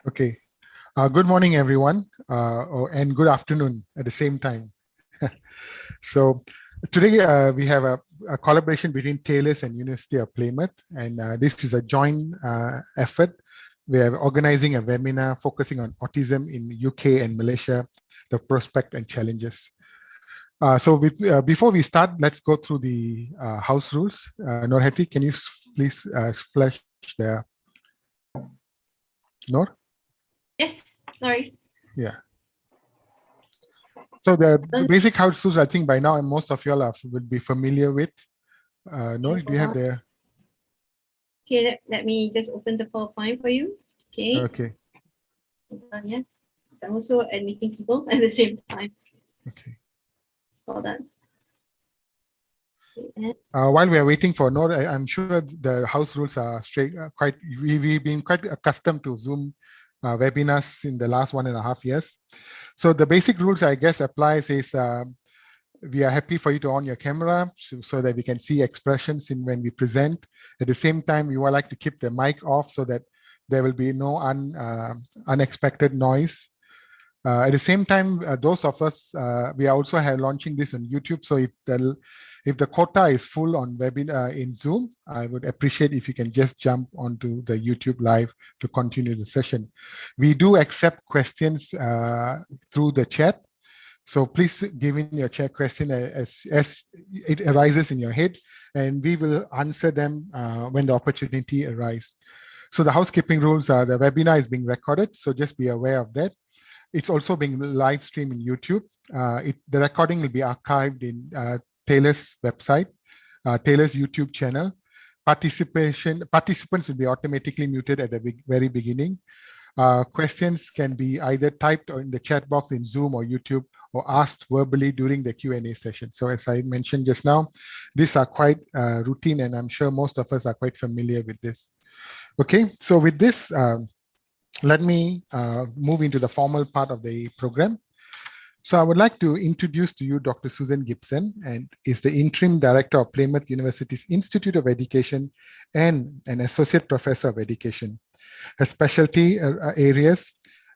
Okay. Good morning, everyone, and good afternoon at the same time. So today we have a collaboration between TALIS and University of Plymouth, and this is a joint effort. We are organizing a webinar focusing on autism in UK and Malaysia, the prospect and challenges. Before we start, let's go through the house rules. Norhati, can you please flash the Nor? Yes, sorry. Yeah. So the basic house rules, I think by now most of you all would be familiar with. Noor, do you have the? Okay, let me just open the PowerPoint for you. Okay. Okay. Hold on, yeah. So I'm also admitting people at the same time. Okay. Hold on. Okay. While we are waiting for Noor, I'm sure the house rules are straight. We've been quite accustomed to Zoom webinars in the last 1.5 years. So the basic rules, I guess, applies is we are happy for you to on your camera so that we can see expressions in when we present. At the same time, you would like to keep the mic off so that there will be no unexpected noise. At the same time, those of us, we are also launching this on YouTube. So if the quota is full on webinar in Zoom, I would appreciate if you can just jump onto the YouTube live to continue the session. We do accept questions through the chat. So please give in your chat question as it arises in your head, and we will answer them when the opportunity arises. So the housekeeping rules are the webinar is being recorded, so just be aware of that. It's also being live streamed in YouTube. The recording will be archived in Taylor's website, Taylor's YouTube channel. Participants will be automatically muted at the very beginning. Questions can be either typed in the chat box in Zoom or YouTube or asked verbally during the Q&A session. So as I mentioned just now, these are quite routine, and I'm sure most of us are quite familiar with this. Okay, so with this, let me move into the formal part of the program. So I would like to introduce to you Dr. Susan Gibson, and is the Interim Director of Plymouth University's Institute of Education and an Associate Professor of Education. Her specialty areas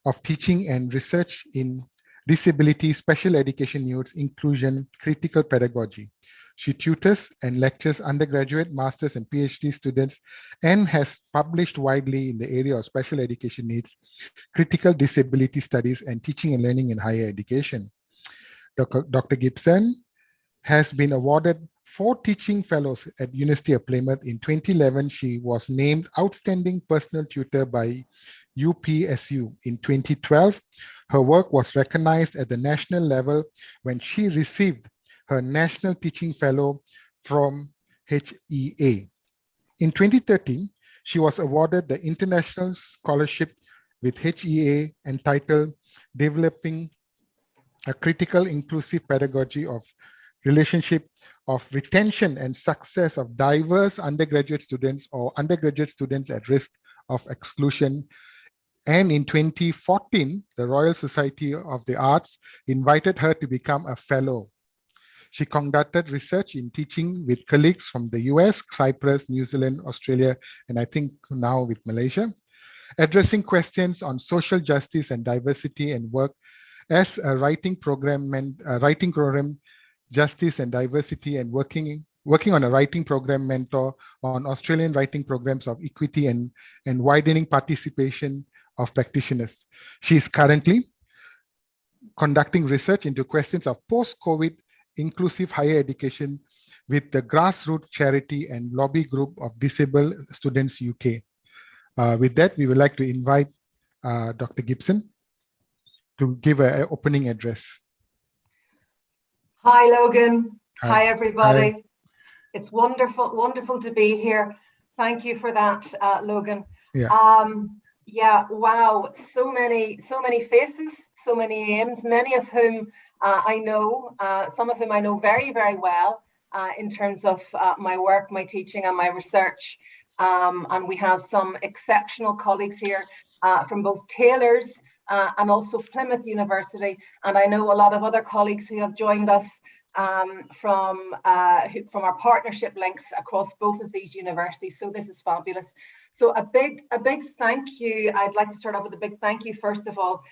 of teaching and research in disability, special education needs, inclusion, critical pedagogy. She tutors and lectures undergraduate, master's, and PhD students, and has published widely in the area of special education needs, critical disability studies, and teaching and learning in higher education. Dr. Gibson has been awarded 4 teaching fellows at University of Plymouth. In 2011, she was named Outstanding Personal Tutor by UPSU. In 2012, her work was recognized at the national level when she received her National Teaching Fellow from HEA. In 2013, she was awarded the International Scholarship with HEA entitled Developing a Critical Inclusive Pedagogy of Relationship of Retention and Success of Diverse Undergraduate Students or Undergraduate Students at Risk of Exclusion. And in 2014, the Royal Society of the Arts invited her to become a fellow. She conducted research in teaching with colleagues from the US, Cyprus, New Zealand, Australia, and I think now with Malaysia, addressing questions on social justice and diversity and work as a writing program, Justice and Diversity, and working on a writing program mentor on Australian writing programs of equity and widening participation of practitioners. She is currently conducting research into questions of post-COVID inclusive higher education with the grassroots charity and lobby group of Disabled Students UK. With that, we would like to invite Dr. Gibson to give an opening address. Hi, Logan. Hi, everybody. Hi. It's wonderful to be here. Thank you for that, Logan. Yeah. Yeah, wow, so many faces, so many names, many of whom I know, some of whom I know very, very well in terms of my work, my teaching, and my research. And we have some exceptional colleagues here from both Taylor's and also Plymouth University. And I know a lot of other colleagues who have joined us from our partnership links across both of these universities. So this is fabulous. So a big thank you. I'd like to start off with a big thank you, first of all,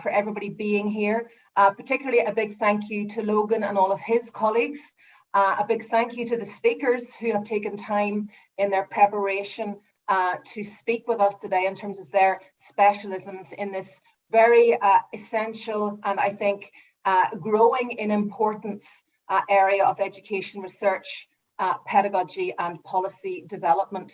for everybody being here. Particularly a big thank you to Logan and all of his colleagues. A big thank you to the speakers who have taken time in their preparation to speak with us today in terms of their specialisms in this very essential and I think growing in importance area of education research, pedagogy and policy development.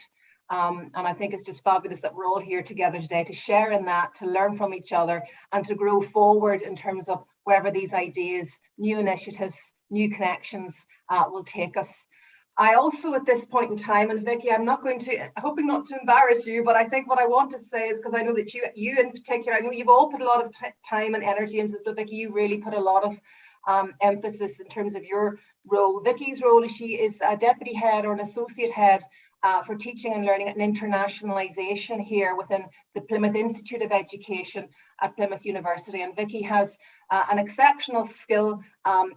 And I think it's just fabulous that we're all here together today to share in that, to learn from each other and to grow forward in terms of wherever these ideas, new initiatives, new connections will take us. I also at this point in time, and Vicky, I'm not going to, hoping not to embarrass you, but I think what I want to say is, because I know that you in particular, I know you've all put a lot of time and energy into this, but Vicky, you really put a lot of emphasis in terms of your role. Vicky's role is she is a deputy head or an associate head for teaching and learning and internationalisation here within the Plymouth Institute of Education at Plymouth University. And Vicky has an exceptional skill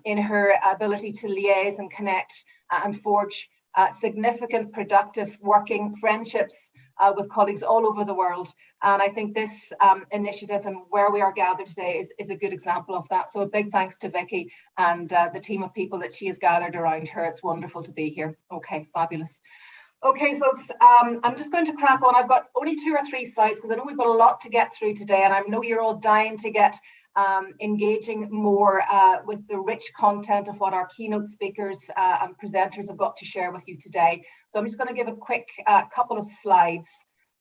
in her ability to liaise and connect and forge significant productive working friendships with colleagues all over the world. And I think this initiative and where we are gathered today is a good example of that. So a big thanks to Vicky and the team of people that she has gathered around her. It's wonderful to be here. Okay, fabulous. Okay, folks, I'm just going to crack on. I've got only 2 or 3 slides because I know we've got a lot to get through today, and I know you're all dying to get engaging more with the rich content of what our keynote speakers and presenters have got to share with you today. So I'm just going to give a quick couple of slides.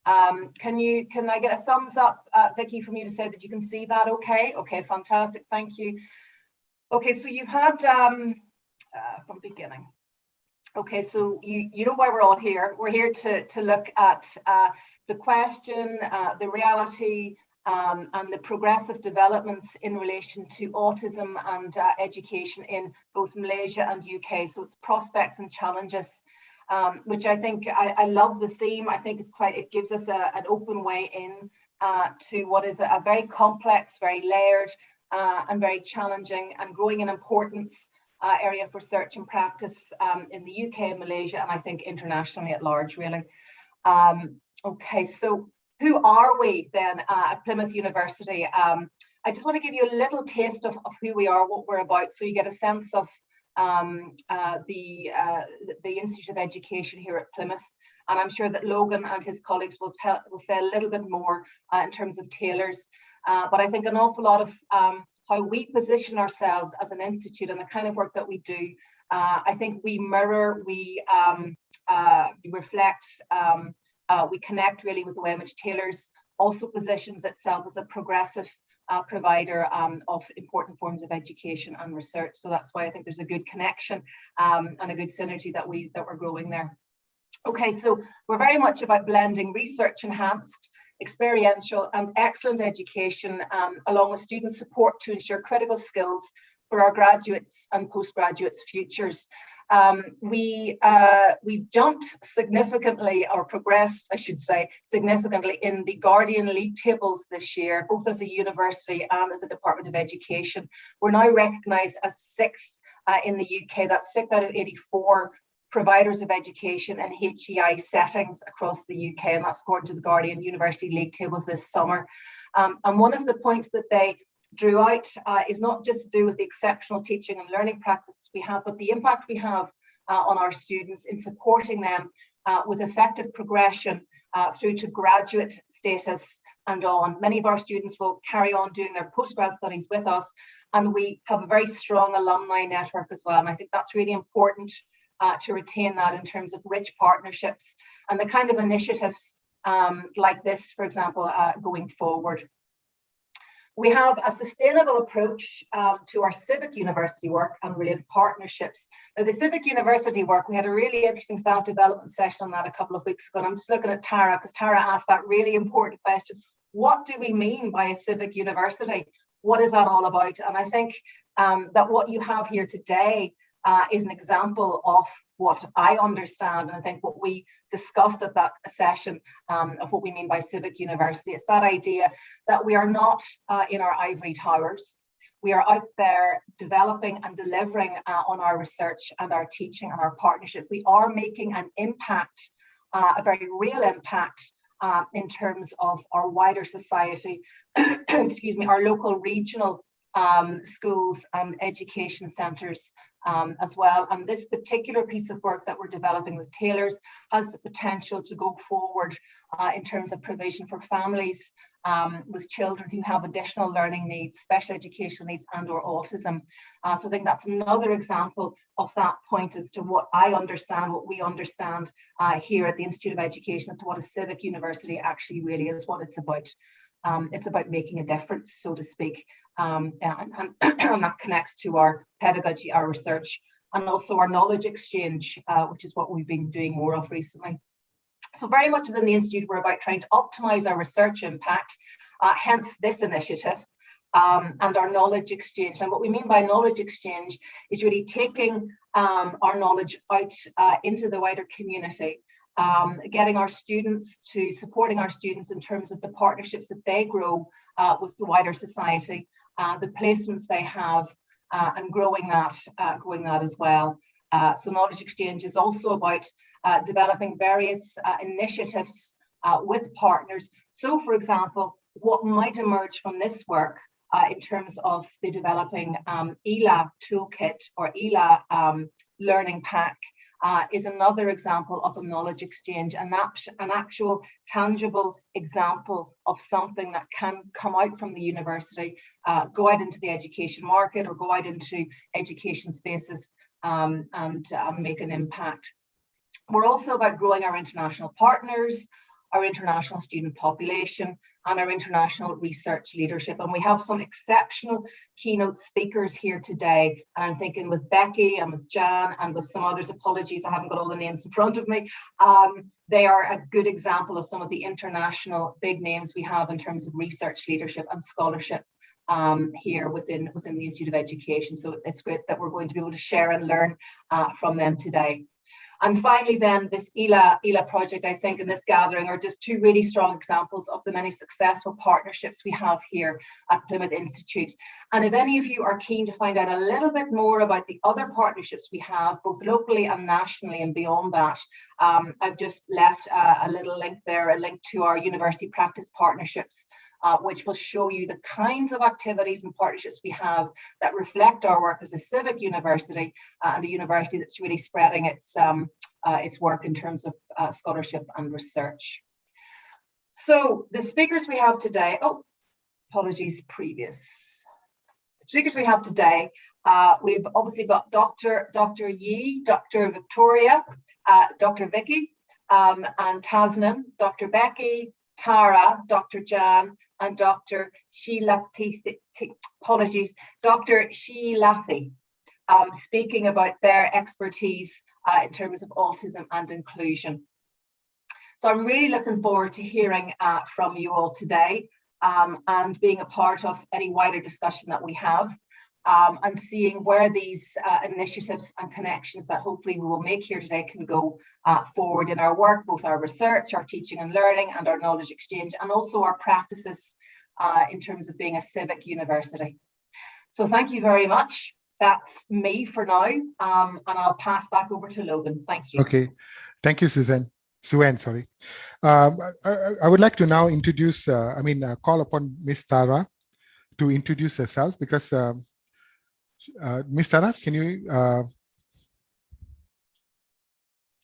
Can I get a thumbs up, Vicky, from you to say that you can see that okay? Okay, fantastic, thank you. Okay, so you've had, from beginning. Okay, so you know why we're all here. We're here to look at the question, the reality, and the progressive developments in relation to autism and education in both Malaysia and UK. So it's prospects and challenges, which I think I love the theme. I think it gives us an open way in to what is a very complex, very layered, and very challenging and growing in importance area for research and practice in the UK and Malaysia, and I think internationally at large, really. Okay, so who are we then at Plymouth University? I just want to give you a little taste of who we are, what we're about, so you get a sense of the Institute of Education here at Plymouth. And I'm sure that Logan and his colleagues will say a little bit more in terms of tailors. But I think an awful lot of how we position ourselves as an institute and the kind of work that we do, I think we mirror, we reflect, we connect really with the way in which Taylor's also positions itself as a progressive provider of important forms of education and research. So that's why I think there's a good connection and a good synergy that we're growing there. Okay, so we're very much about blending research enhanced, experiential and excellent education along with student support to ensure critical skills for our graduates and postgraduates' futures. We jumped significantly, or progressed, I should say, significantly in the Guardian League tables this year, both as a university and as a Department of Education. We're now recognised as 6th in the UK, that's 6 out of 84 providers of education and HEI settings across the UK, and that's according to the Guardian University League tables this summer. And one of the points that they drew out is not just to do with the exceptional teaching and learning practices we have, but the impact we have on our students in supporting them with effective progression through to graduate status and on. Many of our students will carry on doing their postgrad studies with us, and we have a very strong alumni network as well. And I think that's really important to retain that in terms of rich partnerships and the kind of initiatives like this, for example, going forward. We have a sustainable approach to our civic university work and related partnerships. Now, the civic university work, we had a really interesting staff development session on that a couple of weeks ago. And I'm just looking at Tara, because Tara asked that really important question. What do we mean by a civic university? What is that all about? And I think that what you have here today is an example of what I understand, and I think what we discussed at that session of what we mean by civic university. It's that idea that we are not in our ivory towers. We are out there developing and delivering on our research and our teaching and our partnership. We are making an impact a very real impact in terms of our wider society, excuse me, our local regional schools and education centres as well. And this particular piece of work that we're developing with Taylors has the potential to go forward in terms of provision for families with children who have additional learning needs, special educational needs and or autism. So I think that's another example of that point as to what I understand, what we understand here at the Institute of Education as to what a civic university actually really is, what it's about. It's about making a difference, so to speak, and that connects to our pedagogy, our research, and also our knowledge exchange, which is what we've been doing more of recently. So very much within the Institute, we're about trying to optimise our research impact, hence this initiative, and our knowledge exchange. And what we mean by knowledge exchange is really taking our knowledge out into the wider community, getting our students to supporting our students in terms of the partnerships that they grow with the wider society, the placements they have, and growing that as well. So knowledge exchange is also about developing various initiatives with partners. So, for example, what might emerge from this work in terms of the developing ELA toolkit or ELA learning pack is another example of a knowledge exchange, an actual tangible example of something that can come out from the university, go out into the education market or go out into education spaces and make an impact. We're also about growing our international partners, our international student population, and our international research leadership. And we have some exceptional keynote speakers here today. And I'm thinking with Becky and with Jan and with some others, apologies, I haven't got all the names in front of me. They are a good example of some of the international big names we have in terms of research leadership and scholarship here within the Institute of Education. So it's great that we're going to be able to share and learn from them today. And finally, then, this ELA project, I think, in this gathering are just two really strong examples of the many successful partnerships we have here at Plymouth Institute. And if any of you are keen to find out a little bit more about the other partnerships we have, both locally and nationally and beyond that, I've just left a little link there, a link to our university practice partnerships, which will show you the kinds of activities and partnerships we have that reflect our work as a civic university and a university that's really spreading its work in terms of scholarship and research. So the speakers we have today, apologies, previous. The speakers we have today, we've obviously got Dr. Yi, Dr. Victoria, Dr. Vicky, and Tasnim, Dr. Becky, Tara, Dr. Jan, and Dr. Shilathi, Dr. Shilathi, speaking about their expertise in terms of autism and inclusion. So I'm really looking forward to hearing from you all today and being a part of any wider discussion that we have and seeing where these initiatives and connections that hopefully we will make here today can go forward in our work, both our research, our teaching and learning, and our knowledge exchange, and also our practices in terms of being a civic university. So thank you very much. That's me for now, and I'll pass back over to Logan. Thank you. Okay, thank you, Suen, sorry. I would like to now introduce, call upon Miss Tara to introduce herself, because Miss Tara, can you,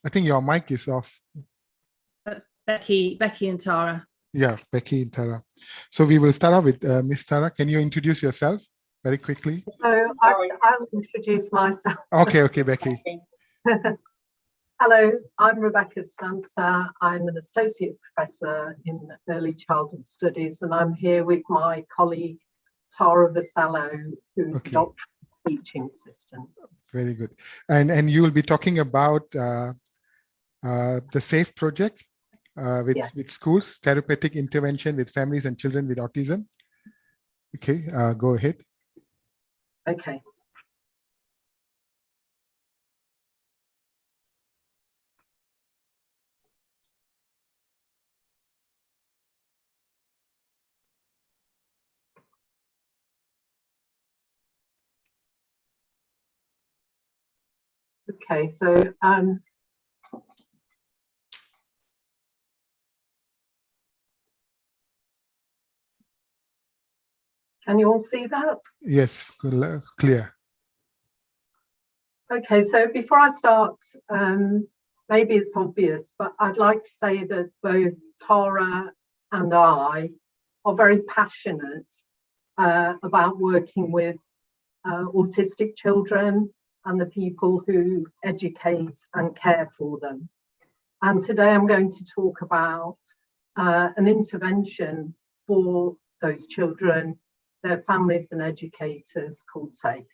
I think your mic is off. That's Becky and Tara. Yeah, Becky and Tara. So we will start off with Miss Tara. Can you introduce yourself very quickly? So I'll introduce myself. Okay, Becky. Hello, I'm Rebecca Stancer. I'm an associate professor in early childhood studies, and I'm here with my colleague Tara Vasallo, who's a doctoral teaching assistant. Very good. And you will be talking about the SAFE project with schools, therapeutic intervention with families and children with autism. Okay, go ahead. Okay. Okay, so Can you all see that? Yes, clear. Okay, so before I start, maybe it's obvious, but I'd like to say that both Tara and I are very passionate about working with autistic children and the people who educate and care for them. And today I'm going to talk about an intervention for those children, their families and educators, called SAFE.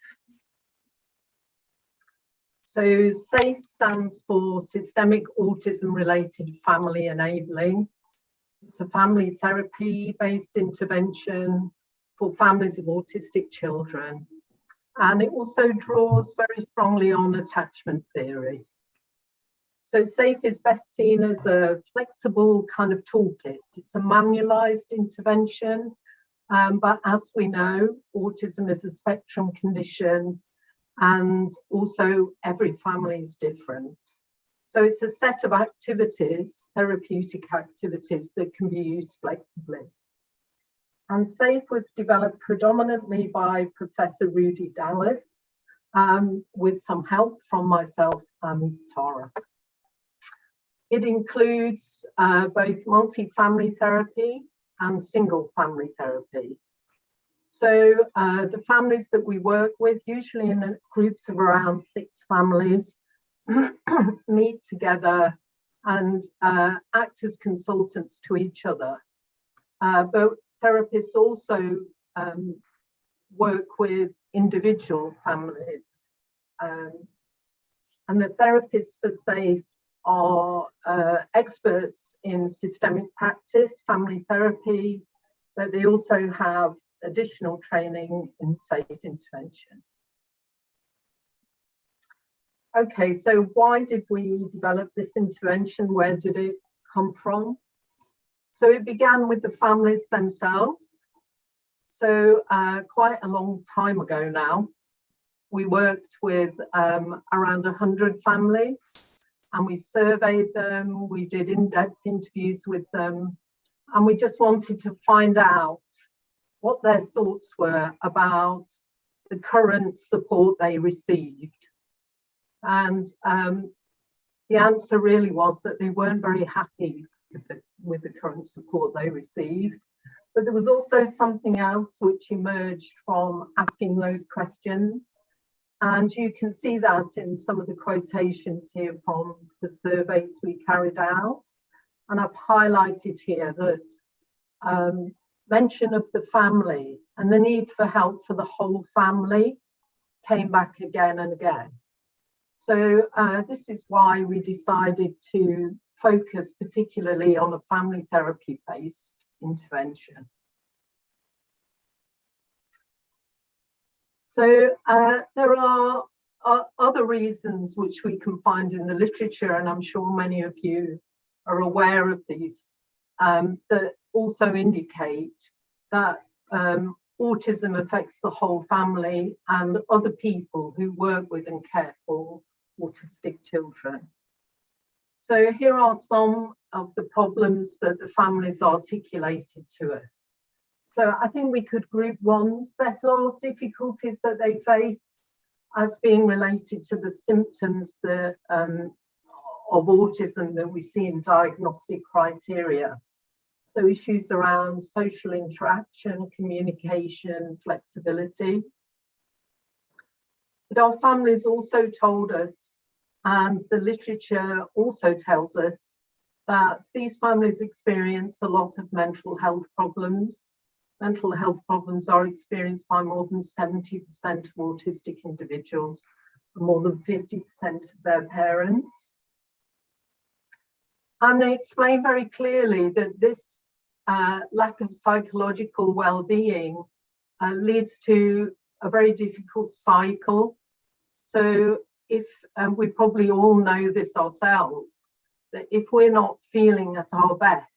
So SAFE stands for Systemic Autism Related Family Enabling. It's a family therapy based intervention for families of autistic children. And it also draws very strongly on attachment theory. So SAFE is best seen as a flexible kind of toolkit. It's a manualized intervention, but as we know, autism is a spectrum condition, and also every family is different. So it's a set of activities, therapeutic activities, that can be used flexibly. And SAFE was developed predominantly by Professor Rudy Dallas, with some help from myself and Tara. It includes both multi-family therapy and single family therapy. So the families that we work with, usually in groups of around 6 families, meet together and act as consultants to each other. But therapists also work with individual families. And the therapists for SAFE are experts in systemic practice, family therapy, but they also have additional training in SAFE intervention. Okay, so why did we develop this intervention? Where did it come from? So it began with the families themselves. So quite a long time ago now, we worked with around 100 families, and we surveyed them, we did in-depth interviews with them, and we just wanted to find out what their thoughts were about the current support they received. And the answer really was that they weren't very happy with the current support they received. But there was also something else which emerged from asking those questions. And you can see that in some of the quotations here from the surveys we carried out. And I've highlighted here that mention of the family and the need for help for the whole family came back again and again. So this is why we decided to focus particularly on a family therapy-based intervention. So there are other reasons which we can find in the literature, and I'm sure many of you are aware of these, that also indicate that autism affects the whole family and other people who work with and care for autistic children. So here are some of the problems that the families articulated to us. So I think we could group one set of difficulties that they face as being related to the symptoms that, of autism that we see in diagnostic criteria. So issues around social interaction, communication, flexibility. But our families also told us, and the literature also tells us, that these families experience a lot of mental health problems. Mental health problems are experienced by more than 70% of autistic individuals and more than 50% of their parents. And they explain very clearly that this lack of psychological well-being leads to a very difficult cycle. So if we probably all know this ourselves, that if we're not feeling at our best,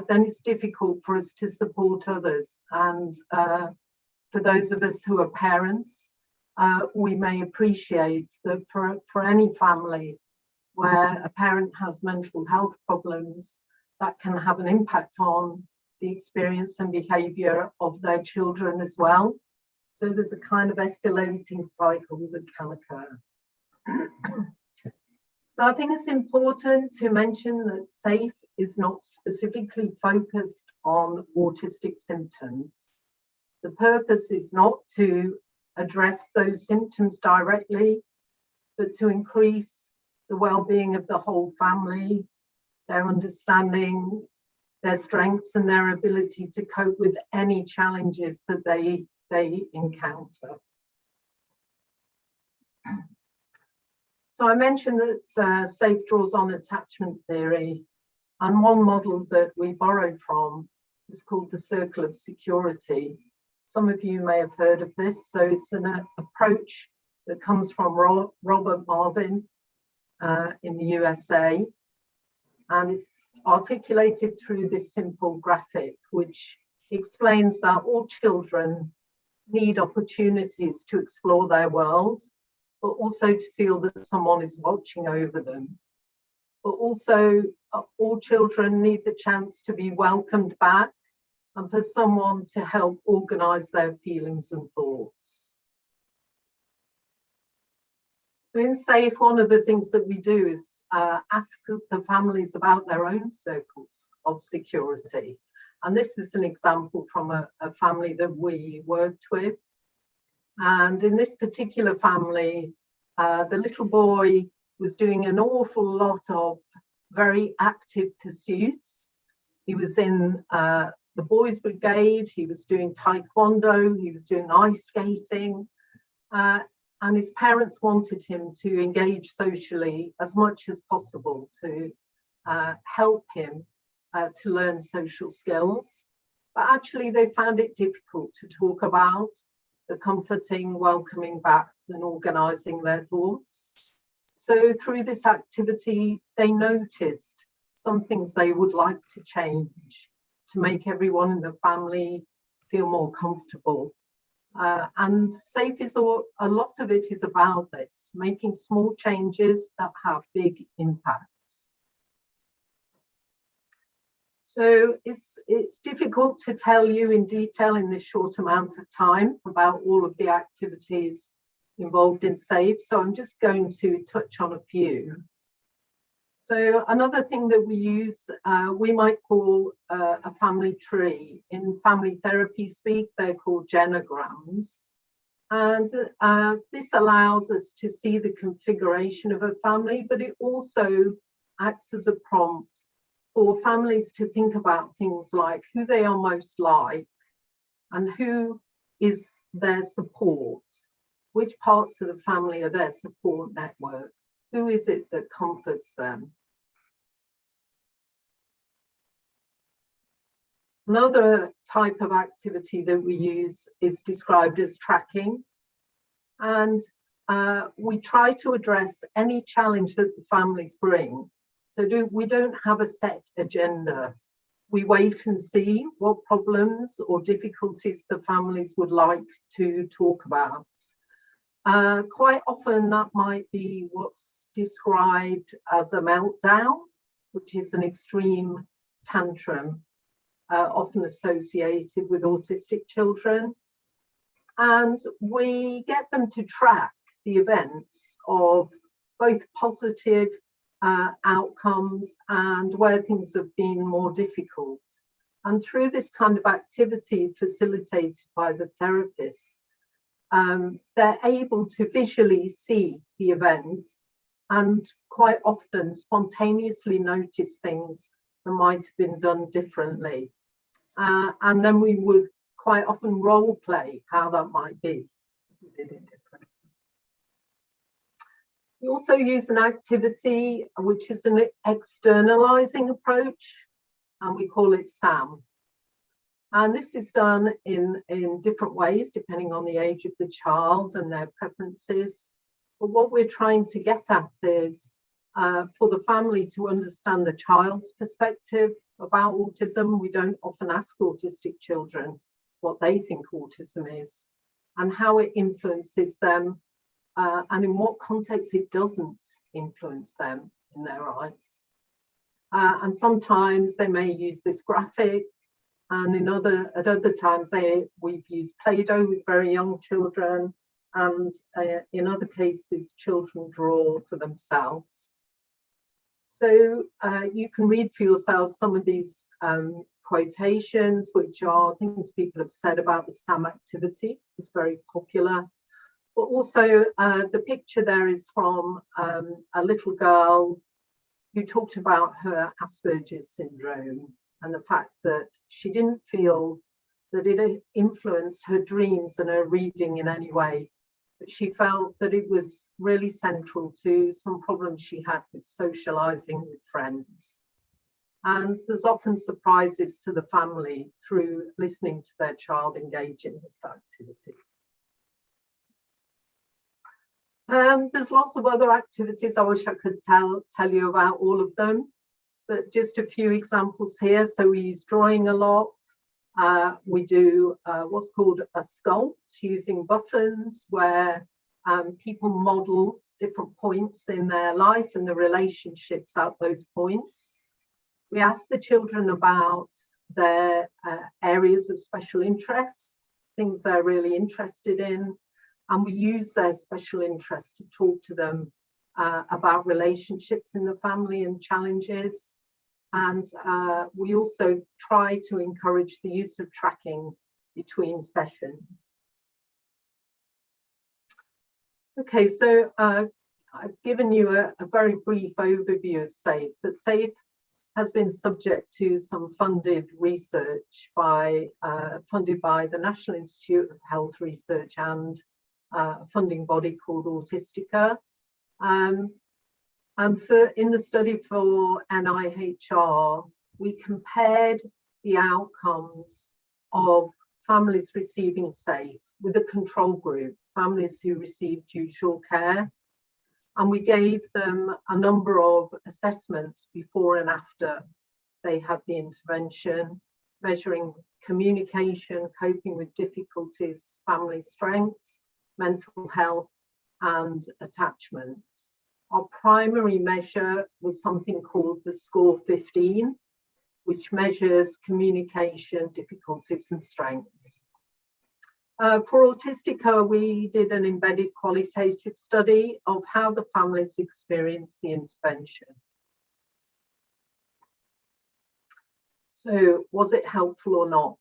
then it's difficult for us to support others. And for those of us who are parents, we may appreciate that for any family where a parent has mental health problems, that can have an impact on the experience and behaviour of their children as well. So there's a kind of escalating cycle that can occur. So I think it's important to mention that SAFE is not specifically focused on autistic symptoms. The purpose is not to address those symptoms directly, but to increase the well-being of the whole family, their understanding, their strengths and their ability to cope with any challenges that they encounter. So I mentioned that SAFE draws on attachment theory, and one model that we borrowed from is called the circle of security. Some of you may have heard of this. So it's an approach that comes from Robert Marvin in the USA, and it's articulated through this simple graphic, which explains that all children need opportunities to explore their world, but also to feel that someone is watching over them. But also all children need the chance to be welcomed back and for someone to help organise their feelings and thoughts. In SAFE, one of the things that we do is ask the families about their own circles of security. And this is an example from a family that we worked with. And in this particular family, the little boy was doing an awful lot of very active pursuits. He was in the boys' brigade, he was doing taekwondo, he was doing ice skating, and his parents wanted him to engage socially as much as possible to help him to learn social skills. But actually they found it difficult to talk about the comforting, welcoming back and organising their thoughts. So through this activity, they noticed some things they would like to change to make everyone in the family feel more comfortable. And SAFE is a lot of it is about this, making small changes that have big impacts. So it's difficult to tell you in detail in this short amount of time about all of the activities involved in SAFE, so I'm just going to touch on a few. So another thing that we use, we might call a family tree. In family therapy speak, they're called genograms. And this allows us to see the configuration of a family, but it also acts as a prompt for families to think about things like who they are most like and who is their support, which parts of the family are their support network, who is it that comforts them. Another type of activity that we use is described as tracking. And we try to address any challenge that the families bring. So we don't have a set agenda. We wait and see what problems or difficulties the families would like to talk about. Quite often that might be what's described as a meltdown, which is an extreme tantrum, often associated with autistic children. And we get them to track the events of both positive outcomes and where things have been more difficult. And through this kind of activity facilitated by the therapists, they're able to visually see the event and quite often spontaneously notice things that might have been done differently. And then we would quite often role play how that might be. We also use an activity which is an externalizing approach, and we call it SAM. And this is done in different ways, depending on the age of the child and their preferences. But what we're trying to get at is for the family to understand the child's perspective about autism. We don't often ask autistic children what they think autism is and how it influences them, and in what context it doesn't influence them in their eyes. And sometimes they may use this graphic And at other times, we've used Play-Doh with very young children, and in other cases, children draw for themselves. So you can read for yourselves some of these quotations, which are things people have said about the SAM activity. It's very popular. But also the picture there is from a little girl who talked about her Asperger's syndrome and the fact that she didn't feel that it influenced her dreams and her reading in any way. But she felt that it was really central to some problems she had with socializing with friends. And there's often surprises to the family through listening to their child engage in this activity. There's lots of other activities. I wish I could tell you about all of them, but just a few examples here. So we use drawing a lot. We do what's called a sculpt using buttons, where people model different points in their life and the relationships at those points. We ask the children about their areas of special interest, things they're really interested in, and we use their special interest to talk to them about relationships in the family and challenges. And we also try to encourage the use of tracking between sessions. Okay, so I've given you a very brief overview of SAFE, but SAFE has been subject to some funded research funded by the National Institute of Health Research and a funding body called Autistica. And in the study for NIHR, we compared the outcomes of families receiving SAFE with a control group, families who received usual care. And we gave them a number of assessments before and after they had the intervention, measuring communication, coping with difficulties, family strengths, mental health, and attachment. Our primary measure was something called the score 15, which measures communication, difficulties, and strengths. For Autistica, we did an embedded qualitative study of how the families experienced the intervention. So was it helpful or not?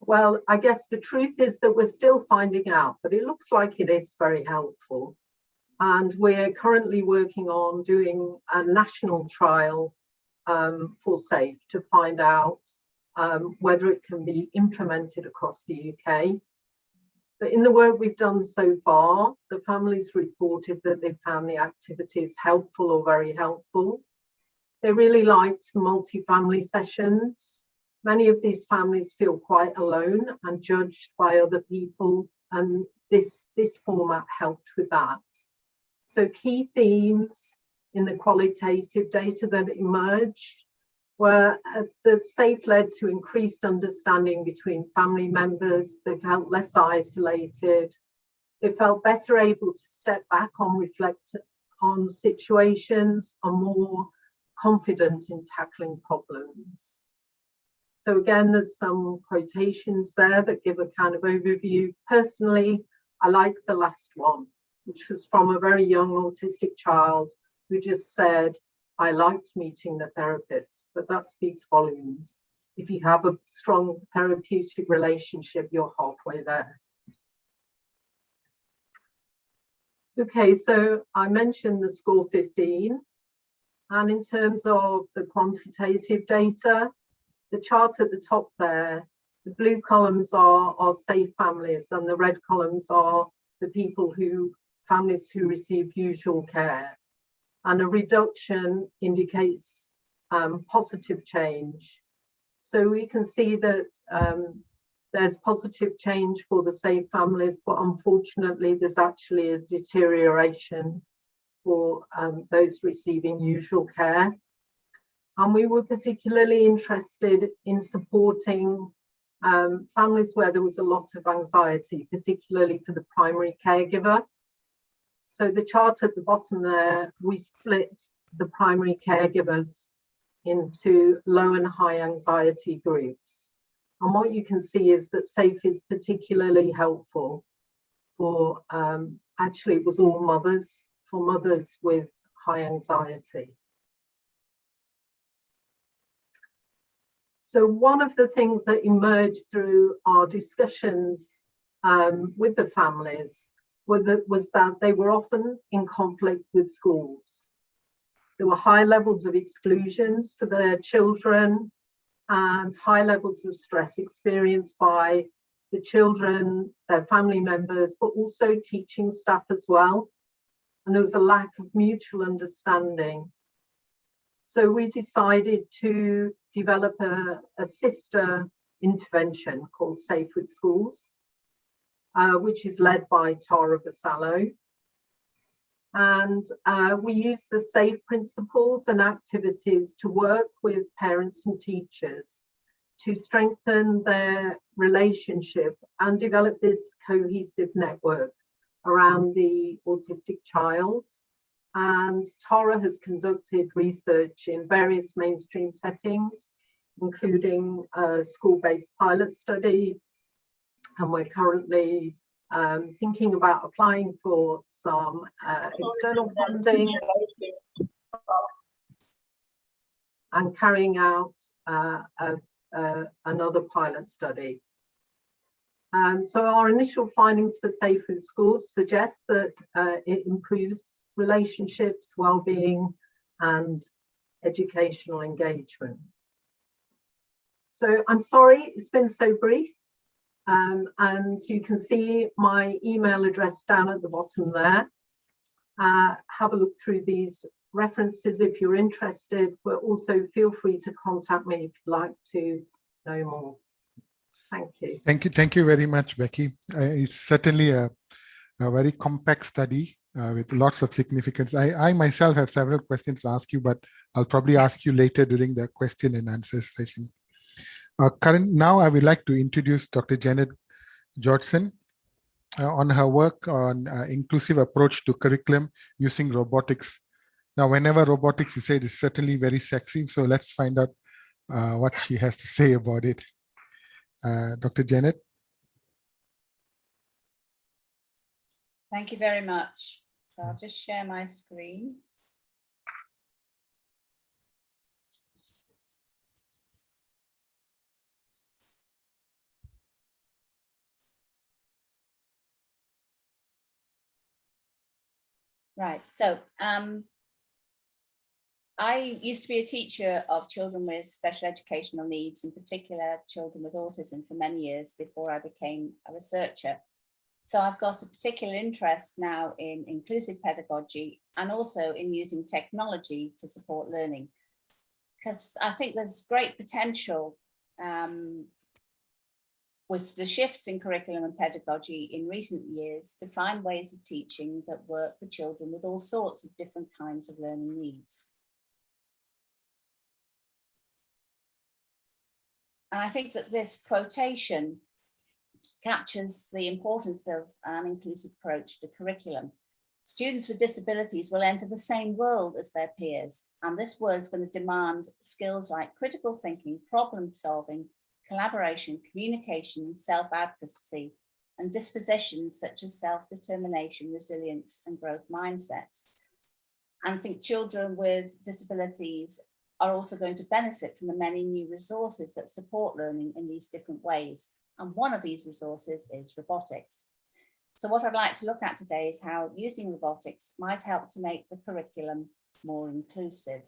Well, I guess the truth is that we're still finding out, but it looks like it is very helpful. And we're currently working on doing a national trial for SAFE to find out whether it can be implemented across the UK. But in the work we've done so far, the families reported that they found the activities helpful or very helpful. They really liked multi-family sessions. Many of these families feel quite alone and judged by other people, and this format helped with that. So key themes in the qualitative data that emerged were that SAFE led to increased understanding between family members. They felt less isolated. They felt better able to step back and reflect on situations, and more confident in tackling problems. So again, there's some quotations there that give a kind of overview. Personally, I like the last one, which was from a very young autistic child who just said, I liked meeting the therapist, but that speaks volumes. If you have a strong therapeutic relationship, you're halfway there. Okay, so I mentioned the score 15. And in terms of the quantitative data, the chart at the top there, the blue columns are SAFE families, and the red columns are the families who receive usual care. And a reduction indicates positive change. So we can see that there's positive change for the SAFE families, but unfortunately there's actually a deterioration for those receiving usual care. And we were particularly interested in supporting families where there was a lot of anxiety, particularly for the primary caregiver. So the chart at the bottom there, we split the primary caregivers into low and high anxiety groups. And what you can see is that SAFE is particularly helpful for, actually it was all mothers, for mothers with high anxiety. So one of the things that emerged through our discussions with the families was that they were often in conflict with schools. There were high levels of exclusions for their children and high levels of stress experienced by the children, their family members, but also teaching staff as well. And there was a lack of mutual understanding. So we decided to develop a sister intervention called Safe with Schools, which is led by Tara Vassallo. And we use the SAFE principles and activities to work with parents and teachers to strengthen their relationship and develop this cohesive network around the autistic child. And Tara has conducted research in various mainstream settings, including a school-based pilot study. And we're currently thinking about applying for some external funding and carrying out another pilot study. So our initial findings for Safe in Schools suggest that it improves relationships, well-being, and educational engagement. So I'm sorry it's been so brief, and you can see my email address down at the bottom there. Have a look through these references if you're interested, but also feel free to contact me if you'd like to know more. Thank you. Thank you very much, Becky. It's certainly a very compact study with lots of significance. I myself have several questions to ask you, but I'll probably ask you later during the question and answer session. Now I would like to introduce Dr. Janet Georgeson on her work on inclusive approach to curriculum using robotics. Now, whenever robotics is said, it's certainly very sexy. So let's find out what she has to say about it. Dr. Janet. Thank you very much. So I'll just share my screen. Right, so I used to be a teacher of children with special educational needs, in particular children with autism, for many years before I became a researcher. So I've got a particular interest now in inclusive pedagogy and also in using technology to support learning, because I think there's great potential with the shifts in curriculum and pedagogy in recent years to find ways of teaching that work for children with all sorts of different kinds of learning needs. And I think that this quotation captures the importance of an inclusive approach to curriculum. Students with disabilities will enter the same world as their peers, and this world is going to demand skills like critical thinking, problem solving, collaboration, communication, self-advocacy, and dispositions such as self-determination, resilience, and growth mindsets. And I think children with disabilities are also going to benefit from the many new resources that support learning in these different ways. And one of these resources is robotics. So what I'd like to look at today is how using robotics might help to make the curriculum more inclusive.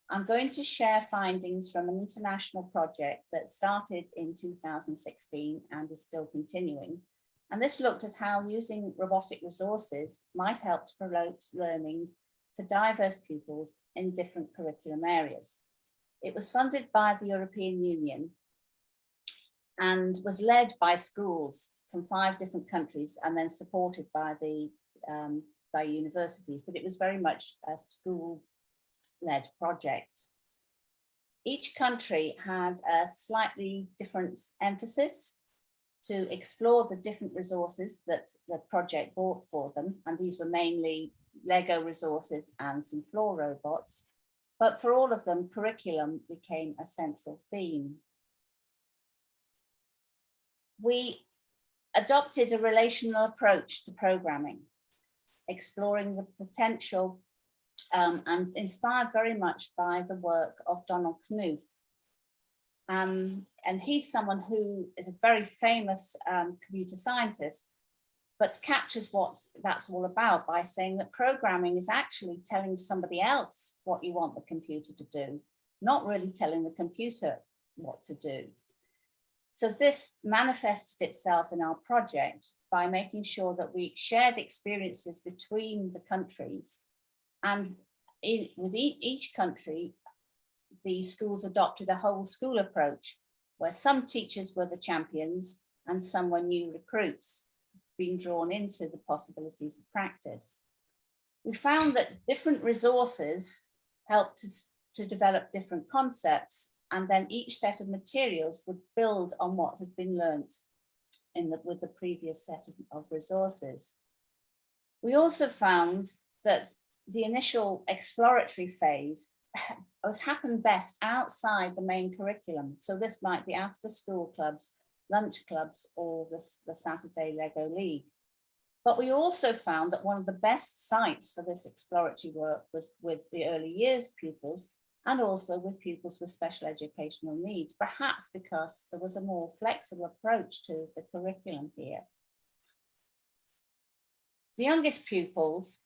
I'm going to share findings from an international project that started in 2016 and is still continuing. And this looked at how using robotic resources might help to promote learning for diverse pupils in different curriculum areas. It was funded by the European Union and was led by schools from 5 different countries and then supported by by universities, but it was very much a school-led project. Each country had a slightly different emphasis to explore the different resources that the project brought for them, and these were mainly Lego resources and some floor robots, but for all of them, curriculum became a central theme. we adopted a relational approach to programming, exploring the potential and inspired very much by the work of Donald Knuth. And he's someone who is a very famous computer scientist, but captures what that's all about by saying that programming is actually telling somebody else what you want the computer to do, not really telling the computer what to do. So this manifested itself in our project by making sure that we shared experiences between the countries, and with each country, the schools adopted a whole school approach where some teachers were the champions and some were new recruits being drawn into the possibilities of practice. We found that different resources helped us to develop different concepts, and then each set of materials would build on what had been learnt with the previous set of resources. We also found that the initial exploratory phase happened best outside the main curriculum. So this might be after school clubs, lunch clubs, or the Saturday Lego League. But we also found that one of the best sites for this exploratory work was with the early years pupils, and also with pupils with special educational needs, perhaps because there was a more flexible approach to the curriculum here. The youngest pupils,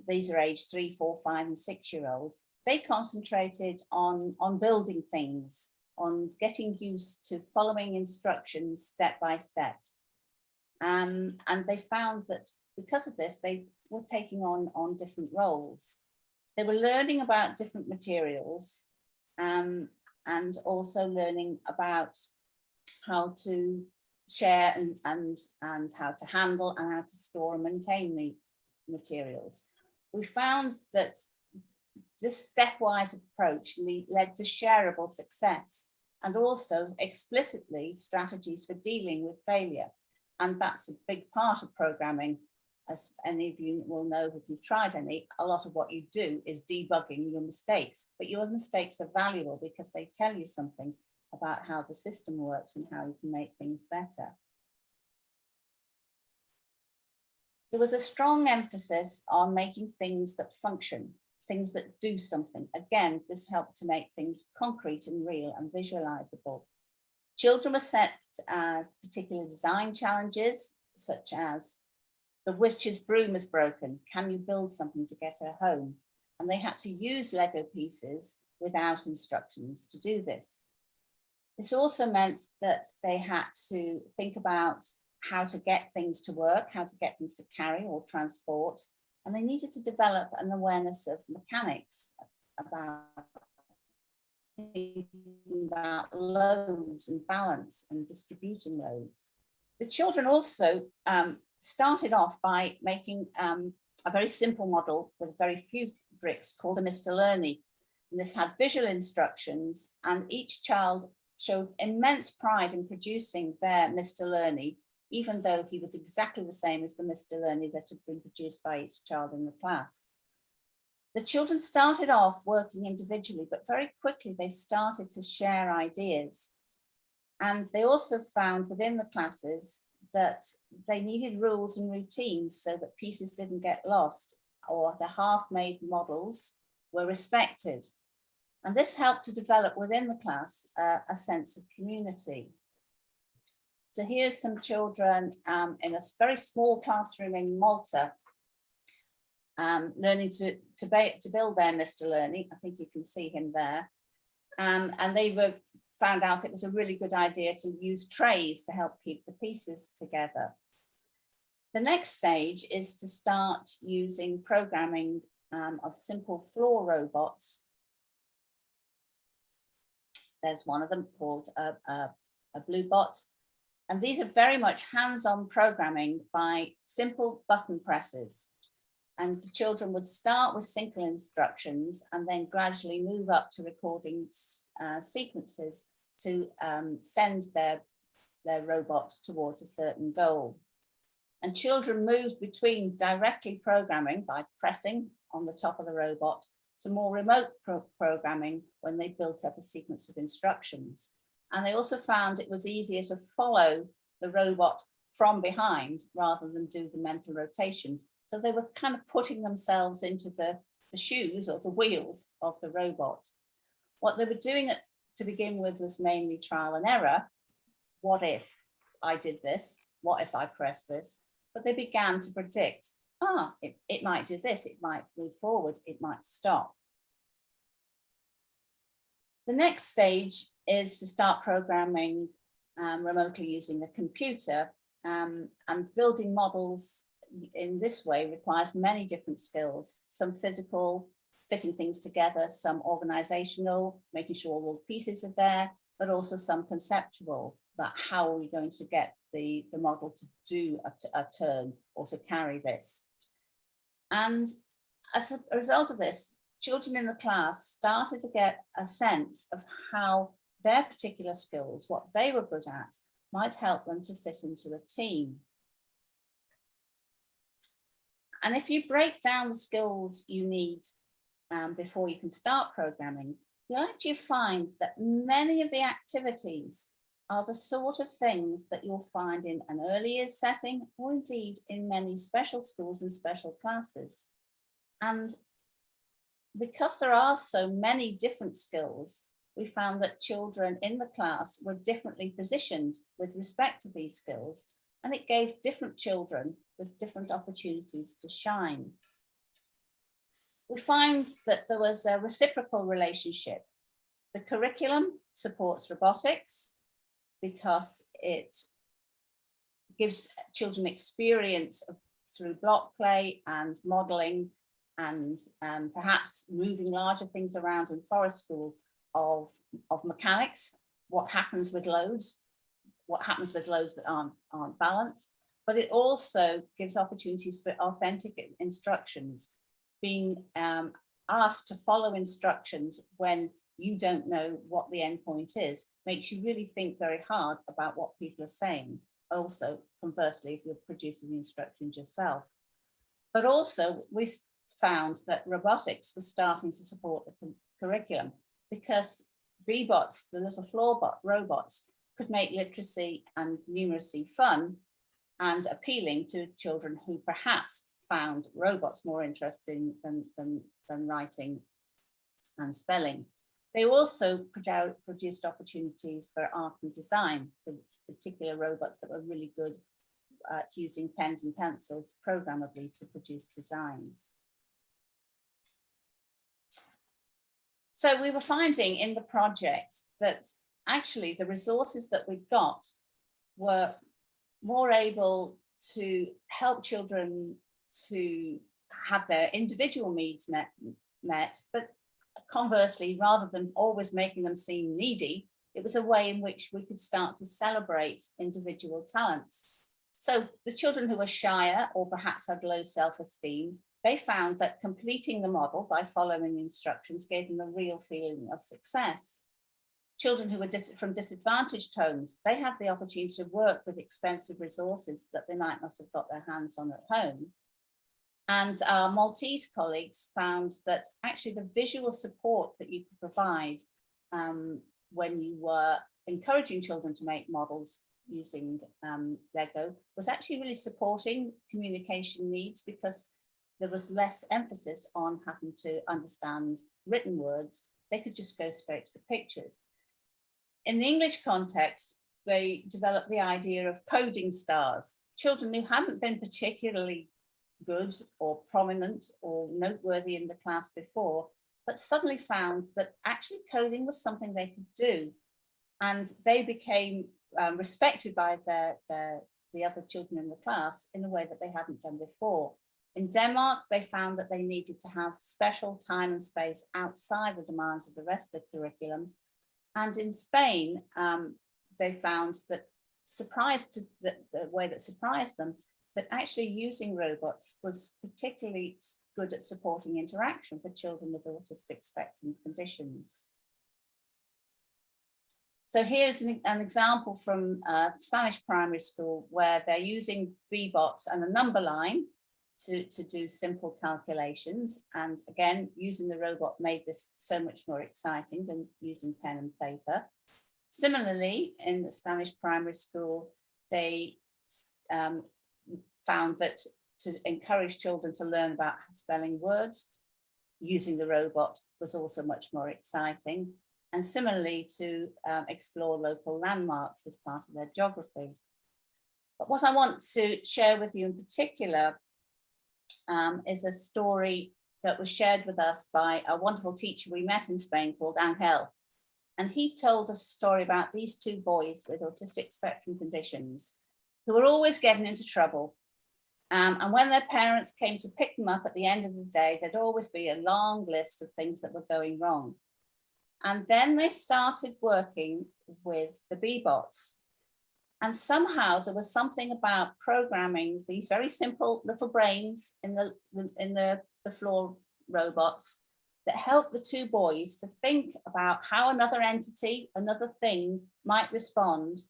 these are aged 3, 4, 5, and 6-year-olds, they concentrated on building things, on getting used to following instructions step by step. And they found that because of this, they were taking on different roles. They were learning about different materials, and also learning about how to share and how to handle and how to store and maintain the materials. We found that this stepwise approach led to shareable success, and also explicitly strategies for dealing with failure. And that's a big part of programming. As any of you will know if you've tried any, a lot of what you do is debugging your mistakes, but your mistakes are valuable because they tell you something about how the system works and how you can make things better. There was a strong emphasis on making things that function, things that do something. Again, this helped to make things concrete and real and visualizable. Children were set particular design challenges, such as the witch's broom is broken. Can you build something to get her home? And they had to use Lego pieces without instructions to do this. This also meant that they had to think about how to get things to work, how to get things to carry or transport. And they needed to develop an awareness of mechanics, about loads and balance and distributing loads. The children also started off by making a very simple model with very few bricks called a Mr. Learny. And this had visual instructions, and each child showed immense pride in producing their Mr. Learny, even though he was exactly the same as the Mr. Learny that had been produced by each child in the class. The children started off working individually, but very quickly they started to share ideas. And they also found within the classes that they needed rules and routines so that pieces didn't get lost, or the half-made models were respected. And this helped to develop within the class a sense of community. So here's some children in a very small classroom in Malta, learning to build their Mr. Learny. I think you can see him there. And they found out it was a really good idea to use trays to help keep the pieces together. The next stage is to start using programming of simple floor robots. There's one of them called a Blue Bot. And these are very much hands-on programming by simple button presses. And the children would start with simple instructions and then gradually move up to recording sequences to send their robot towards a certain goal. And children moved between directly programming by pressing on the top of the robot to more remote programming when they built up a sequence of instructions. And they also found it was easier to follow the robot from behind rather than do the mental rotation. So they were kind of putting themselves into the shoes or the wheels of the robot. What they were doing to begin with was mainly trial and error. What if I did this? What if I press this? But they began to predict, it might do this, it might move forward, it might stop. The next stage is to start programming remotely using a computer, and building models in this way requires many different skills, some physical, fitting things together, some organizational, making sure all the pieces are there, but also some conceptual, about how are we going to get the model to do a turn or to carry this. And as a result of this, children in the class started to get a sense of how their particular skills, what they were good at, might help them to fit into a team. And if you break down the skills you need before you can start programming, you actually find that many of the activities are the sort of things that you'll find in an early years setting, or indeed in many special schools and special classes. And because there are so many different skills, we found that children in the class were differently positioned with respect to these skills, and it gave different children with different opportunities to shine. We find that there was a reciprocal relationship. The curriculum supports robotics because it gives children experience through block play and modeling and perhaps moving larger things around in forest school of mechanics, what happens with loads that aren't balanced. But it also gives opportunities for authentic instructions, being asked to follow instructions when you don't know what the end point is, makes you really think very hard about what people are saying. Also, conversely, if you're producing the instructions yourself. But also, we found that robotics was starting to support the curriculum because B-bots, the little floor robots, could make literacy and numeracy fun and appealing to children who perhaps found robots more interesting than writing and spelling. They also produced opportunities for art and design for particular robots that were really good at using pens and pencils programmably to produce designs. So we were finding in the project that actually the resources that we got were more able to help children to have their individual needs met, but conversely, rather than always making them seem needy, it was a way in which we could start to celebrate individual talents. So the children who were shyer or perhaps had low self-esteem, they found that completing the model by following instructions gave them a real feeling of success. Children who were from disadvantaged homes, they had the opportunity to work with expensive resources that they might not have got their hands on at home. And our Maltese colleagues found that actually the visual support that you could provide when you were encouraging children to make models using Lego was actually really supporting communication needs, because there was less emphasis on having to understand written words. They could just go straight to the pictures. In the English context, they developed the idea of coding stars, children who hadn't been particularly good or prominent or noteworthy in the class before, but suddenly found that actually coding was something they could do. And they became respected by the other children in the class in a way that they hadn't done before. In Denmark, they found that they needed to have special time and space outside the demands of the rest of the curriculum. And in Spain, they found that the way that surprised them, that actually using robots was particularly good at supporting interaction for children with autistic spectrum conditions. So here's an example from Spanish primary school where they're using B-bots and a number line to do simple calculations. And again, using the robot made this so much more exciting than using pen and paper. Similarly, in the Spanish primary school, they found that to encourage children to learn about spelling words, using the robot was also much more exciting. And similarly to explore local landmarks as part of their geography. But what I want to share with you in particular is a story that was shared with us by a wonderful teacher we met in Spain called Angel. And he told us a story about these two boys with autistic spectrum conditions who were always getting into trouble. And when their parents came to pick them up at the end of the day, there'd always be a long list of things that were going wrong. And then they started working with the B-bots. And somehow there was something about programming these very simple little brains in the floor robots that helped the two boys to think about how another entity, another thing might respond.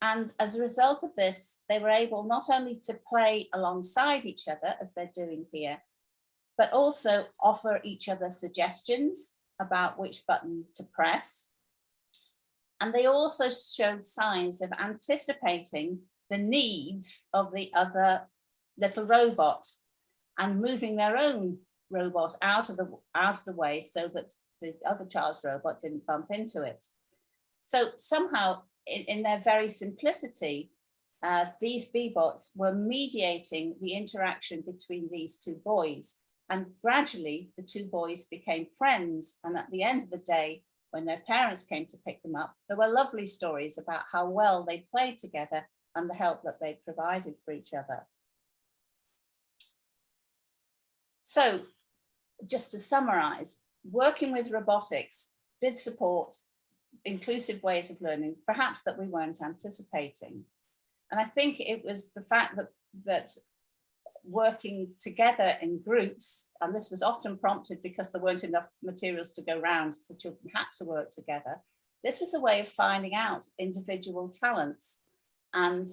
And as a result of this, they were able not only to play alongside each other, as they're doing here, but also offer each other suggestions about which button to press. And they also showed signs of anticipating the needs of the other little robot and moving their own robot out of the way so that the other child's robot didn't bump into it. So somehow, in their very simplicity, these B-bots were mediating the interaction between these two boys. And gradually, the two boys became friends. And at the end of the day, when their parents came to pick them up, there were lovely stories about how well they played together and the help that they provided for each other. So, just to summarize, working with robotics did support inclusive ways of learning, perhaps that we weren't anticipating. And I think it was the fact that working together in groups, and this was often prompted because there weren't enough materials to go around, so children had to work together. This was a way of finding out individual talents and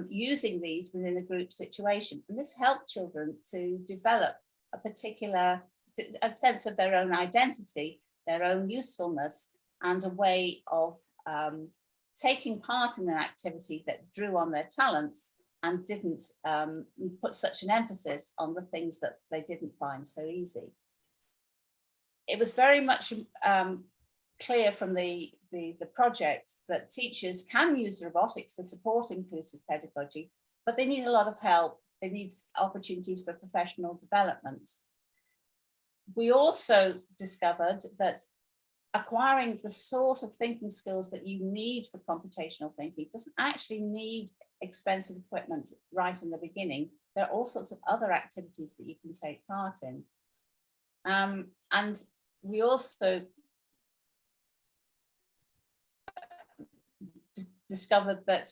using these within a group situation. And this helped children to develop a particular a sense of their own identity, their own usefulness, and a way of taking part in an activity that drew on their talents and didn't put such an emphasis on the things that they didn't find so easy. It was very much clear from the project that teachers can use robotics to support inclusive pedagogy, but they need a lot of help. They need opportunities for professional development. We also discovered that acquiring the sort of thinking skills that you need for computational thinking doesn't actually need expensive equipment right in the beginning. There are all sorts of other activities that you can take part in. And we also discovered that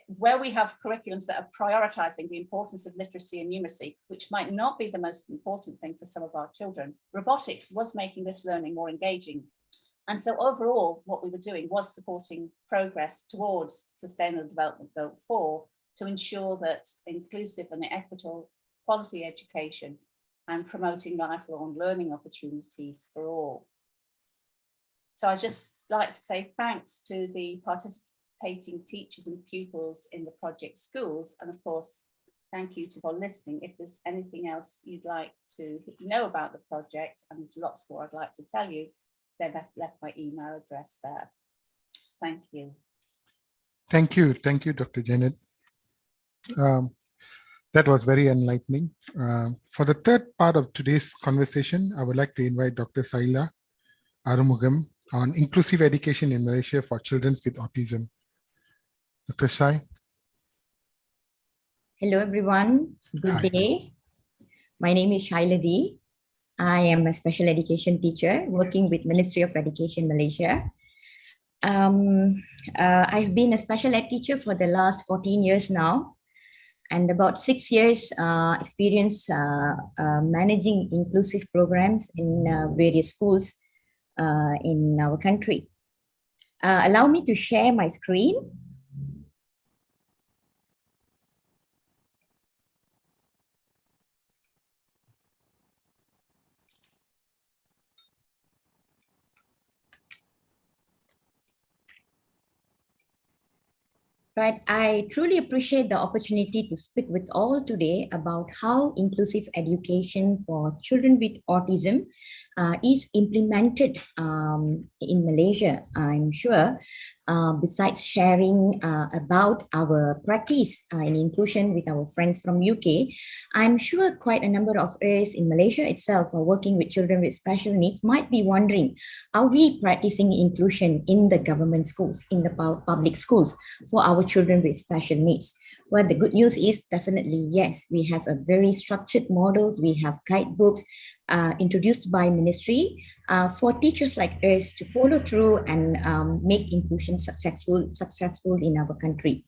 where we have curriculums that are prioritizing the importance of literacy and numeracy, which might not be the most important thing for some of our children, robotics was making this learning more engaging. And so overall, what we were doing was supporting progress towards Sustainable Development Goal 4 to ensure that inclusive and equitable quality education and promoting lifelong learning opportunities for all. So I'd just like to say thanks to the participating teachers and pupils in the project schools. And of course, thank you for listening. If there's anything else you'd like to know about the project, and there's lots more I'd like to tell you, then I've left my email address there. Thank you. Thank you, Dr. Janet. That was very enlightening. For the third part of today's conversation, I would like to invite Dr. Saila Arumugam on inclusive education in Malaysia for children with autism. Dr. Sai. Hello, everyone. Good Hi. day. My name is Shaila D. I am a special education teacher working with Ministry of Education Malaysia. I've been a special ed teacher for the last 14 years now, and about 6 years experience managing inclusive programs in various schools in our country. Allow me to share my screen. Right. I truly appreciate the opportunity to speak with all today about how inclusive education for children with autism is implemented in Malaysia. I'm sure, besides sharing about our practice in inclusion with our friends from UK, I'm sure quite a number of us in Malaysia itself are working with children with special needs might be wondering, are we practicing inclusion in the government schools, in the public schools for our children with special needs? Well, the good news is definitely yes. We have a very structured model. We have guidebooks introduced by ministry for teachers like us to follow through and make inclusion successful in our country.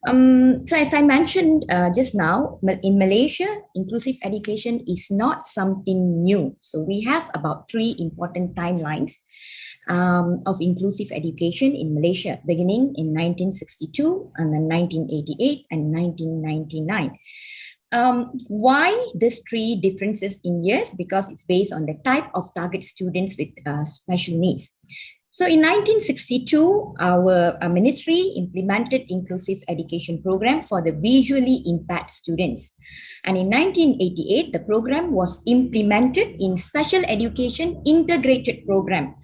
So as I mentioned just now, in Malaysia, inclusive education is not something new. So we have about 3 important timelines of inclusive education in Malaysia, beginning in 1962, and then 1988 and 1999. Why these 3 differences in years? Because it's based on the type of target students with special needs. So in 1962, our ministry implemented inclusive education program for the visually impaired students. And in 1988, the program was implemented in special education integrated program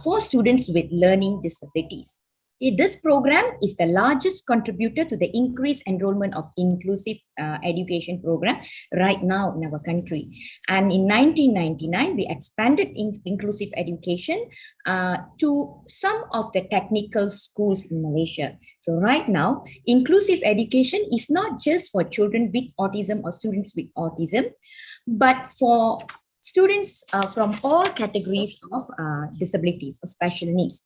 for students with learning disabilities. This program is the largest contributor to the increased enrollment of inclusive education program right now in our country. And in 1999, we expanded inclusive education to some of the technical schools in Malaysia. So right now, inclusive education is not just for children with autism or students with autism, but for students from all categories of disabilities or special needs.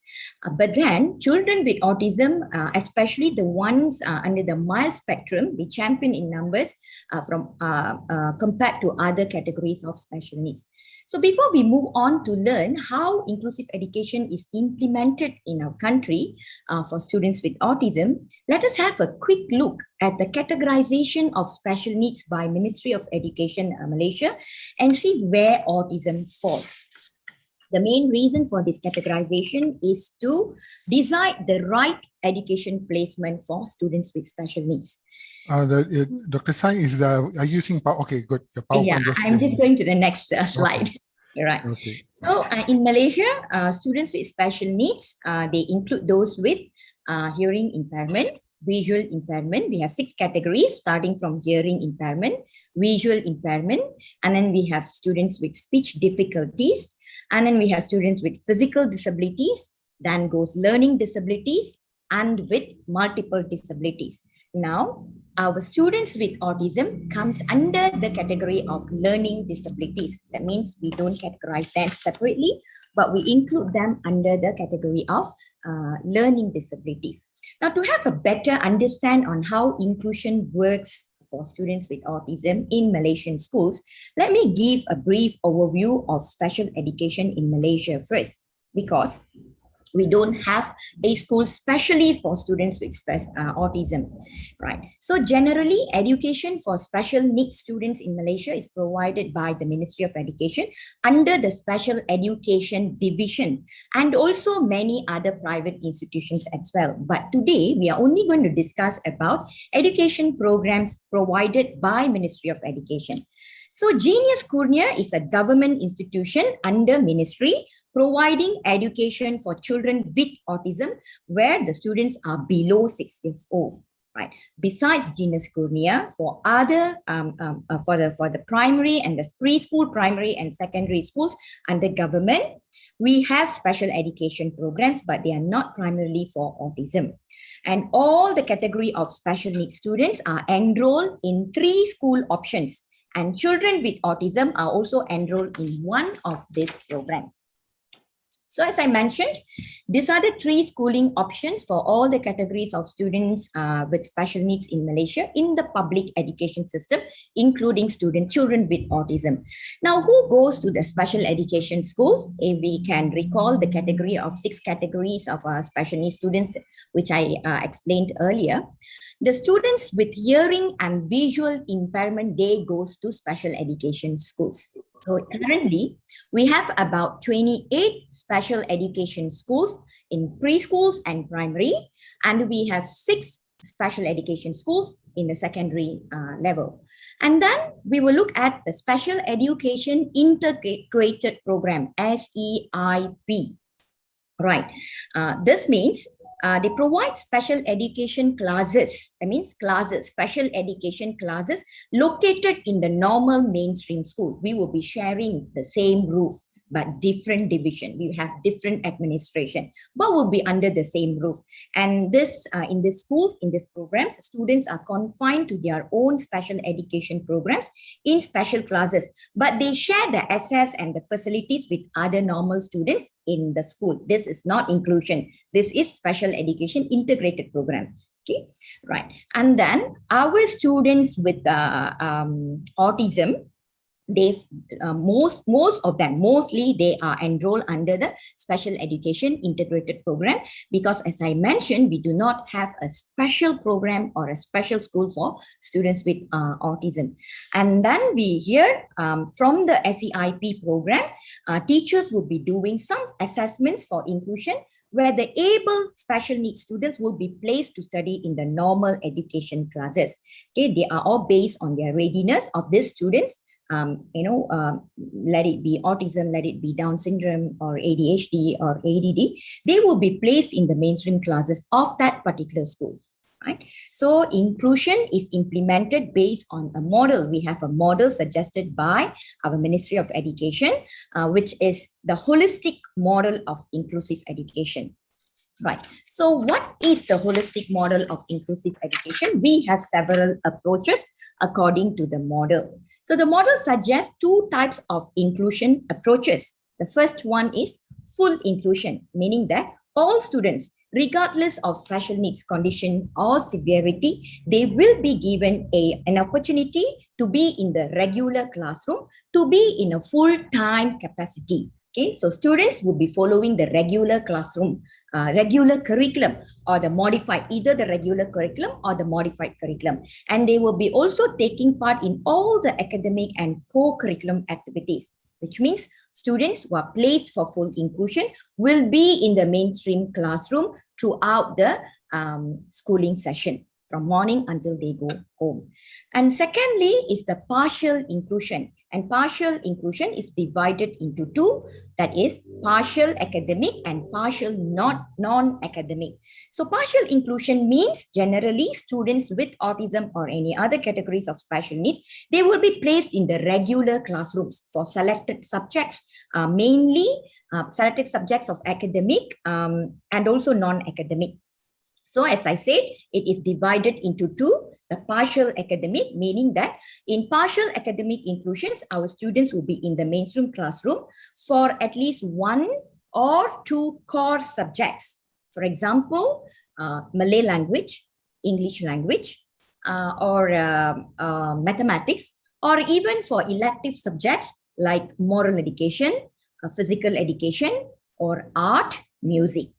But then children with autism, especially the ones under the mild spectrum, they champion in numbers compared to other categories of special needs. So before we move on to learn how inclusive education is implemented in our country for students with autism, let us have a quick look at the categorization of special needs by Ministry of Education Malaysia and see where autism falls. The main reason for this categorization is to decide the right education placement for students with special needs. Dr. Sai are you using okay, good. The PowerPoint. Yeah, I'm just going to the next slide. Okay. Right. Okay. So in Malaysia, students with special needs, they include those with hearing impairment, visual impairment. We have 6 categories starting from hearing impairment, visual impairment, and then we have students with speech difficulties, and then we have students with physical disabilities, then goes learning disabilities, and with multiple disabilities. Now, our students with autism comes under the category of learning disabilities. That means we don't categorize them separately, but we include them under the category of learning disabilities. Now, to have a better understand on how inclusion works for students with autism in Malaysian schools, let me give a brief overview of special education in Malaysia first, because we don't have a school specially for students with autism, right? So generally, education for special needs students in Malaysia is provided by the Ministry of Education under the Special Education Division and also many other private institutions as well. But today, we are only going to discuss about education programs provided by Ministry of Education. So Genius Kurnia is a government institution under ministry providing education for children with autism where the students are below 6 years old. Right. Besides Genius Kurnia, for other for the primary and the preschool, primary and secondary schools under government, we have special education programs, but they are not primarily for autism. And all the category of special needs students are enrolled in 3 school options. And children with autism are also enrolled in one of these programs. So as I mentioned, these are the 3 schooling options for all the categories of students with special needs in Malaysia in the public education system, including children with autism. Now, who goes to the special education schools? If we can recall the category of 6 categories of special needs students, which I explained earlier. The students with hearing and visual impairment, they goes to special education schools. So currently, we have about 28 special education schools in preschools and primary, and we have 6 special education schools in the secondary level. And then we will look at the Special Education Integrated Program, SEIP. Right. This means they provide special education classes. That means classes, special education classes located in the normal mainstream school. We will be sharing the same roof, but different division. We have different administration, but will be under the same roof. And this in these schools, in these programs, students are confined to their own special education programs in special classes, but they share the access and the facilities with other normal students in the school. This is not inclusion. This is special education integrated program. Okay, right. And then our students with autism, they mostly they are enrolled under the special education integrated program, because as I mentioned, we do not have a special program or a special school for students with autism. And then we hear from the SEIP program, teachers will be doing some assessments for inclusion, where the able special needs students will be placed to study in the normal education classes. Okay, they are all based on their readiness of these students. Let it be autism, let it be Down syndrome or ADHD or ADD, they will be placed in the mainstream classes of that particular school. Right? So inclusion is implemented based on a model. We have a model suggested by our Ministry of Education, which is the holistic model of inclusive education. Right. So what is the holistic model of inclusive education? We have several approaches according to the model. So the model suggests 2 types of inclusion approaches. The first one is full inclusion, meaning that all students, regardless of special needs conditions or severity, they will be given an opportunity to be in the regular classroom, to be in a full-time capacity. Okay, so students will be following the regular classroom, regular curriculum, or the modified, either the regular curriculum or the modified curriculum. And they will be also taking part in all the academic and co-curriculum activities, which means students who are placed for full inclusion will be in the mainstream classroom throughout the schooling session, from morning until they go home. And secondly is the partial inclusion. And partial inclusion is divided into 2, that is partial academic and partial non-academic. So partial inclusion means generally students with autism or any other categories of special needs, they will be placed in the regular classrooms for selected subjects, mainly selected subjects of academic and also non-academic. So as I said, it is divided into 2, the partial academic, meaning that in partial academic inclusions, our students will be in the mainstream classroom for at least 1 or 2 core subjects. For example, Malay language, English language, or mathematics, or even for elective subjects like moral education, physical education, or art, music.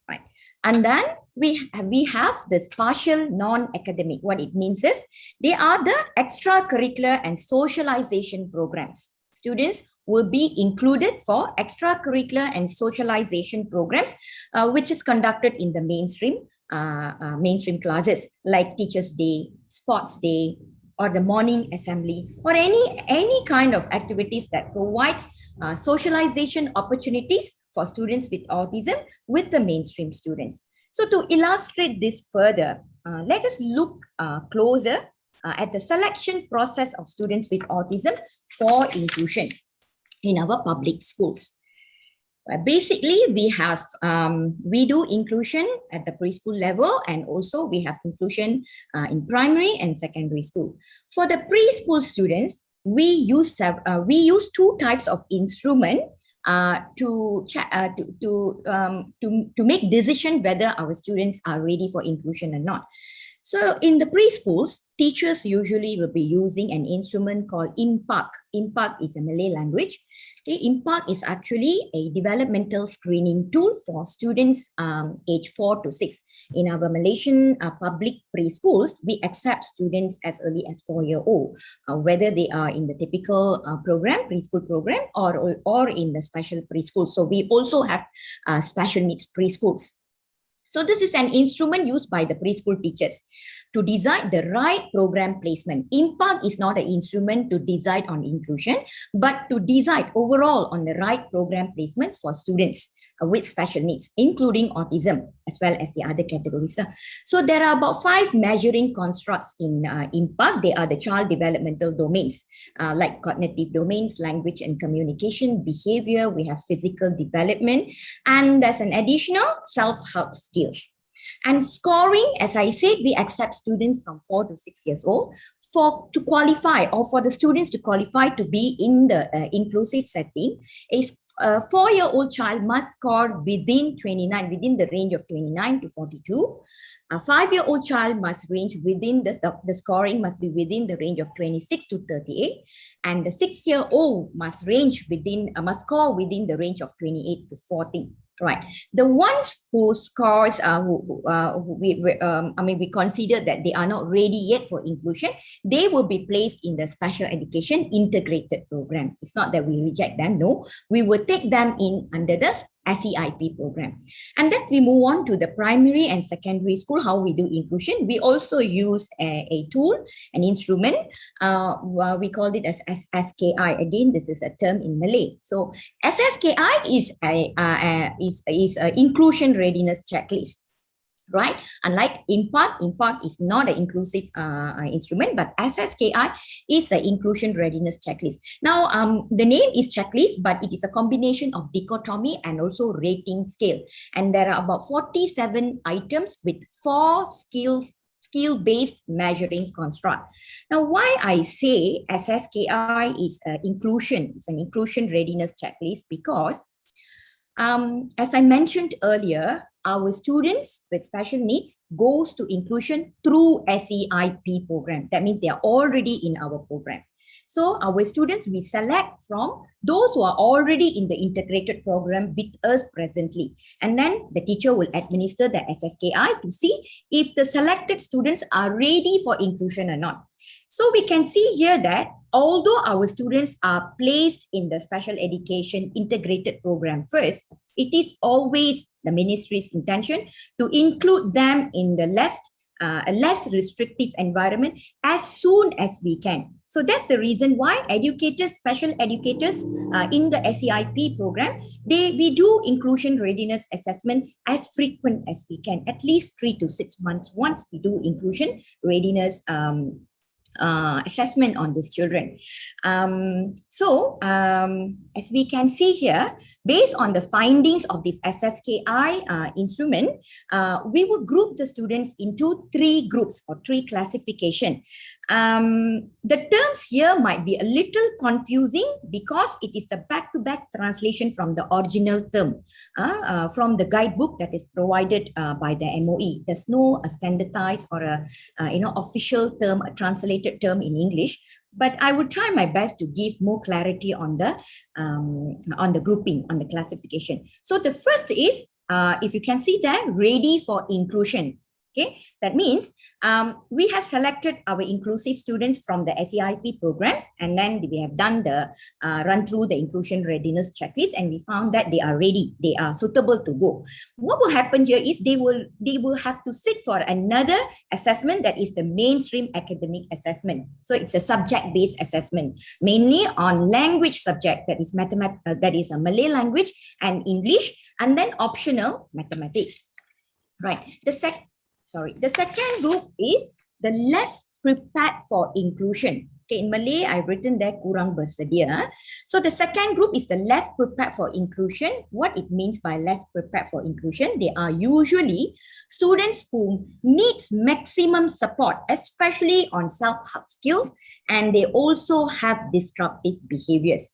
Right. And then we have this partial non-academic. What it means is they are the extracurricular and socialization programs. Students will be included for extracurricular and socialization programs, which is conducted in the mainstream classes like Teachers' Day, Sports Day, or the morning assembly, or any kind of activities that provides socialization opportunities for students with autism with the mainstream students. So to illustrate this further, let us look closer at the selection process of students with autism for inclusion in our public schools. Basically, we do inclusion at the preschool level, and also we have inclusion in primary and secondary school. For the preschool students, we use 2 types of instrument to make decision whether our students are ready for inclusion or not. So in the preschools, teachers usually will be using an instrument called impak. Impak is a Malay language. Okay, impak is actually a developmental screening tool for students age 4 to 6. In our Malaysian public preschools, we accept students as early as 4-year-old, whether they are in the typical program, preschool program, or in the special preschool. So we also have special needs preschools. So this is an instrument used by the preschool teachers to decide the right program placement. Impact is not an instrument to decide on inclusion, but to decide overall on the right program placement for students with special needs, including autism, as well as the other categories. So there are about 5 measuring constructs in impact. They are the child developmental domains, like cognitive domains, language and communication, behavior. We have physical development, and there's an additional self-help skills. And scoring, as I said, we accept students from 4 to 6 years old to qualify, or for the students to qualify to be in the inclusive setting. A 4-year-old child must score within the range of 29 to 42. A 5-year-old child must range within the scoring must be within the range of 26 to 38, and the 6-year-old must score within the range of 28 to 40. Right. The ones who scores, we consider that they are not ready yet for inclusion, they will be placed in the special education integrated program. It's not that we reject them. No, we will take them in under the SEIP program. And then we move on to the primary and secondary school, how we do inclusion. We also use a tool, an instrument. We called it as SSKI. Again, this is a term in Malay. So SSKI is a inclusion readiness checklist. Right? Unlike impact is not an inclusive instrument, but SSKI is an inclusion readiness checklist. Now, the name is checklist, but it is a combination of dichotomy and also rating scale. And there are about 47 items with 4 skill-based measuring construct. Now, why I say SSKI is it's an inclusion readiness checklist, because as I mentioned earlier, our students with special needs goes to inclusion through SEIP program. That means they are already in our program. So our students, we select from those who are already in the integrated program with us presently. And then the teacher will administer the SSKI to see if the selected students are ready for inclusion or not. So we can see here that although our students are placed in the special education integrated program first, it is always the ministry's intention to include them in the less restrictive environment as soon as we can. So that's the reason why educators, special educators in the SEIP program, we do inclusion readiness assessment as frequent as we can, at least 3 to 6 months once we do inclusion readiness assessment on these children. As we can see here, based on the findings of this SSKI instrument, we will group the students into 3 groups or 3 classification. The terms here might be a little confusing because it is the back-to-back translation from the original term, from the guidebook that is provided by the MOE. There's no standardized or a official term, a translated term in English, but I would try my best to give more clarity on the grouping, on the classification. So the first is, if you can see there, ready for inclusion. Okay, that means we have selected our inclusive students from the SEIP programs, and then we have done the run through the inclusion readiness checklist, and we found that they are ready, they are suitable to go. What will happen here is they will have to sit for another assessment, that is the mainstream academic assessment. So it's a subject-based assessment, mainly on language subject, that is that is a Malay language and English, and then optional mathematics. Right. The second group is the less prepared for inclusion. Okay, in Malay, I've written there kurang bersedia. So the second group is the less prepared for inclusion. What it means by less prepared for inclusion, they are usually students who need maximum support, especially on self-help skills, and they also have disruptive behaviors.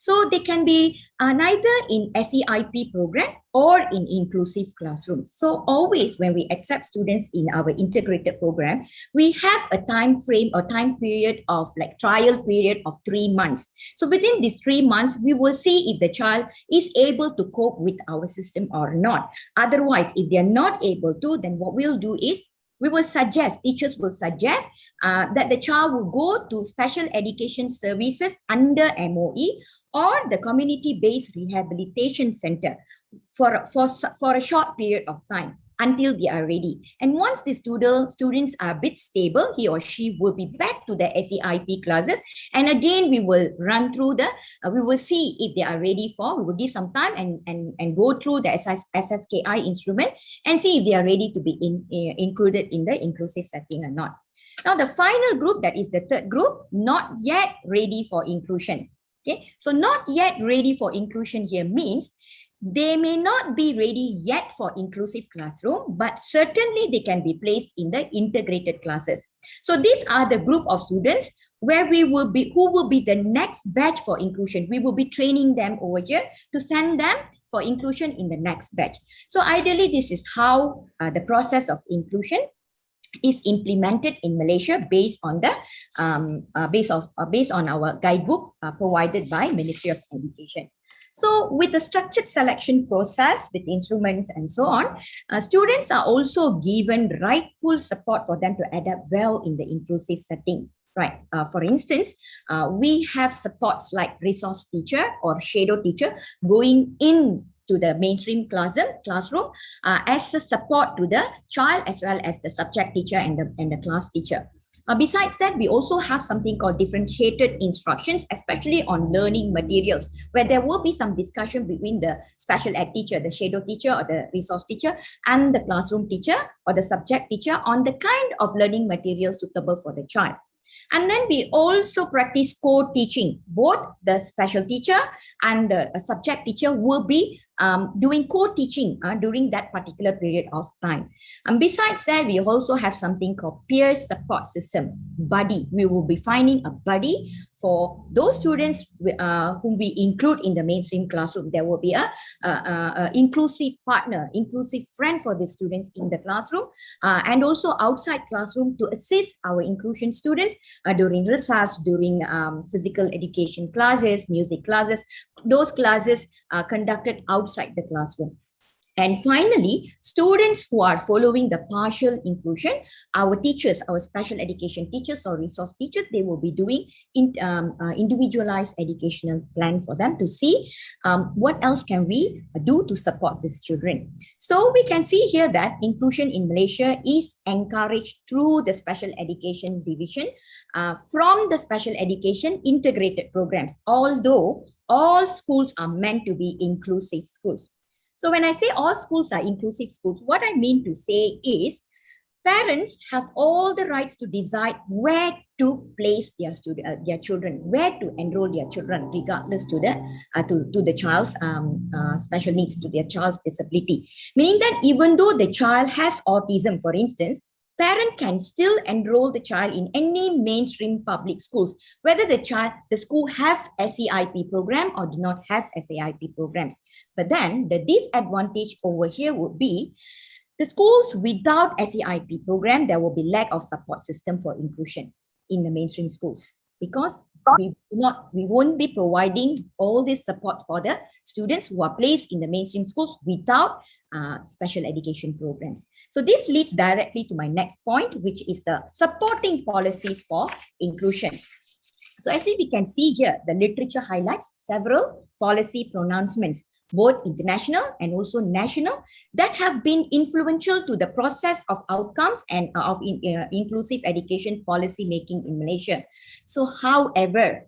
So they can be neither in SEIP program or in inclusive classrooms. So always when we accept students in our integrated program, we have a time frame or time period of like trial period of 3 months. So within these 3 months, we will see if the child is able to cope with our system or not. Otherwise, if they're not able to, then what we'll do is we will suggest, teachers will suggest that the child will go to special education services under MOE or the community-based rehabilitation center for a short period of time until they are ready. And once the students are a bit stable, he or she will be back to the SEIP classes. And again, we will run through we will see if they are ready we will give some time and go through the SSKI instrument and see if they are ready to be included in the inclusive setting or not. Now, the final group, that is the third group, not yet ready for inclusion. Okay, so not yet ready for inclusion here means they may not be ready yet for inclusive classroom, but certainly they can be placed in the integrated classes. So these are the group of students who will be the next batch for inclusion. We will be training them over here to send them for inclusion in the next batch. So ideally, this is how the process of inclusion is implemented in Malaysia based on the based on our guidebook provided by Ministry of Education. So with the structured selection process with instruments and so on, students are also given rightful support for them to adapt well in the inclusive setting. Right. For instance, we have supports like resource teacher or shadow teacher going in to the mainstream classroom as a support to the child as well as the subject teacher and the class teacher. Besides that, we also have something called differentiated instructions, especially on learning materials, where there will be some discussion between the special ed teacher, the shadow teacher or the resource teacher, and the classroom teacher or the subject teacher on the kind of learning material suitable for the child. And then we also practice co-teaching. Both the special teacher and the subject teacher will be doing co-teaching during that particular period of time. And besides that, we also have something called peer support system, buddy. We will be finding a buddy for those students whom we include in the mainstream classroom. There will be a inclusive partner, inclusive friend for the students in the classroom and also outside classroom to assist our inclusion students during recess, during physical education classes, music classes, those classes conducted outside the classroom. And finally, students who are following the partial inclusion, our teachers, our special education teachers or resource teachers, they will be doing individualized educational plan for them to see what else can we do to support these children. So we can see here that inclusion in Malaysia is encouraged through the special education division from the special education integrated programs, although all schools are meant to be inclusive schools. So when I say all schools are inclusive schools, what I mean to say is parents have all the rights to decide where to place their children, where to enroll their children, regardless to the child's special needs, to their child's disability. Meaning that even though the child has autism, for instance, parent can still enroll the child in any mainstream public schools, whether the school have SEIP program or do not have SEIP programs. But then the disadvantage over here would be the schools without SEIP program, there will be lack of support system for inclusion in the mainstream schools because we won't be providing all this support for the students who are placed in the mainstream schools without special education programs. So this leads directly to my next point, which is the supporting policies for inclusion. So as we can see here, the literature highlights several policy pronouncements, both international and also national, that have been influential to the process of outcomes and of inclusive education policy making in Malaysia. So however,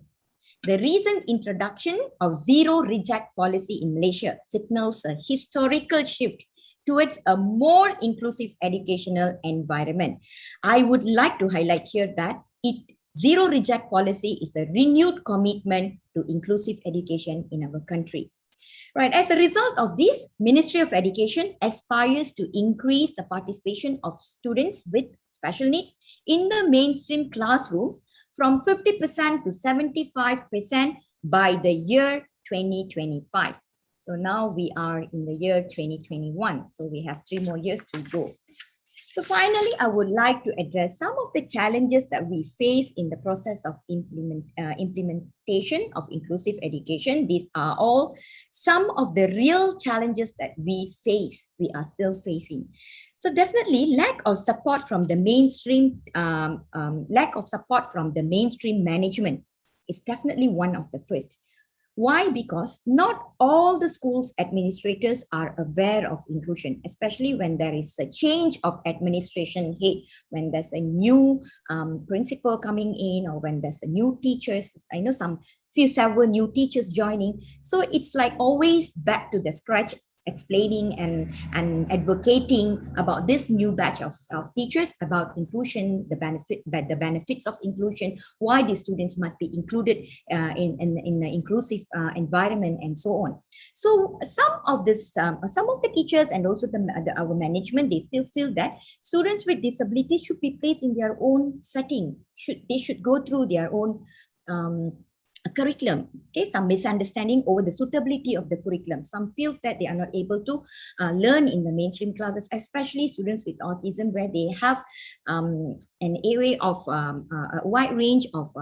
the recent introduction of zero reject policy in Malaysia signals a historical shift towards a more inclusive educational environment. I would like to highlight here that zero reject policy is a renewed commitment to inclusive education in our country. Right. As a result of this, Ministry of Education aspires to increase the participation of students with special needs in the mainstream classrooms from 50% to 75% by the year 2025. So now we are in the year 2021. So we have 3 more years to go. So finally, I would like to address some of the challenges that we face in the process of implementation of inclusive education. These are all some of the real challenges that we face, we are still facing. So definitely lack of support from the mainstream, management is definitely one of the first. Why? Because not all the schools administrators are aware of inclusion, especially when there is a change of administration head, when there's a new principal coming in, or when there's a new teachers. I know several new teachers joining. So it's like always back to the scratch, explaining and advocating about this new batch of teachers about inclusion, the benefits of inclusion, why the students must be included in the inclusive environment, and so on. So some of the teachers and also our management, they still feel that students with disabilities should be placed in their own setting. They should go through their own curriculum. Okay, some misunderstanding over the suitability of the curriculum. Some feels that they are not able to learn in the mainstream classes, especially students with autism, where they have an array of a wide range of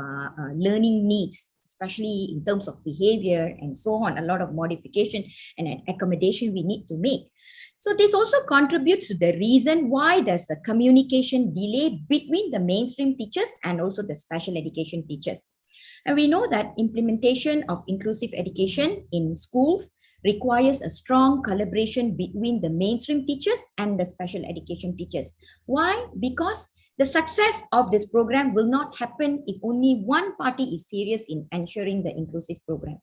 learning needs, especially in terms of behavior and so on. A lot of modification and accommodation we need to make. So this also contributes to the reason why there's a communication delay between the mainstream teachers and also the special education teachers. And we know that implementation of inclusive education in schools requires a strong collaboration between the mainstream teachers and the special education teachers. Why? Because the success of this program will not happen if only one party is serious in ensuring the inclusive program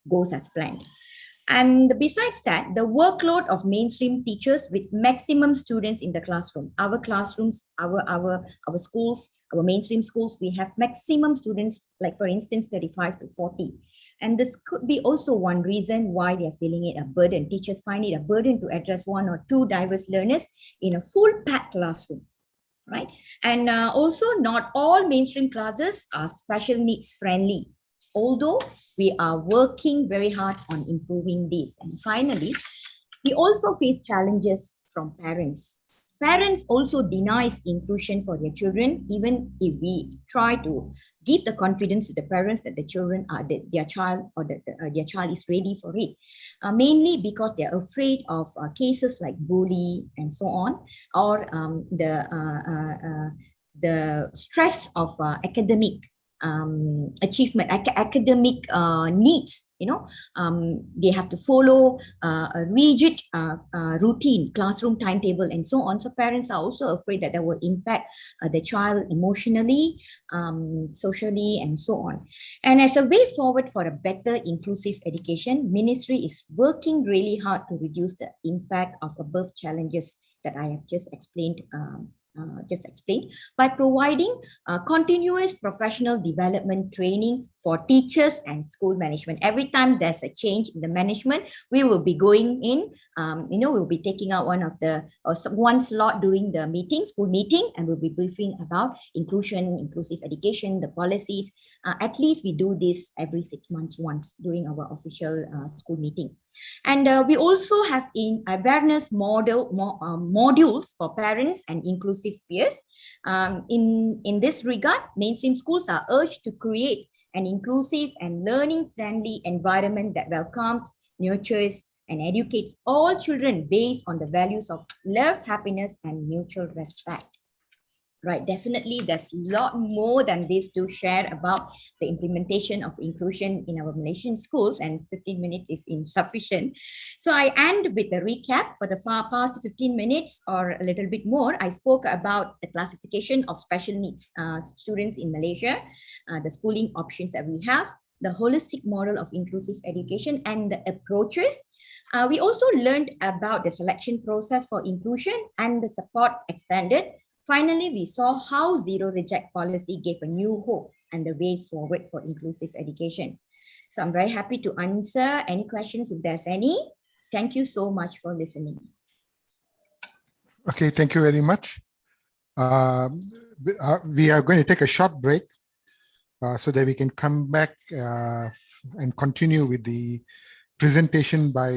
goes as planned. And besides that, the workload of mainstream teachers with maximum students in the classroom. Our classrooms, our schools, our mainstream schools, we have maximum students, like for instance, 35 to 40. And this could be also one reason why they're feeling it a burden. Teachers find it a burden to address 1 or 2 diverse learners in a full packed classroom, right? And also not all mainstream classes are special needs friendly, although we are working very hard on improving this. And finally, we also face challenges from parents. Parents also denies inclusion for their children, even if we try to give the confidence to the parents that their child is ready for it. Mainly because they are afraid of cases like bullying and so on, or the stress of academic achievement, academic needs. They have to follow a rigid routine, classroom timetable, and so on. So parents are also afraid that will impact the child emotionally, socially, and so on. And as a way forward for a better inclusive education, Ministry is working really hard to reduce the impact of above challenges that I have just explained by providing continuous professional development training for teachers and school management. Every time there's a change in the management, we will be going in, we'll be taking out one slot during the school meeting, and we'll be briefing about inclusion, inclusive education, the policies. At least we do this every 6 months once during our official school meeting. And we also have awareness modules for parents and inclusive peers. In this regard, mainstream schools are urged to create an inclusive and learning-friendly environment that welcomes, nurtures, and educates all children based on the values of love, happiness, and mutual respect. Right, definitely there's a lot more than this to share about the implementation of inclusion in our Malaysian schools, and 15 minutes is insufficient. So I end with a recap. For the past 15 minutes or a little bit more, I spoke about the classification of special needs students in Malaysia, the schooling options that we have, the holistic model of inclusive education and the approaches. We also learned about the selection process for inclusion and the support extended. Finally, we saw how zero reject policy gave a new hope and the way forward for inclusive education. So I'm very happy to answer any questions if there's any. Thank you so much for listening. Okay, thank you very much. We are going to take a short break so that we can come back and continue with the presentation by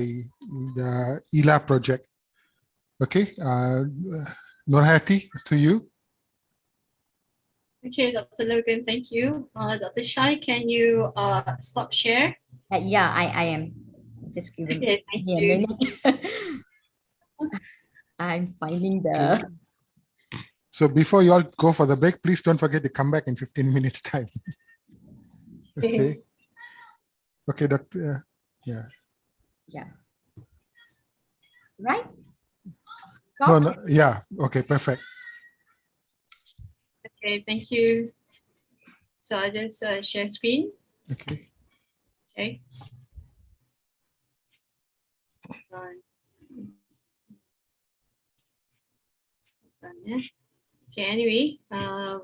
the ELA project. Okay, Nurhati, to you. Okay, Dr. Logan, thank you. Dr. Shai, can you stop share? Yeah, I am. Just giving Okay, thank me a you. minute. I'm finding the. So before you all go for the break, please don't forget to come back in 15 minutes time. Okay. Okay, Doctor. Yeah. Yeah. Right? No, no. Yeah. Okay, perfect. Okay, thank you. So I just share screen. Okay. Okay. Done. Done, yeah. Okay, anyway,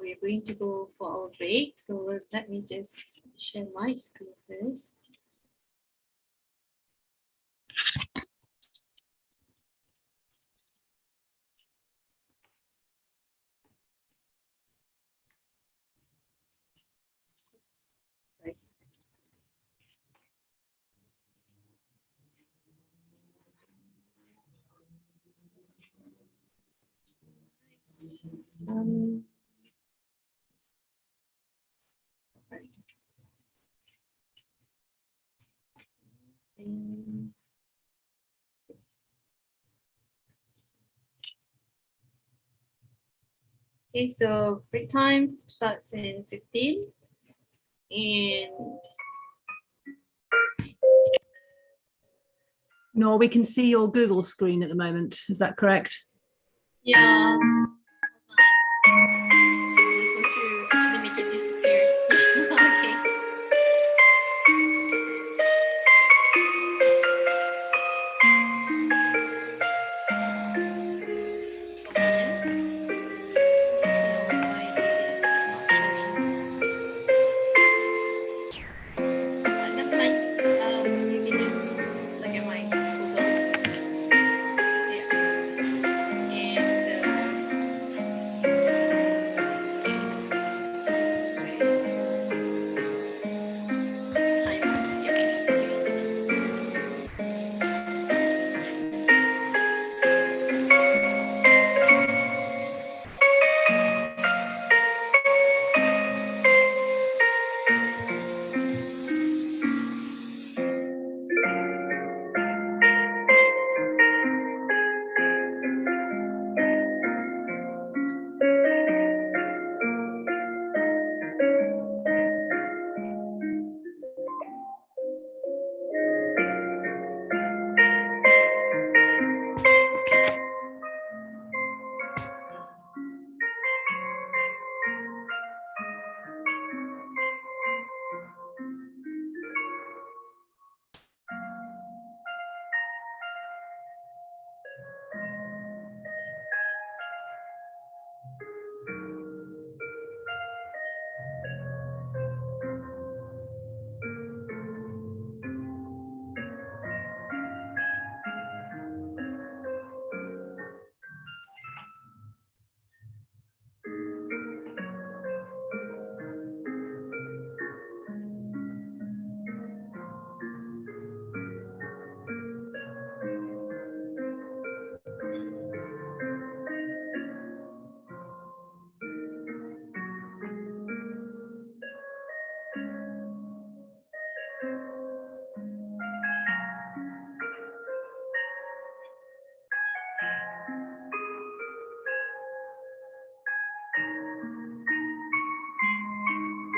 we're going to go for our break. So let me just share my screen first. Right. Right. Okay, so break time starts in 15. And No, we can see your Google screen at the moment. Is that correct? yeah, I just want to actually make it disappear. Okay. Never mind. You can just look at my Google. Yeah. And where is the timer? Yeah.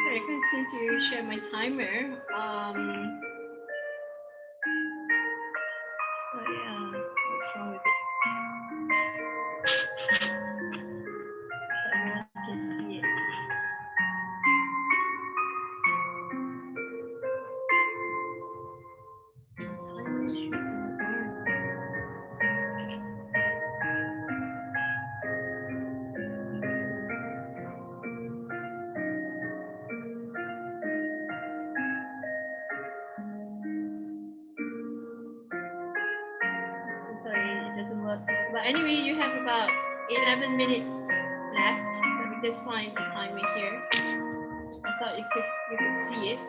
I can't seem to share my timer. So yeah, what's wrong with it? So everyone can see it. Timer should be I'm sorry, it doesn't work. But anyway, you have about 11 minutes left. Let me just find the timer here. I thought you could see it.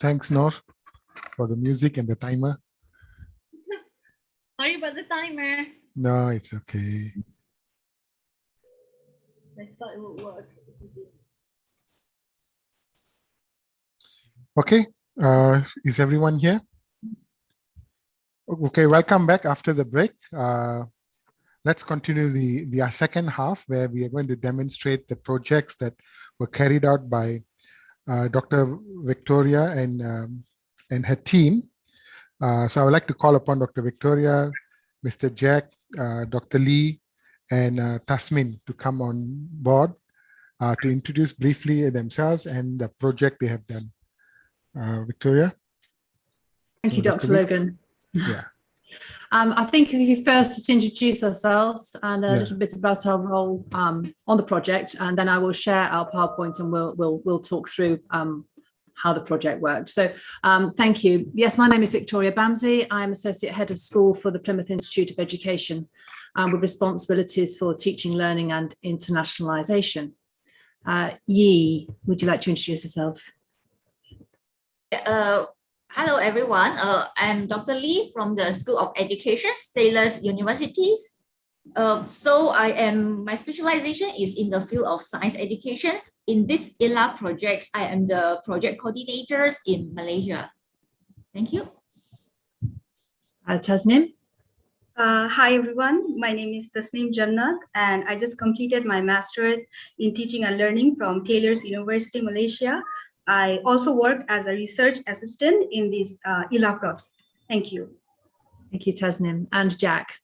Thanks, Noor, for the music and the timer. Sorry about the timer. No, it's okay. I thought it would work. Okay, is everyone here? Okay, welcome back after the break. Let's continue the second half, where we are going to demonstrate the projects that were carried out by Dr. Victoria and her team. So I would like to call upon Dr. Victoria, Mr. Jack, Dr. Lee, and Tasmin to come on board to introduce briefly themselves and the project they have done. Victoria? Thank you, Dr. Logan. Yeah. I think if you first just introduce ourselves and a Yeah. little bit about our role on the project, and then I will share our PowerPoint and we'll talk through how the project worked. So thank you. Yes, my name is Victoria Bamsey. I'm Associate Head of School for the Plymouth Institute of Education with responsibilities for teaching, learning and internationalisation. Yi, would you like to introduce yourself? Hello, everyone. I'm Dr. Lee from the School of Education, Taylor's Universities. My specialization is in the field of science education. In this ILA project, I am the project coordinator in Malaysia. Thank you. Tasnim? Hi everyone, my name is Tasnim Jannat and I just completed my master's in teaching and learning from Taylor's University, Malaysia. I also work as a research assistant in this ILA project. Thank you. Thank you, Tasnim. And Jack?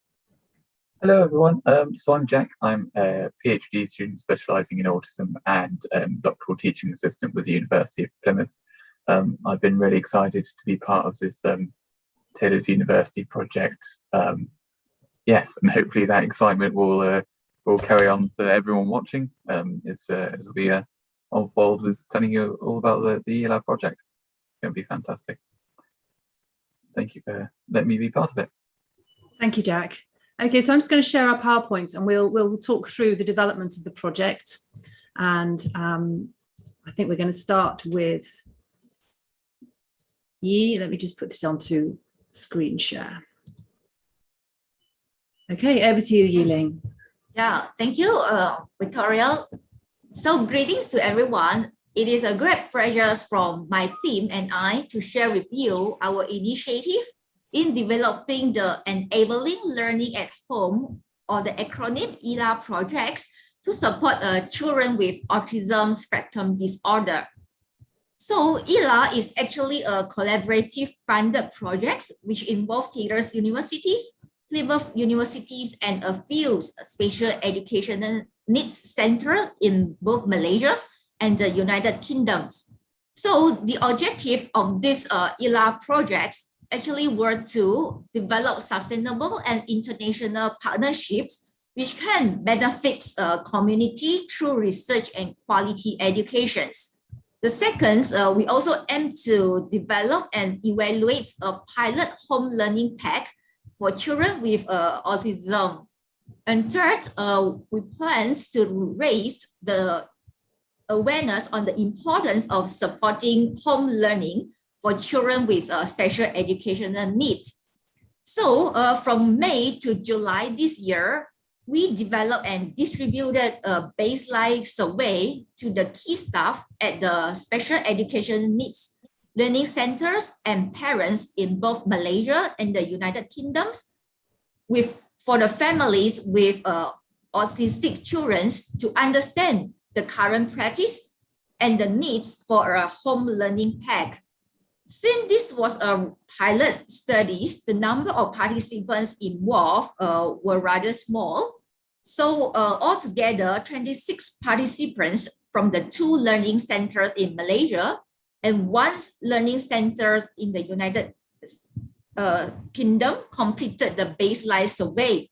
Hello everyone, so I'm Jack. I'm a PhD student specialising in autism and doctoral teaching assistant with the University of Plymouth. I've been really excited to be part of this Taylor's University project. Yes, and hopefully that excitement will carry on for everyone watching as we unfold with telling you all about the ELAB project. It'll be fantastic. Thank you for letting me be part of it. Thank you, Jack. Okay, so I'm just going to share our PowerPoints and we'll talk through the development of the project. And I think we're going to start with Yi. Let me just put this onto screen share. Okay, over to you, Yi Ling. Yeah, thank you, Victoria. So greetings to everyone. It is a great pleasure from my team and I to share with you our initiative in developing the Enabling Learning at Home, or the acronym ELA projects, to support children with autism spectrum disorder. So ELA is actually a collaborative funded project which involves Taylor's Universities, Plymouth Universities, and a few special educational needs centers in both Malaysia and the United Kingdoms. So the objective of this ELA projects actually were to develop sustainable and international partnerships which can benefit community through research and quality educations. The second, we also aim to develop and evaluate a pilot home learning pack for children with autism. And third, we plan to raise the awareness on the importance of supporting home learning for children with special educational needs. So from May to July this year, we developed and distributed a baseline survey to the key staff at the special education needs learning centers and parents in both Malaysia and the United Kingdoms, for the families with autistic children to understand the current practice and the needs for a home learning pack. Since this was a pilot study, the number of participants involved were rather small. So altogether, 26 participants from the 2 learning centers in Malaysia and 1 learning center in the United Kingdom completed the baseline survey.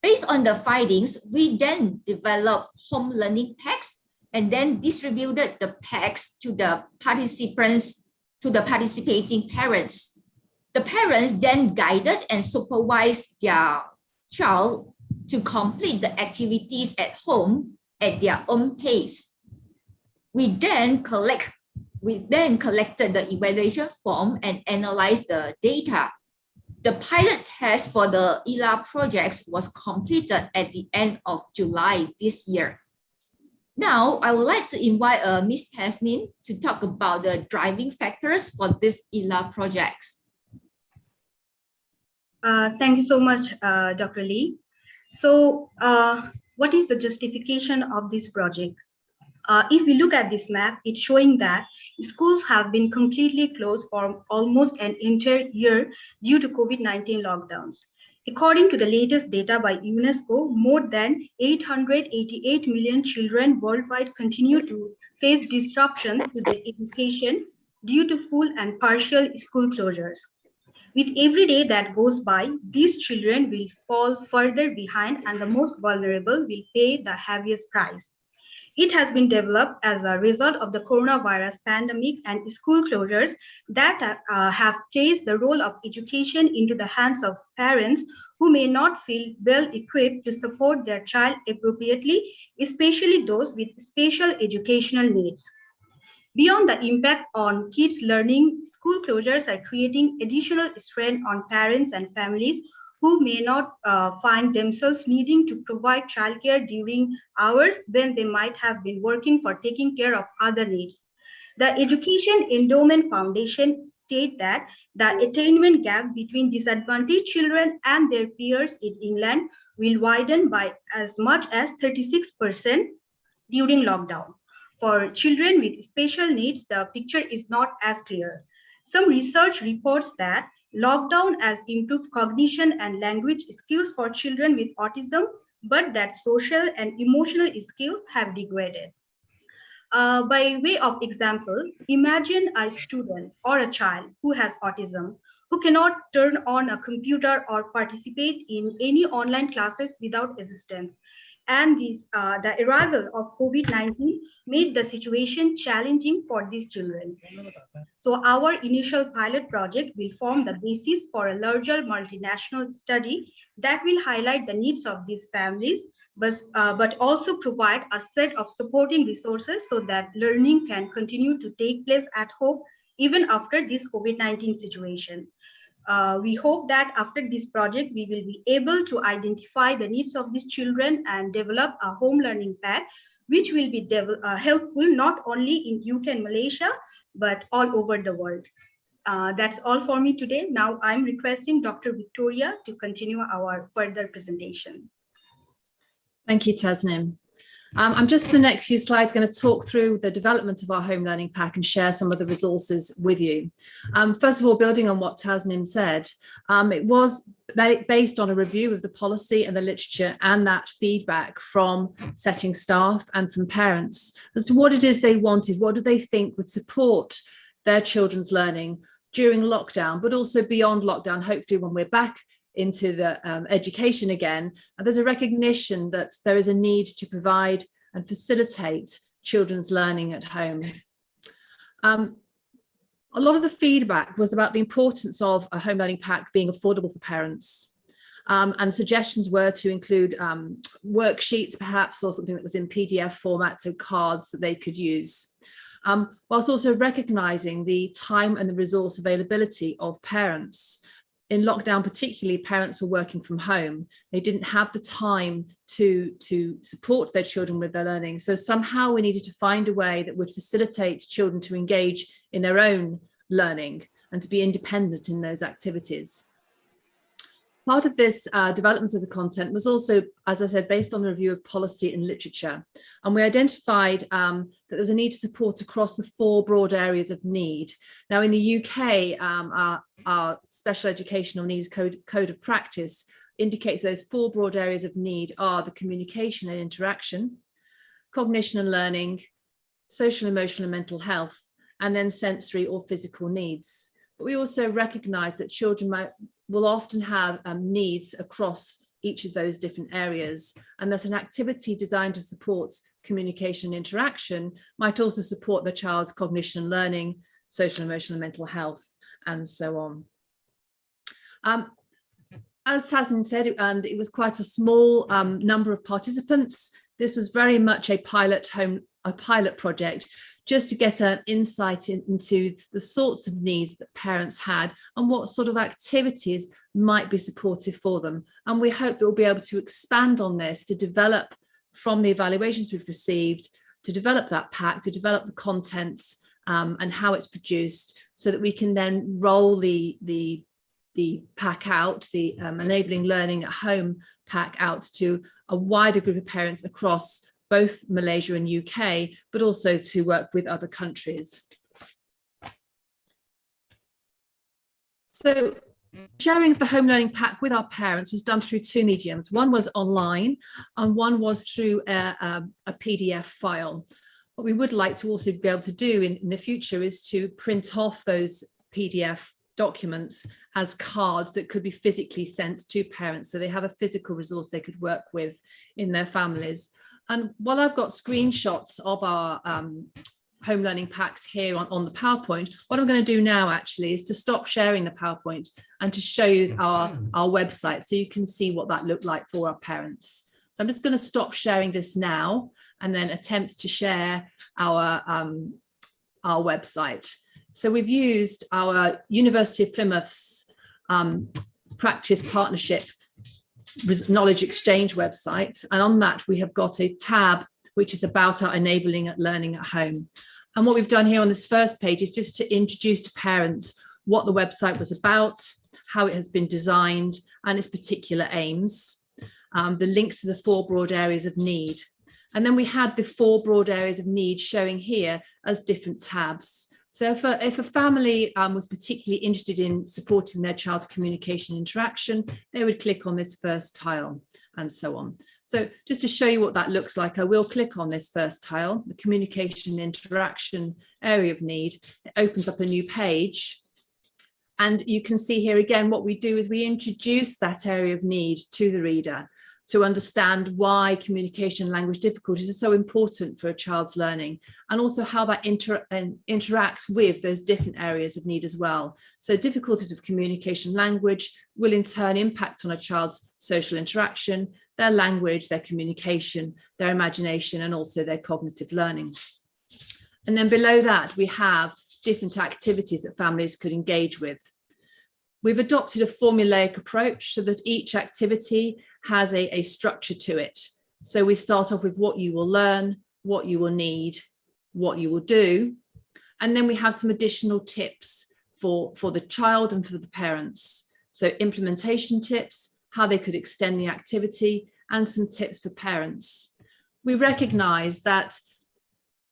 Based on the findings, we then developed home learning packs and then distributed the packs to the participants, to the participating parents. The parents then guided and supervised their child to complete the activities at home at their own pace. We then collect we then collected the evaluation form and analyzed the data. The pilot test for the ELA projects was completed at the end of July this year. Now, I would like to invite Ms. Tasneem to talk about the driving factors for this ELA projects. Thank you so much, Dr. Lee. So what is the justification of this project? If we look at this map, it's showing that schools have been completely closed for almost an entire year due to COVID-19 lockdowns. According to the latest data by UNESCO, more than 888 million children worldwide continue to face disruptions to their education due to full and partial school closures. With every day that goes by, these children will fall further behind and the most vulnerable will pay the heaviest price. It has been developed as a result of the coronavirus pandemic and school closures that have placed the role of education into the hands of parents who may not feel well equipped to support their child appropriately, especially those with special educational needs. Beyond the impact on kids' learning, school closures are creating additional strain on parents and families who may not find themselves needing to provide childcare during hours when they might have been working for taking care of other needs. The Education Endowment Foundation states that the attainment gap between disadvantaged children and their peers in England will widen by as much as 36% during lockdown. For children with special needs, the picture is not as clear. Some research reports that lockdown has improved cognition and language skills for children with autism, but that social and emotional skills have degraded. By way of example, imagine a student or a child who has autism, who cannot turn on a computer or participate in any online classes without assistance. And the arrival of COVID-19 made the situation challenging for these children. So our initial pilot project will form the basis for a larger multinational study that will highlight the needs of these families, but also provide a set of supporting resources so that learning can continue to take place at home even after this COVID-19 situation. We hope that after this project, we will be able to identify the needs of these children and develop a home learning path, which will be helpful not only in UK and Malaysia, but all over the world. That's all for me today. Now I'm requesting Dr. Victoria to continue our further presentation. Thank you, Tasneem. I'm just for the next few slides going to talk through the development of our home learning pack and share some of the resources with you. First of all, building on what Tasneem said, it was based on a review of the policy and the literature and that feedback from setting staff and from parents as to what it is they wanted, what do they think would support their children's learning during lockdown, but also beyond lockdown, hopefully when we're back into the education again. And there's a recognition that there is a need to provide and facilitate children's learning at home. A lot of the feedback was about the importance of a home learning pack being affordable for parents. And suggestions were to include worksheets perhaps, or something that was in PDF format, so cards that they could use. Whilst also recognising the time and the resource availability of parents. In lockdown, particularly, parents were working from home. They didn't have the time to support their children with their learning. So somehow we needed to find a way that would facilitate children to engage in their own learning and to be independent in those activities. Part of this development of the content was also, as I said, based on the review of policy and literature. And we identified that there was a need to support across the 4 broad areas of need. Now, in the UK, our Special Educational Needs Code of Practice indicates those 4 broad areas of need are the communication and interaction, cognition and learning, social, emotional and mental health, and then sensory or physical needs. But we also recognise that children will often have needs across each of those different areas, and that an activity designed to support communication and interaction might also support the child's cognition and learning, social, emotional and mental health, and so on. As Tasneem said, and it was quite a small number of participants. This was very much a pilot project just to get an insight into the sorts of needs that parents had and what sort of activities might be supportive for them. And we hope that we'll be able to expand on this to develop from the evaluations we've received, to develop that pack, to develop the contents and how it's produced, so that we can then roll the pack out, the enabling learning at home pack out to a wider group of parents across both Malaysia and UK, but also to work with other countries. So sharing of the home learning pack with our parents was done through two mediums. One was online and one was through a PDF file. What we would like to also be able to do in the future is to print off those PDF documents as cards that could be physically sent to parents, so they have a physical resource they could work with in their families. And while I've got screenshots of our home learning packs here on the PowerPoint, what I'm going to do now actually is to stop sharing the PowerPoint and to show you our website, so you can see what that looked like for our parents. So I'm just going to stop sharing this now and then attempt to share our website. So we've used our University of Plymouth's practice partnership knowledge exchange website, and on that we have got a tab which is about our enabling learning at home. And what we've done here on this first page is just to introduce to parents what the website was about, how it has been designed and its particular aims, the links to the 4 broad areas of need. And then we had the 4 broad areas of need showing here as different tabs. So if a family was particularly interested in supporting their child's communication interaction, they would click on this first tile and so on. So just to show you what that looks like, I will click on this first tile, the communication interaction area of need. It opens up a new page. And you can see here again, what we do is we introduce that area of need to the reader to understand why communication and language difficulties are so important for a child's learning, and also how that interacts with those different areas of need as well. So difficulties with communication language will in turn impact on a child's social interaction, their language, their communication, their imagination, and also their cognitive learning. And then below that, we have different activities that families could engage with. We've adopted a formulaic approach so that each activity has a structure to it. So we start off with what you will learn, what you will need, what you will do. And then we have some additional tips for the child and for the parents. So implementation tips, how they could extend the activity, and some tips for parents. We recognize that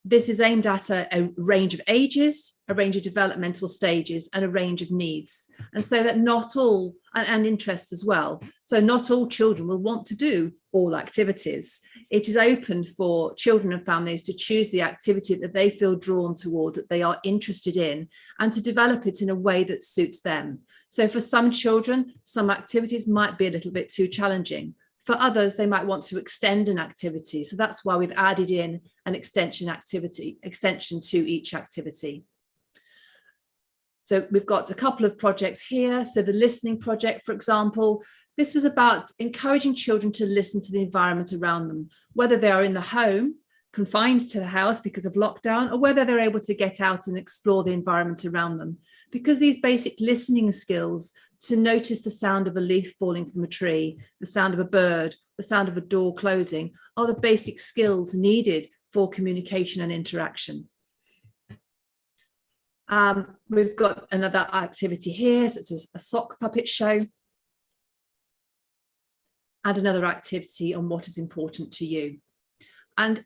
this is aimed at a range of ages, a range of developmental stages, and a range of needs. And so that not all, and interests as well, so not all children will want to do all activities. It is open for children and families to choose the activity that they feel drawn toward, that they are interested in, and to develop it in a way that suits them. So for some children, some activities might be a little bit too challenging. For others, they might want to extend an activity. So that's why we've added in an extension to each activity. So we've got a couple of projects here. So the listening project, for example, this was about encouraging children to listen to the environment around them, whether they are in the home, confined to the house because of lockdown, or whether they're able to get out and explore the environment around them. Because these basic listening skills, to notice the sound of a leaf falling from a tree, the sound of a bird, the sound of a door closing, are the basic skills needed for communication and interaction. We've got another activity here, such as a sock puppet show, and another activity on what is important to you. And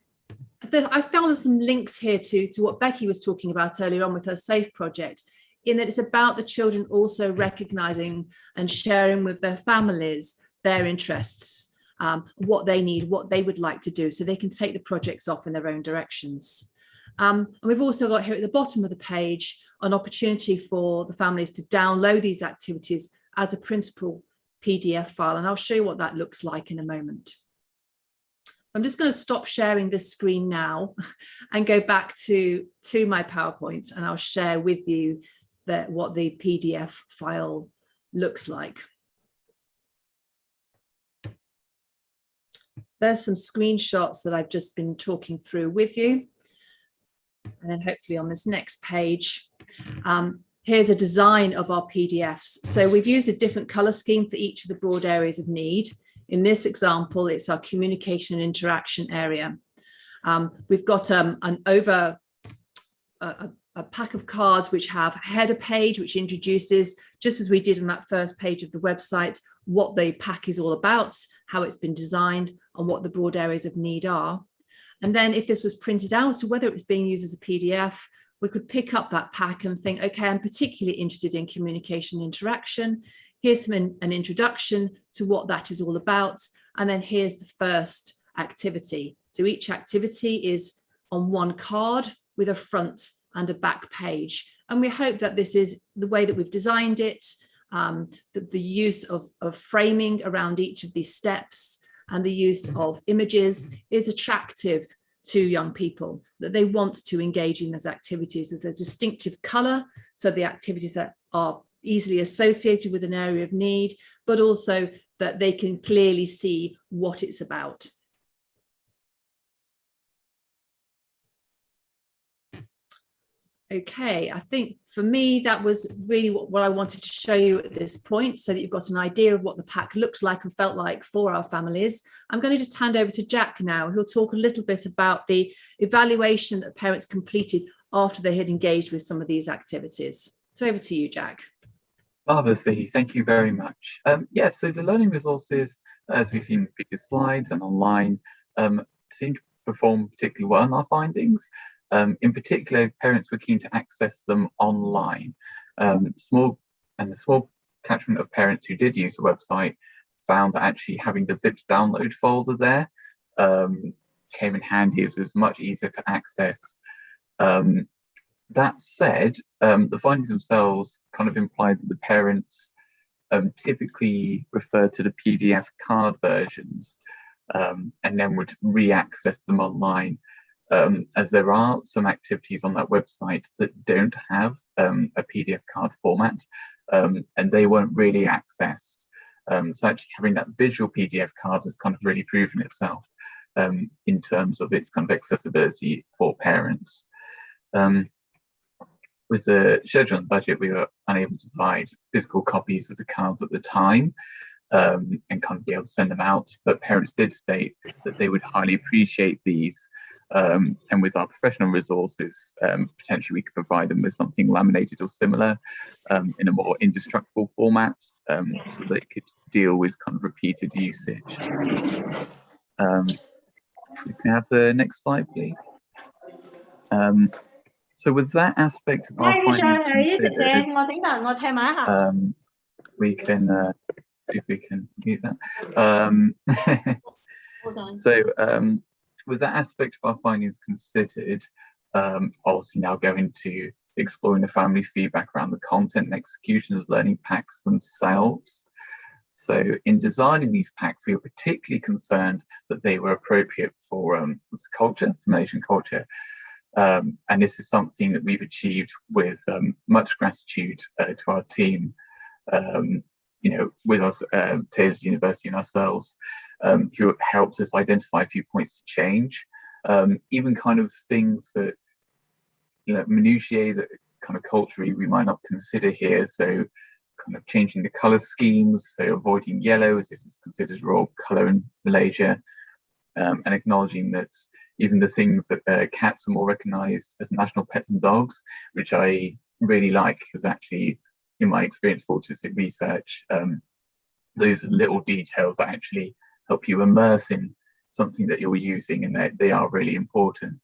I found there's some links here to what Becky was talking about earlier on with her SAFE project, in that it's about the children also recognizing and sharing with their families their interests, what they need, what they would like to do, so they can take the projects off in their own directions. And we've also got here at the bottom of the page an opportunity for the families to download these activities as a printable PDF file, and I'll show you what that looks like in a moment. I'm just going to stop sharing this screen now and go back to my PowerPoint, and I'll share with you what the PDF file looks like. There's some screenshots that I've just been talking through with you. And then hopefully on this next page, here's a design of our PDFs. So we've used a different color scheme for each of the broad areas of need. In this example, it's our communication and interaction area. We've got a pack of cards which have a header page, which introduces, just as we did on that first page of the website, what the pack is all about, how it's been designed, and what the broad areas of need are. And then if this was printed out, or whether it was being used as a PDF, we could pick up that pack and think, okay, I'm particularly interested in communication and interaction. Here's an introduction to what that is all about. And then here's the first activity. So each activity is on one card with a front and a back page. And we hope that this is the way that we've designed it, that the use of framing around each of these steps and the use of images is attractive to young people, that they want to engage in those activities. There's a distinctive color, so the activities that are easily associated with an area of need, but also that they can clearly see what it's about. Okay, I think for me, that was really what I wanted to show you at this point, so that you've got an idea of what the pack looked like and felt like for our families. I'm going to just hand over to Jack now, who'll talk a little bit about the evaluation that parents completed after they had engaged with some of these activities. So over to you, Jack. Marvellous, Vicky, thank you very much. Yes, so the learning resources, as we've seen in previous slides and online, seem to perform particularly well in our findings. In particular, parents were keen to access them online. The small catchment of parents who did use the website found that actually having the zipped download folder there came in handy. It was much easier to access. That said, the findings themselves kind of implied that the parents typically referred to the PDF card versions and then would re-access them online. As there are some activities on that website that don't have a PDF card format, and they weren't really accessed. So actually having that visual PDF card has kind of really proven itself in terms of its kind of accessibility for parents. With the schedule and budget, we were unable to provide physical copies of the cards at the time and kind of be able to send them out, but parents did state that they would highly appreciate these. And with our professional resources, potentially we could provide them with something laminated or similar in a more indestructible format, so they could deal with kind of repeated usage. We can have the next slide, please. So with that aspect of our findings considered, we can see if we can mute that. So with that aspect of our findings considered, obviously now going to exploring the family's feedback around the content and execution of learning packs themselves. So in designing these packs, we were particularly concerned that they were appropriate for culture, for Malaysian culture. And this is something that we've achieved with much gratitude to our team, with us, Taylor's University and ourselves, who helped us identify a few points to change, even kind of things that, minutiae that kind of culturally we might not consider here. So kind of changing the color schemes, so avoiding yellow as this is considered raw color in Malaysia, and acknowledging that even the things that cats are more recognized as national pets than dogs, which I really like, because actually in my experience for autistic research, those little details that actually help you immerse in something that you're using, and they are really important.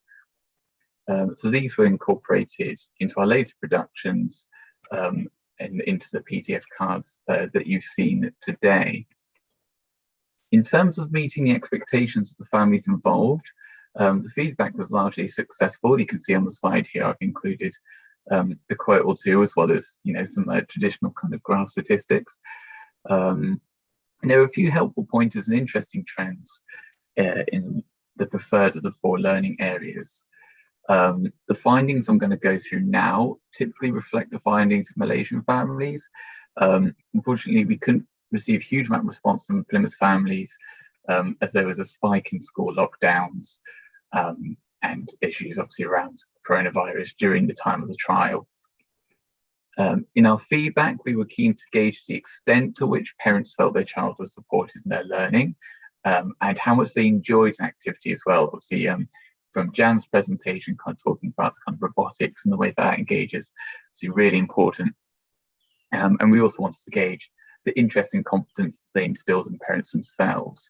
So these were incorporated into our later productions and into the PDF cards that you've seen today. In terms of meeting the expectations of the families involved, the feedback was largely successful. You can see on the slide here I've included a quote or two, as well as some traditional kind of graph statistics. And there are a few helpful pointers and interesting trends in the preferred of the 4 learning areas. The findings I'm going to go through now typically reflect the findings of Malaysian families. Unfortunately, we couldn't receive a huge amount of response from Plymouth families as there was a spike in school lockdowns and issues obviously around coronavirus during the time of the trial. In our feedback, we were keen to gauge the extent to which parents felt their child was supported in their learning, and how much they enjoyed an activity as well. Obviously, from Jan's presentation, kind of talking about the kind of robotics and the way that engages, it's really important. And we also wanted to gauge the interest and confidence they instilled in parents themselves.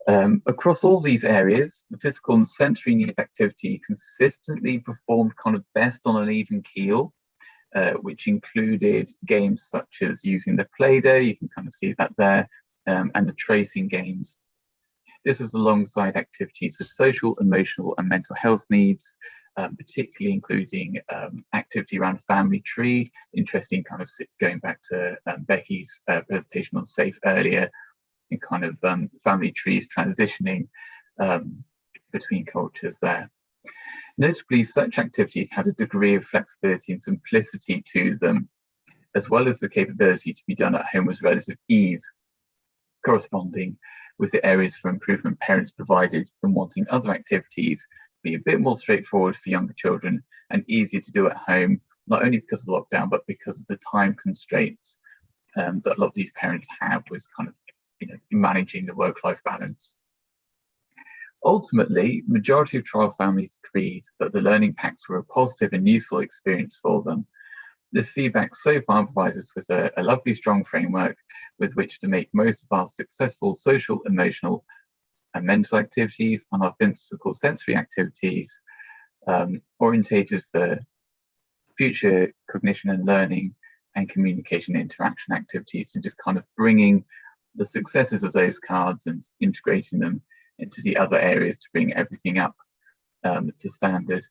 Across all these areas, the physical and sensory needs activity consistently performed kind of best on an even keel, which included games such as using the Play-Doh, you can kind of see that there, and the tracing games. This was alongside activities with social, emotional and mental health needs, particularly including activity around family tree, interesting kind of going back to Becky's presentation on SAFE earlier, in kind of family trees transitioning between cultures there. Notably, such activities had a degree of flexibility and simplicity to them, as well as the capability to be done at home with relative ease, corresponding with the areas for improvement parents provided in wanting other activities be a bit more straightforward for younger children and easier to do at home, not only because of lockdown, but because of the time constraints that a lot of these parents have with kind of managing the work-life balance. Ultimately, the majority of trial families agreed that the learning packs were a positive and useful experience for them. This feedback so far provides us with a lovely, strong framework with which to make most of our successful social, emotional, and mental activities and our physical sensory activities orientated for future cognition and learning and communication interaction activities, and just kind of bringing the successes of those cards and integrating them into the other areas to bring everything up to standard.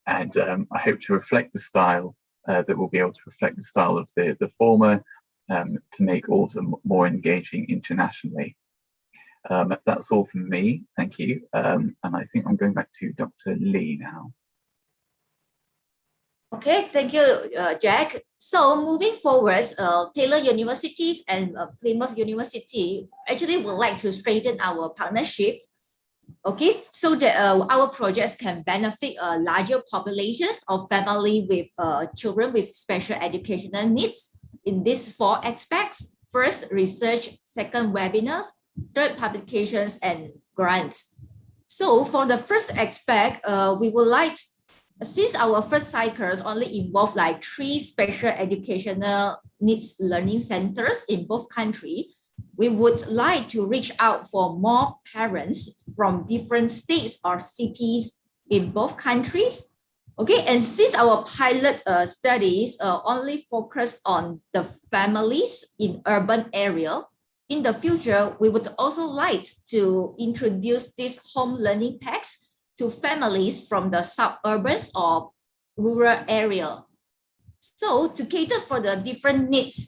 And I hope to reflect the style that will be able to reflect the style of the former to make all of them more engaging internationally. That's all from me, thank you. And I think I'm going back to Dr. Lee now. Okay, thank you, Jack. So moving forward, Taylor Universities and Plymouth University actually would like to strengthen our partnership, okay, so that our projects can benefit larger populations of family with children with special educational needs in these 4 aspects. First, research, second, webinars, third, publications and grants. So for the first aspect, we would like, since our first cycles only involve like 3 special educational needs learning centers in both countries, we would like to reach out for more parents from different states or cities in both countries. Okay, and since our pilot studies only focus on the families in urban area, in the future, we would also like to introduce these home learning packs to families from the suburbs or rural area. So to cater for the different needs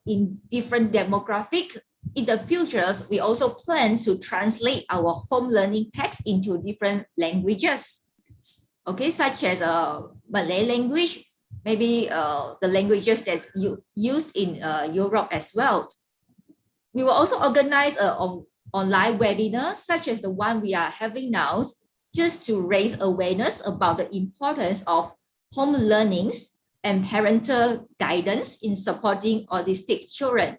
in different demographic, in the futures, we also plan to translate our home learning packs into different languages, okay, such as Malay language, maybe the languages that's used in Europe as well. We will also organize online webinars, such as the one we are having now, just to raise awareness about the importance of home learnings and parental guidance in supporting autistic children.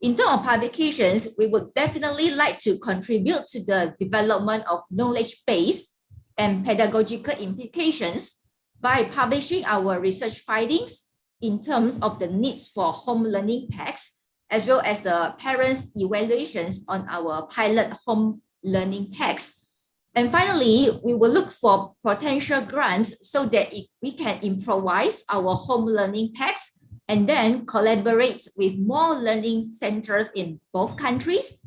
In terms of publications, we would definitely like to contribute to the development of knowledge base and pedagogical implications by publishing our research findings in terms of the needs for home learning packs, as well as the parents' evaluations on our pilot home learning packs. And finally, we will look for potential grants so that we can improvise our home learning packs and then collaborate with more learning centers in both countries,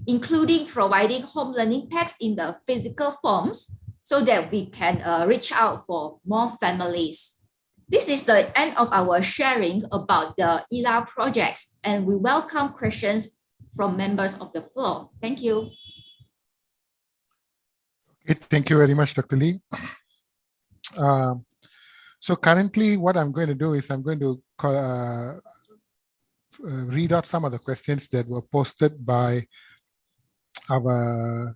including providing home learning packs in the physical forms so that we can reach out for more families. This is the end of our sharing about the ELA projects, and we welcome questions from members of the floor. Thank you. Okay, thank you very much, Dr. Lee. So currently what I'm going to do is I'm going to read out some of the questions that were posted by our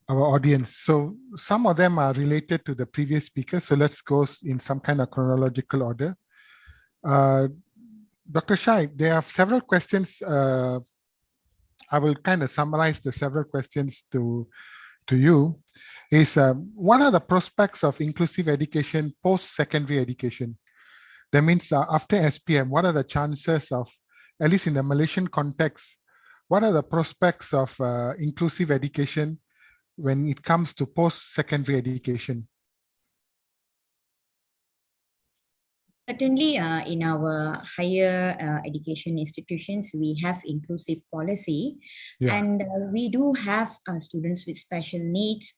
our audience. So some of them are related to the previous speaker. So let's go in some kind of chronological order. Dr. Shai, there are several questions. I will kind of summarize the several questions to you. What are the prospects of inclusive education post-secondary education? That means after SPM, what are the chances of, at least in the Malaysian context, what are the prospects of inclusive education when it comes to post-secondary education? Certainly, in our higher education institutions, we have inclusive policy, and we do have students with special needs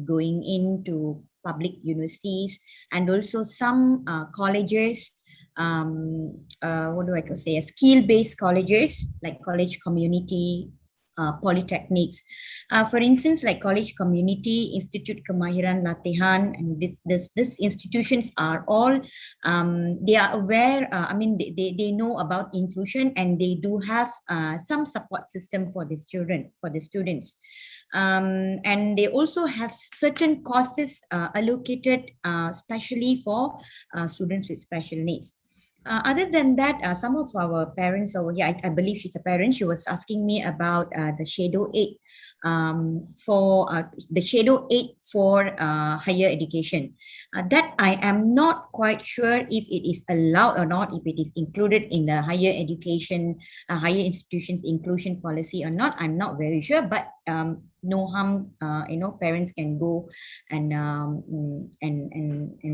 going into public universities, and also some colleges, what do I say, skill-based colleges like college community, polytechnics. For instance, like College Community, Institute Kemahiran Latihan, and this institutions are all, they are aware, they know about inclusion, and they do have some support system for the children, for the students. And they also have certain courses allocated especially for students with special needs. Other than that, some of our parents over here, I believe she's a parent, she was asking me about the Shadow 8 for the Shadow 8 for higher education. That I am not quite sure if it is allowed or not, if it is included in the higher education, higher institutions inclusion policy or not. I'm not very sure, but no harm, parents can go and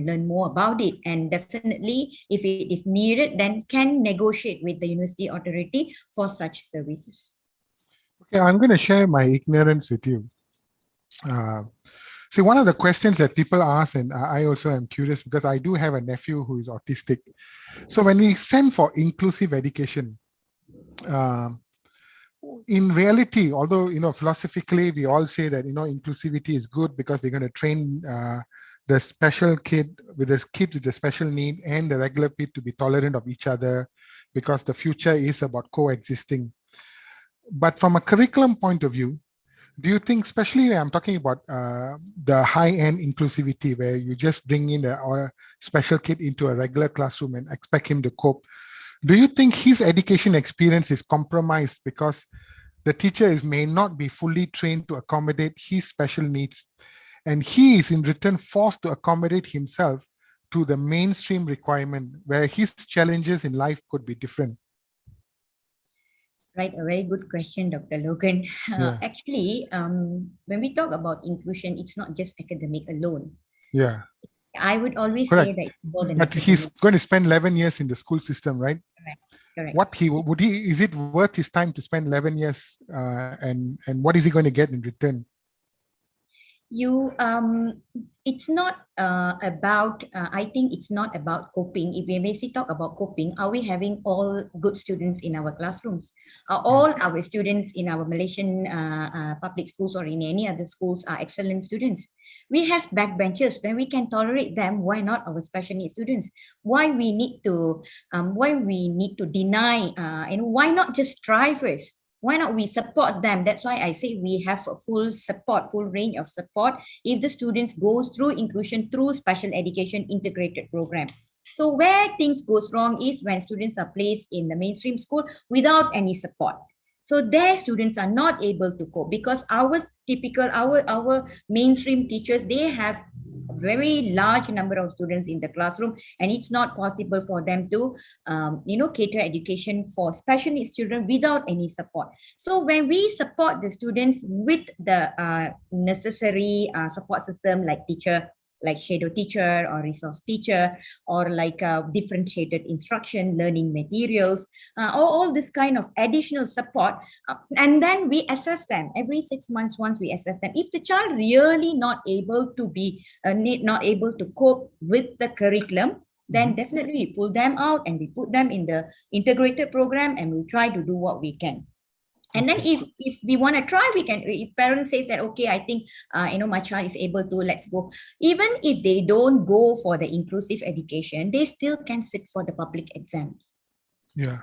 learn more about it. And definitely, if it is needed, then can negotiate with the university authority for such services. Okay, I'm going to share my ignorance with you. See, one of the questions that people ask, and I also am curious because I do have a nephew who is autistic. So when we send for inclusive education, in reality, although, philosophically, we all say that, inclusivity is good because they're going to train the special kid with the special need and the regular kid to be tolerant of each other, because the future is about coexisting. But from a curriculum point of view, do you think, especially I'm talking about the high-end inclusivity where you just bring in a special kid into a regular classroom and expect him to cope, do you think his education experience is compromised because the teacher may not be fully trained to accommodate his special needs, and he is in return forced to accommodate himself to the mainstream requirement where his challenges in life could be different? Right, a very good question, Dr. Logan. Yeah. Actually, when we talk about inclusion, it's not just academic alone. Yeah. I would always Correct. say that it's more than but academic. He's going to spend 11 years in the school system, right? Correct. Is it worth his time to spend 11 years and what is he going to get in return? It's not about, I think it's not about coping. If we basically talk about coping, are we having all good students in our classrooms? Are all our students in our Malaysian public schools or in any other schools are excellent students? We have backbenchers. When we can tolerate them, why not our special needs students? Why we need to deny, why not just try first? Why not we support them? That's why I say we have a full range of support if the students goes through inclusion through special education integrated program. So where things goes wrong is when students are placed in the mainstream school without any support. So their students are not able to cope because our mainstream teachers, they have a very large number of students in the classroom, and it's not possible for them to cater education for special needs children without any support. So when we support the students with the necessary support system like shadow teacher or resource teacher, or like differentiated instruction, learning materials, all this kind of additional support. And then we assess them every 6 months. Once we assess them, if the child really not able to be, not able to cope with the curriculum, then definitely we pull them out and we put them in the integrated program and we try to do what we can. And then if we want to try, we can. If parents says that, okay, I think, my child is able to, let's go. Even if they don't go for the inclusive education, they still can sit for the public exams. Yeah.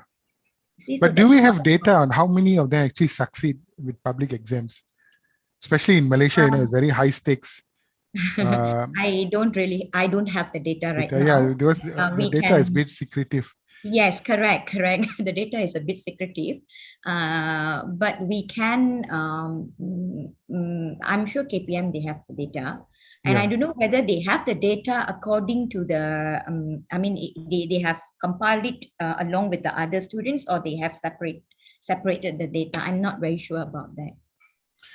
See, but do we have data on how many of them actually succeed with public exams? especially in Malaysia, it's very high stakes. I don't have the data right data, now. Yeah, the data is a bit secretive. Yes, correct. The data is a bit secretive, but we can, I'm sure KPM, they have the data. And I don't know whether they have the data according to the, they have compiled it along with the other students, or they have separated the data. I'm not very sure about that.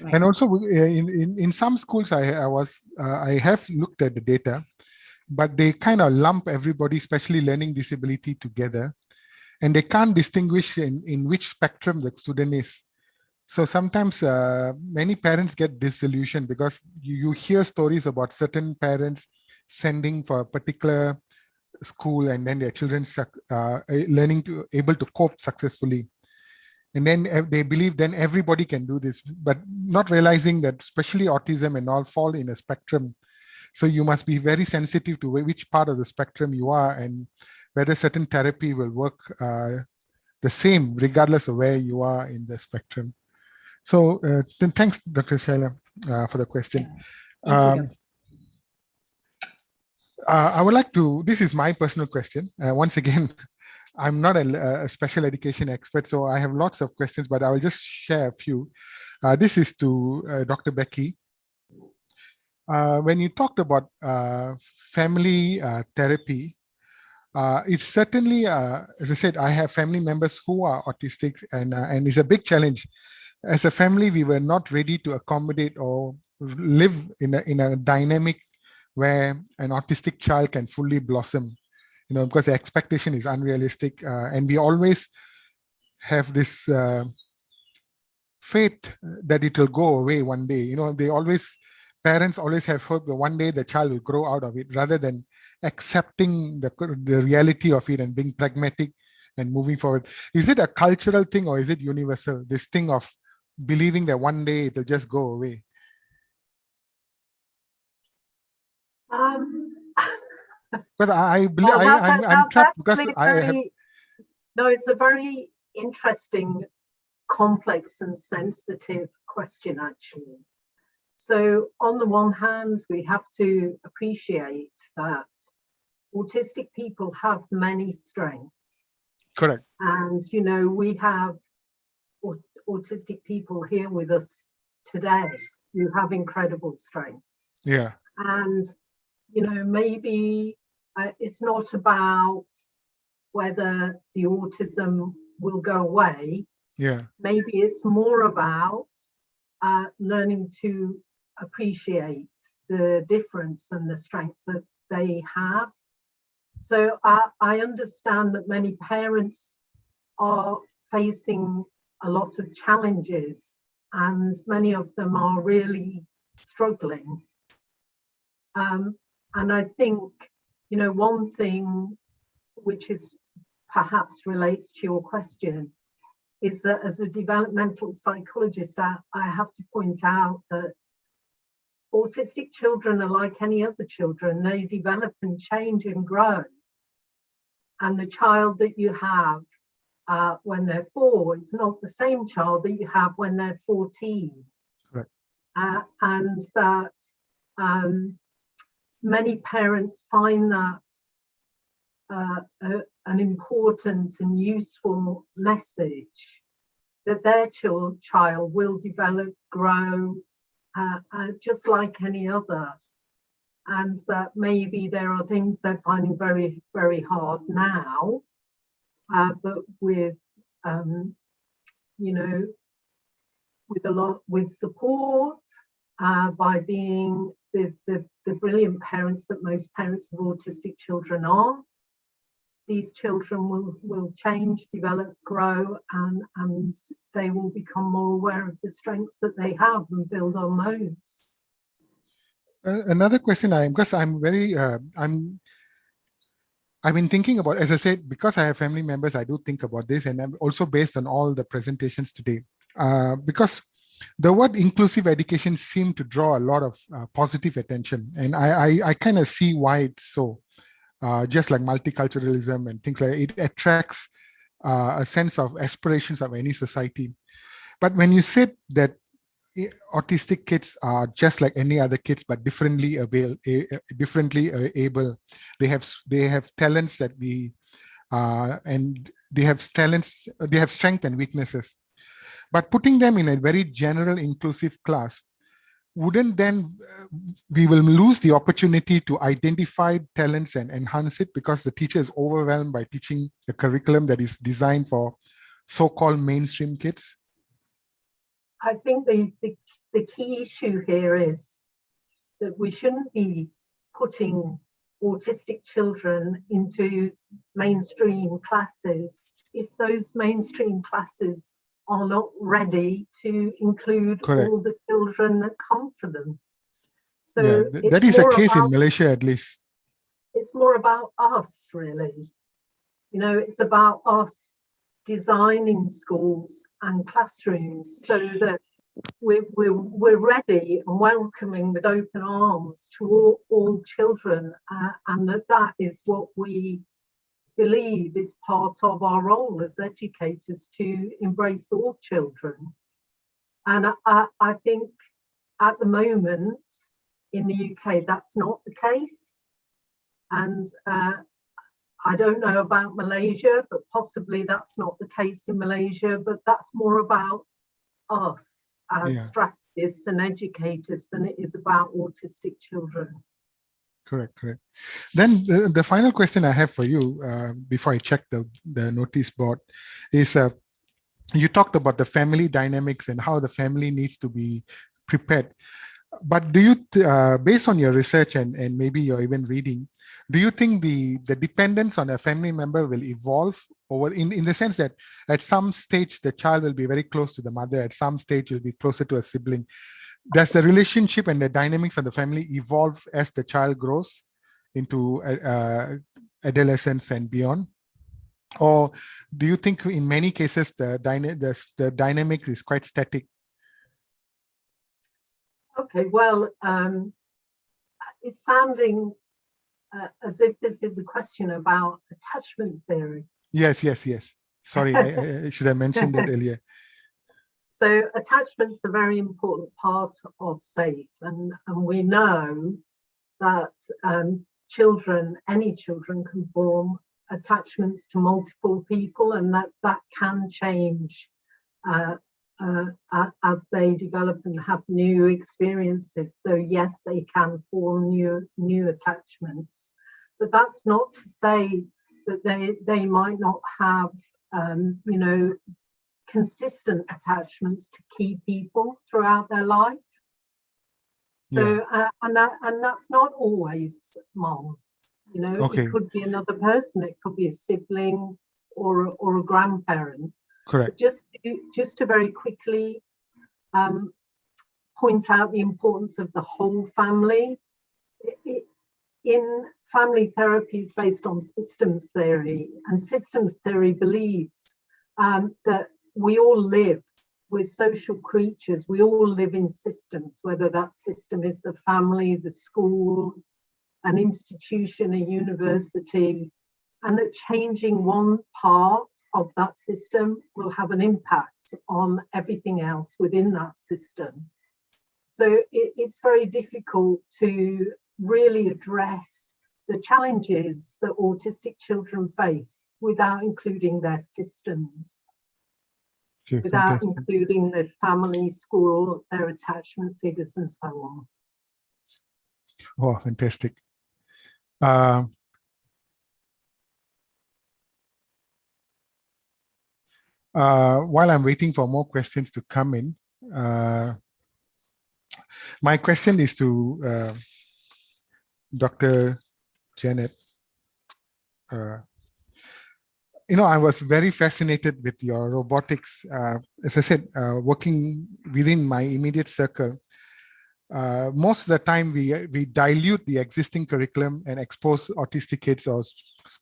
Right. And also in some schools, I have looked at the data, but they kind of lump everybody, especially learning disability, together, and they can't distinguish in which spectrum the student is. So sometimes many parents get disillusioned because you hear stories about certain parents sending for a particular school, and then their children able to cope successfully. And then they believe then everybody can do this, but not realizing that especially autism and all fall in a spectrum. So you must be very sensitive to which part of the spectrum you are and whether certain therapy will work the same regardless of where you are in the spectrum. So then thanks, Dr. Shaila, for the question. I would like to, this is my personal question. Once again, I'm not a special education expert, so I have lots of questions, but I will just share a few. This is to Dr. Becky. When you talked about family therapy, it's certainly, as I said, I have family members who are autistic, and it's a big challenge. As a family, we were not ready to accommodate or live in a dynamic where an autistic child can fully blossom, because the expectation is unrealistic, and we always have this faith that it will go away one day. Parents always have hope that one day the child will grow out of it, rather than accepting the reality of it and being pragmatic and moving forward. Is it a cultural thing or is it universal, this thing of believing that one day it will just go away? Because I believe I'm trapped because No, it's a very interesting, complex and sensitive question, actually. So on the one hand, we have to appreciate that autistic people have many strengths. Correct. And, we have autistic people here with us today who have incredible strengths. Yeah. And, maybe it's not about whether the autism will go away. Yeah. Maybe it's more about learning to appreciate the difference and the strengths that they have. So I understand that many parents are facing a lot of challenges, and many of them are really struggling. And I think, one thing which is perhaps relates to your question is that as a developmental psychologist, I have to point out that autistic children are like any other children. They develop and change and grow. And the child that you have when they're 4 is not the same child that you have when they're 14. Right. And that many parents find that an important and useful message that their child will develop, grow, just like any other, and that maybe there are things they're finding very, very hard now, but with with support, by being the brilliant parents that most parents of autistic children are, these children will change, develop, grow, and they will become more aware of the strengths that they have and build on those. Another question, because I'm very, I've been thinking about, as I said, because I have family members, I do think about this, and I'm also based on all the presentations today, because the word inclusive education seemed to draw a lot of positive attention, and I kind of see why it's so. Just like multiculturalism and things like that, it attracts a sense of aspirations of any society. But when you said that autistic kids are just like any other kids, but differently able. They have talents that we and they have talents. They have strengths and weaknesses. But putting them in a very general inclusive class, wouldn't then we will lose the opportunity to identify talents and enhance it, because the teacher is overwhelmed by teaching a curriculum that is designed for so-called mainstream kids? I think the key issue here is that we shouldn't be putting autistic children into mainstream classes if those mainstream classes are not ready to include Correct. all the children that come to them. So yeah, that is a case in Malaysia, at least. It's more about us, really. You know, it's about us designing schools and classrooms so that we're ready and welcoming with open arms to all children, and that is what we believe is part of our role as educators, to embrace all children. And I think at the moment in the UK that's not the case, and I don't know about Malaysia, but possibly that's not the case in Malaysia, but that's more about us as strategists and educators than it is about autistic children. Correct. Then the final question I have for you, before I check the notice board, is you talked about the family dynamics and how the family needs to be prepared. But do you, based on your research and maybe you're even reading, do you think the dependence on a family member will evolve over in the sense that at some stage the child will be very close to the mother, at some stage will be closer to a sibling? Does the relationship and the dynamics of the family evolve as the child grows into adolescence and beyond? Or do you think in many cases the dynamic is quite static? Okay, well, it's sounding as if this is a question about attachment theory. Yes. Sorry, I should have mentioned that earlier. So attachment's a very important part of SAFE, and we know that any children can form attachments to multiple people, and that can change as they develop and have new experiences. So yes, they can form new attachments, but that's not to say that they might not have consistent attachments to key people throughout their life. So and that's not always mom. Okay. It could be another person, it could be a sibling or a grandparent. Correct. Just to very quickly point out the importance of the whole family. In family therapy is based on systems theory, and systems theory believes that we all live, we're social creatures, we all live in systems, whether that system is the family, the school, an institution, a university, and that changing one part of that system will have an impact on everything else within that system. So it's very difficult to really address the challenges that autistic children face without including their systems, without including their family, school, their attachment figures, and so on. Oh, fantastic. While I'm waiting for more questions to come in, my question is to Dr. Janet. I was very fascinated with your robotics. As I said, working within my immediate circle, most of the time we dilute the existing curriculum and expose autistic kids or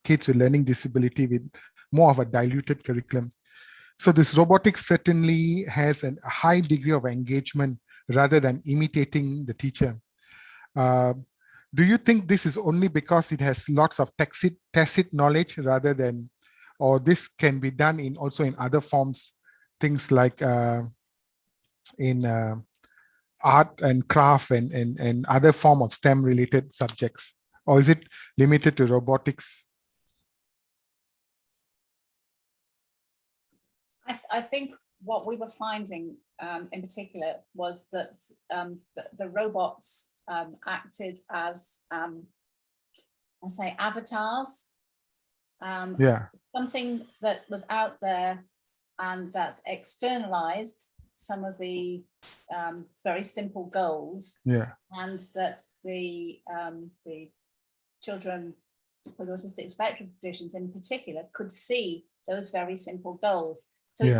kids with learning disability with more of a diluted curriculum. So this robotics certainly has a high degree of engagement rather than imitating the teacher. Do you think this is only because it has lots of tacit knowledge rather than, or this can be done also in other forms, things like in art and craft and other form of STEM related subjects? Or is it limited to robotics? I think what we were finding in particular was that the robots acted as, I say, avatars. Something that was out there and that externalized some of the very simple goals, and that the children with autistic spectrum conditions in particular could see those very simple goals. So it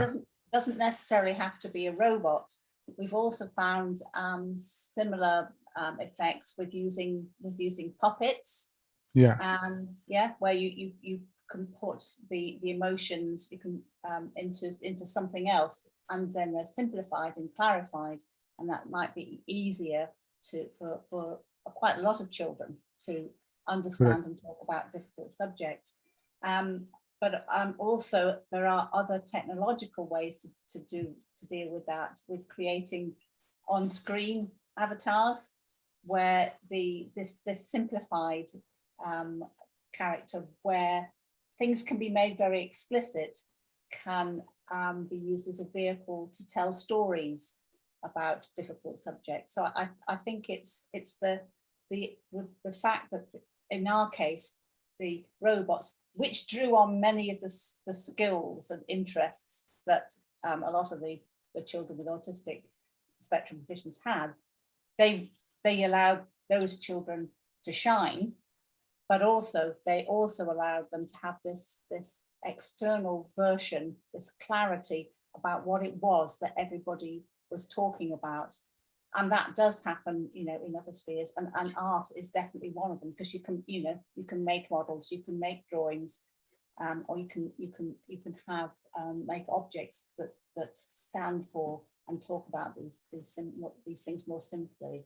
doesn't necessarily have to be a robot. We've also found similar effects with using puppets. Where you can put the emotions into something else, and then they're simplified and clarified, and that might be easier for quite a lot of children to understand and talk about difficult subjects. But also there are other technological ways to deal with that, with creating on-screen avatars where this simplified character, where things can be made very explicit, can be used as a vehicle to tell stories about difficult subjects. So I think it's the fact that in our case the robots, which drew on many of the skills and interests that a lot of the children with autistic spectrum conditions had, they allowed those children to shine, but also they allowed them to have this external version, this clarity about what it was that everybody was talking about. And that does happen, in other spheres, and art is definitely one of them, because you can make models, you can make drawings, or you can have make objects that stand for and talk about these things more simply.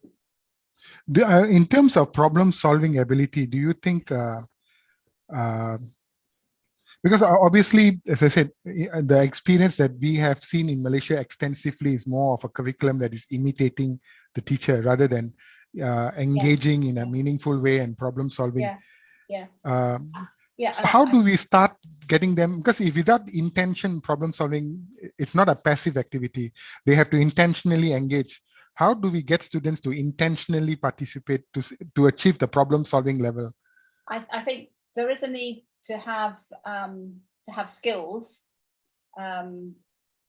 In terms of problem-solving ability, do you think, because obviously, as I said, the experience that we have seen in Malaysia extensively is more of a curriculum that is imitating the teacher rather than engaging in a meaningful way and problem-solving. So how do we start getting them? Because if without intention problem-solving, it's not a passive activity. They have to intentionally engage. How do we get students to intentionally participate to achieve the problem-solving level? I think there is a need to have skills and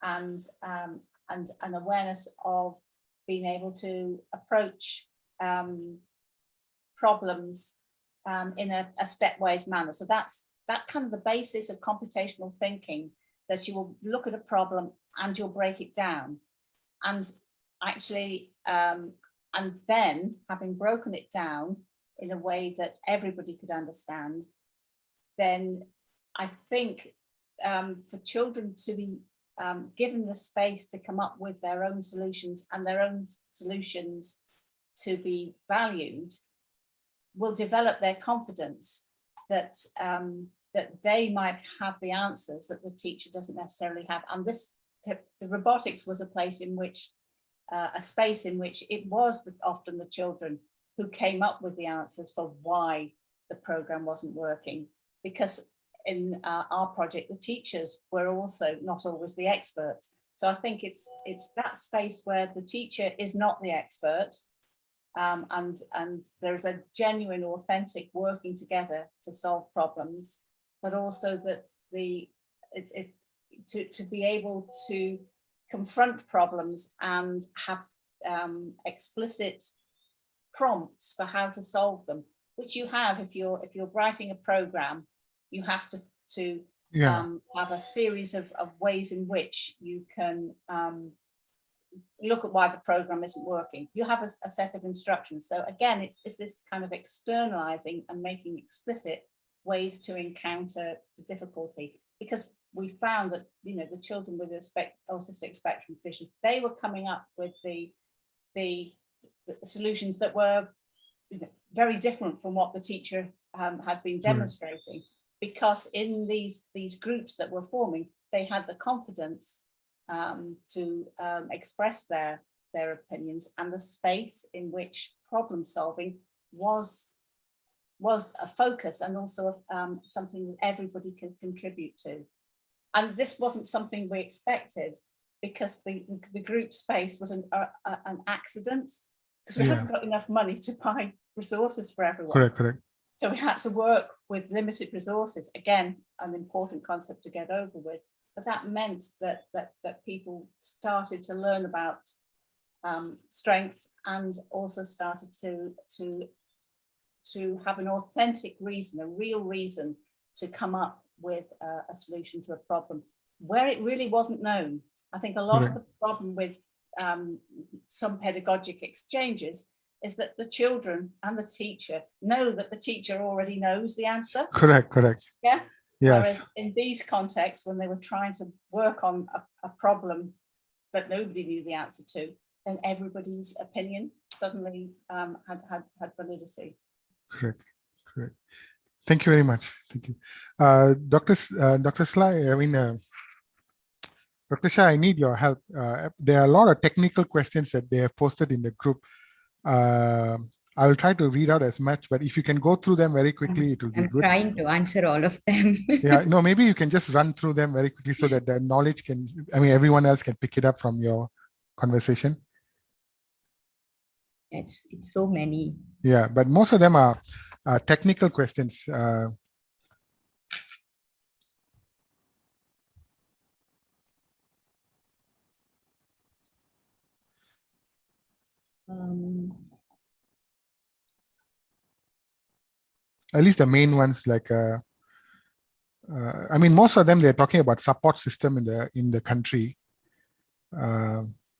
an awareness of being able to approach problems in a stepwise manner. So that's kind of the basis of computational thinking, that you will look at a problem and you'll break it down, and actually and then, having broken it down in a way that everybody could understand, then I think for children to be given the space to come up with their own solutions, and their own solutions to be valued, will develop their confidence that that they might have the answers that the teacher doesn't necessarily have. And the robotics was a place in which a space in which it was often the children who came up with the answers for why the program wasn't working, because in our project the teachers were also not always the experts. So I think it's that space where the teacher is not the expert, and there's a genuine, authentic working together to solve problems, but also that to be able to confront problems and have explicit prompts for how to solve them, which you have if you're writing a program. You have to have a series of ways in which you can look at why the program isn't working. You have a set of instructions. So again, it's this kind of externalizing and making explicit ways to encounter the difficulty, because we found that the children with autistic spectrum conditions, they were coming up with the solutions that were very different from what the teacher had been demonstrating, because in these groups that were forming, they had the confidence to express their their opinions, and the space in which problem solving was a focus and also something that everybody could contribute to. And this wasn't something we expected, because the group space was an accident, because we hadn't got enough money to buy resources for everyone. Correct. So we had to work with limited resources. Again, an important concept to get over with. But that meant that people started to learn about strengths, and also started to have an authentic reason, a real reason to come up with a solution to a problem where it really wasn't known. I think a lot of the problem with some pedagogic exchanges is that the children and the teacher know that the teacher already knows the answer. Correct. Yeah. Yes. Whereas in these contexts, when they were trying to work on a problem that nobody knew the answer to, then everybody's opinion suddenly had validity. Correct. Thank you very much. Thank you. Dr. Sly, Dr. Shah, I need your help. There are a lot of technical questions that they have posted in the group. I will try to read out as much, but if you can go through them very quickly, it will be good. I'm trying to answer all of them. Yeah, no, maybe you can just run through them very quickly so that the knowledge can, everyone else can pick it up from your conversation. It's so many. Yeah, but most of them are technical questions. At least the main ones, like most of them, they're talking about support system in the country.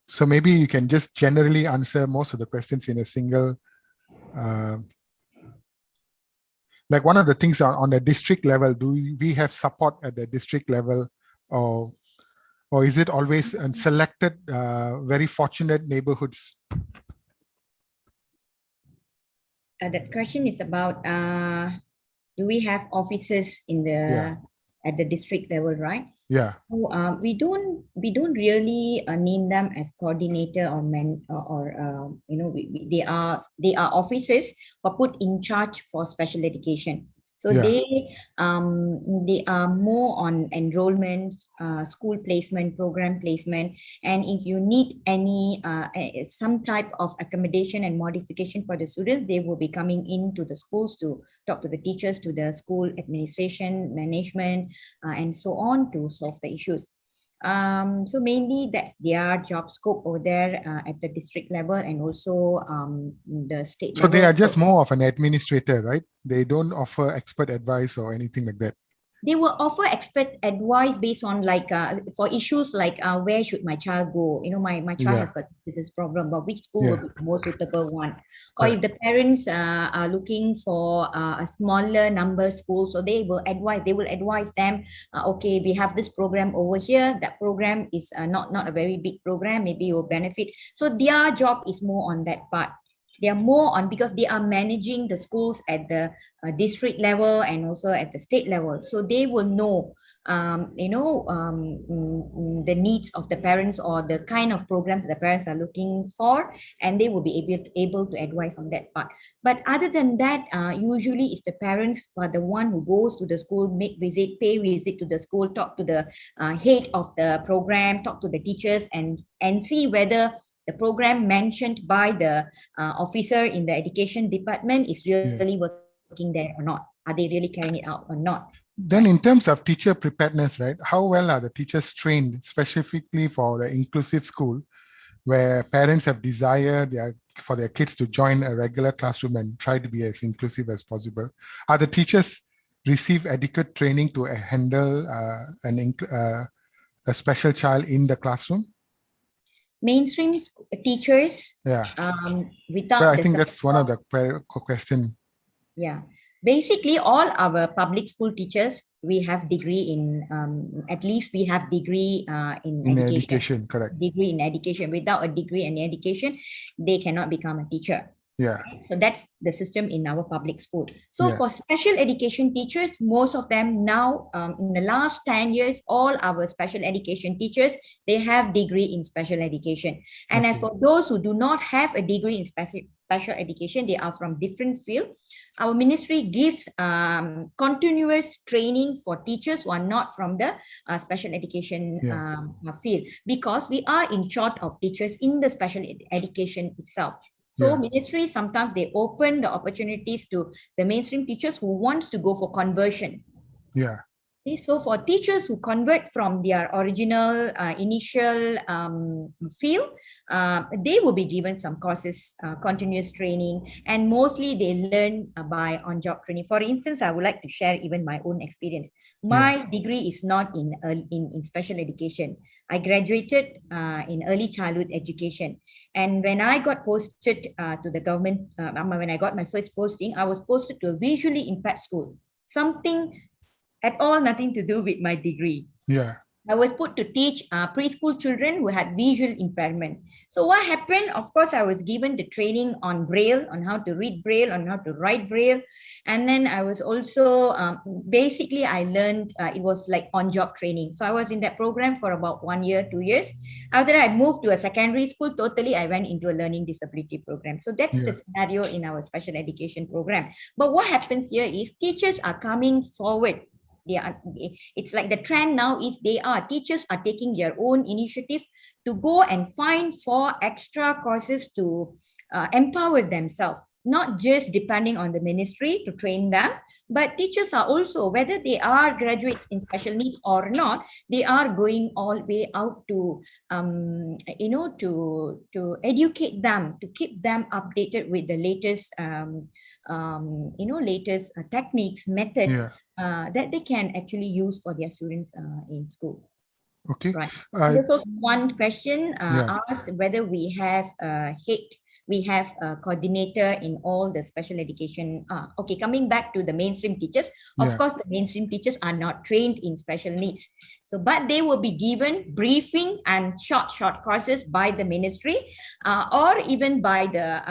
So maybe you can just generally answer most of the questions in a single. Like one of the things on the district level, do we have support at the district level, or is it always in selected, very fortunate neighborhoods? That question is about do we have offices in the at the district level, right? Yeah. So we don't really name them as coordinator or they are officers who are put in charge for special education. So they are more on enrollment, school placement, program placement, and if you need any some type of accommodation and modification for the students, they will be coming into the schools to talk to the teachers, to the school administration, management, and so on to solve the issues. So mainly that's their job scope over there at the district level and also the state level. So they are just more of an administrator, right? They don't offer expert advice or anything like that. They will offer expert advice based on like for issues like where should my child go? My child has got this problem, but which school will be the most suitable one? Or if the parents are looking for a smaller number school, so they will advise them, okay, we have this program over here. That program is not a very big program, maybe you'll benefit. So their job is more on that part. They are more on, because they are managing the schools at the district level and also at the state level. So they will know, the needs of the parents or the kind of programs the parents are looking for, and they will be able to advise on that part. But other than that, usually it's the parents who are the one who goes to the school, pay visit to the school, talk to the head of the program, talk to the teachers, and see whether the program mentioned by the officer in the education department is really working there or not. Are they really carrying it out or not? Then in terms of teacher preparedness, right, how well are the teachers trained specifically for the inclusive school where parents have desire for their kids to join a regular classroom and try to be as inclusive as possible? Are the teachers receive adequate training to handle a special child in the classroom? Mainstream teachers, without I think that's one of the questions. Yeah, basically all our public school teachers, we have degree in at least we have degree in education. Correct. Degree in education. Without a degree in education, they cannot become a teacher. Yeah. So that's the system in our public school. So for special education teachers, most of them now, in the last 10 years, all our special education teachers, they have degree in special education. And as for those who do not have a degree in special education, they are from different field. Our ministry gives continuous training for teachers who are not from the special education field, because we are in short of teachers in the special education itself. So ministry, sometimes they open the opportunities to the mainstream teachers who wants to go for conversion. Yeah. So for teachers who convert from their original initial field, they will be given some courses, continuous training, and mostly they learn by on-job training. For instance, I would like to share even my own experience. My degree is not in special education. I graduated in early childhood education. And when I got posted to the government, when I got my first posting, I was posted to a visually impaired school. Something at all nothing to do with my degree. Yeah. I was put to teach preschool children who had visual impairment. So what happened? Of course, I was given the training on Braille, on how to read Braille, on how to write Braille. And then I was also, basically I learned, it was like on-job training. So I was in that program for about 1 year, 2 years. After that, I moved to a secondary school. Totally, I went into a learning disability program. So that's the scenario in our special education program. But what happens here is teachers are coming forward. It's like the trend now is teachers are taking their own initiative to go and find for extra courses to empower themselves, not just depending on the ministry to train them, but teachers are also, whether they are graduates in special needs or not, they are going all the way out to to educate them, to keep them updated with the latest latest techniques, methods that they can actually use for their students in school. Okay. Right. There's also one question asked whether we have we have a coordinator in all the special education. Okay, coming back to the mainstream teachers, of course, the mainstream teachers are not trained in special needs. So, but they will be given briefing and short courses by the ministry or even by the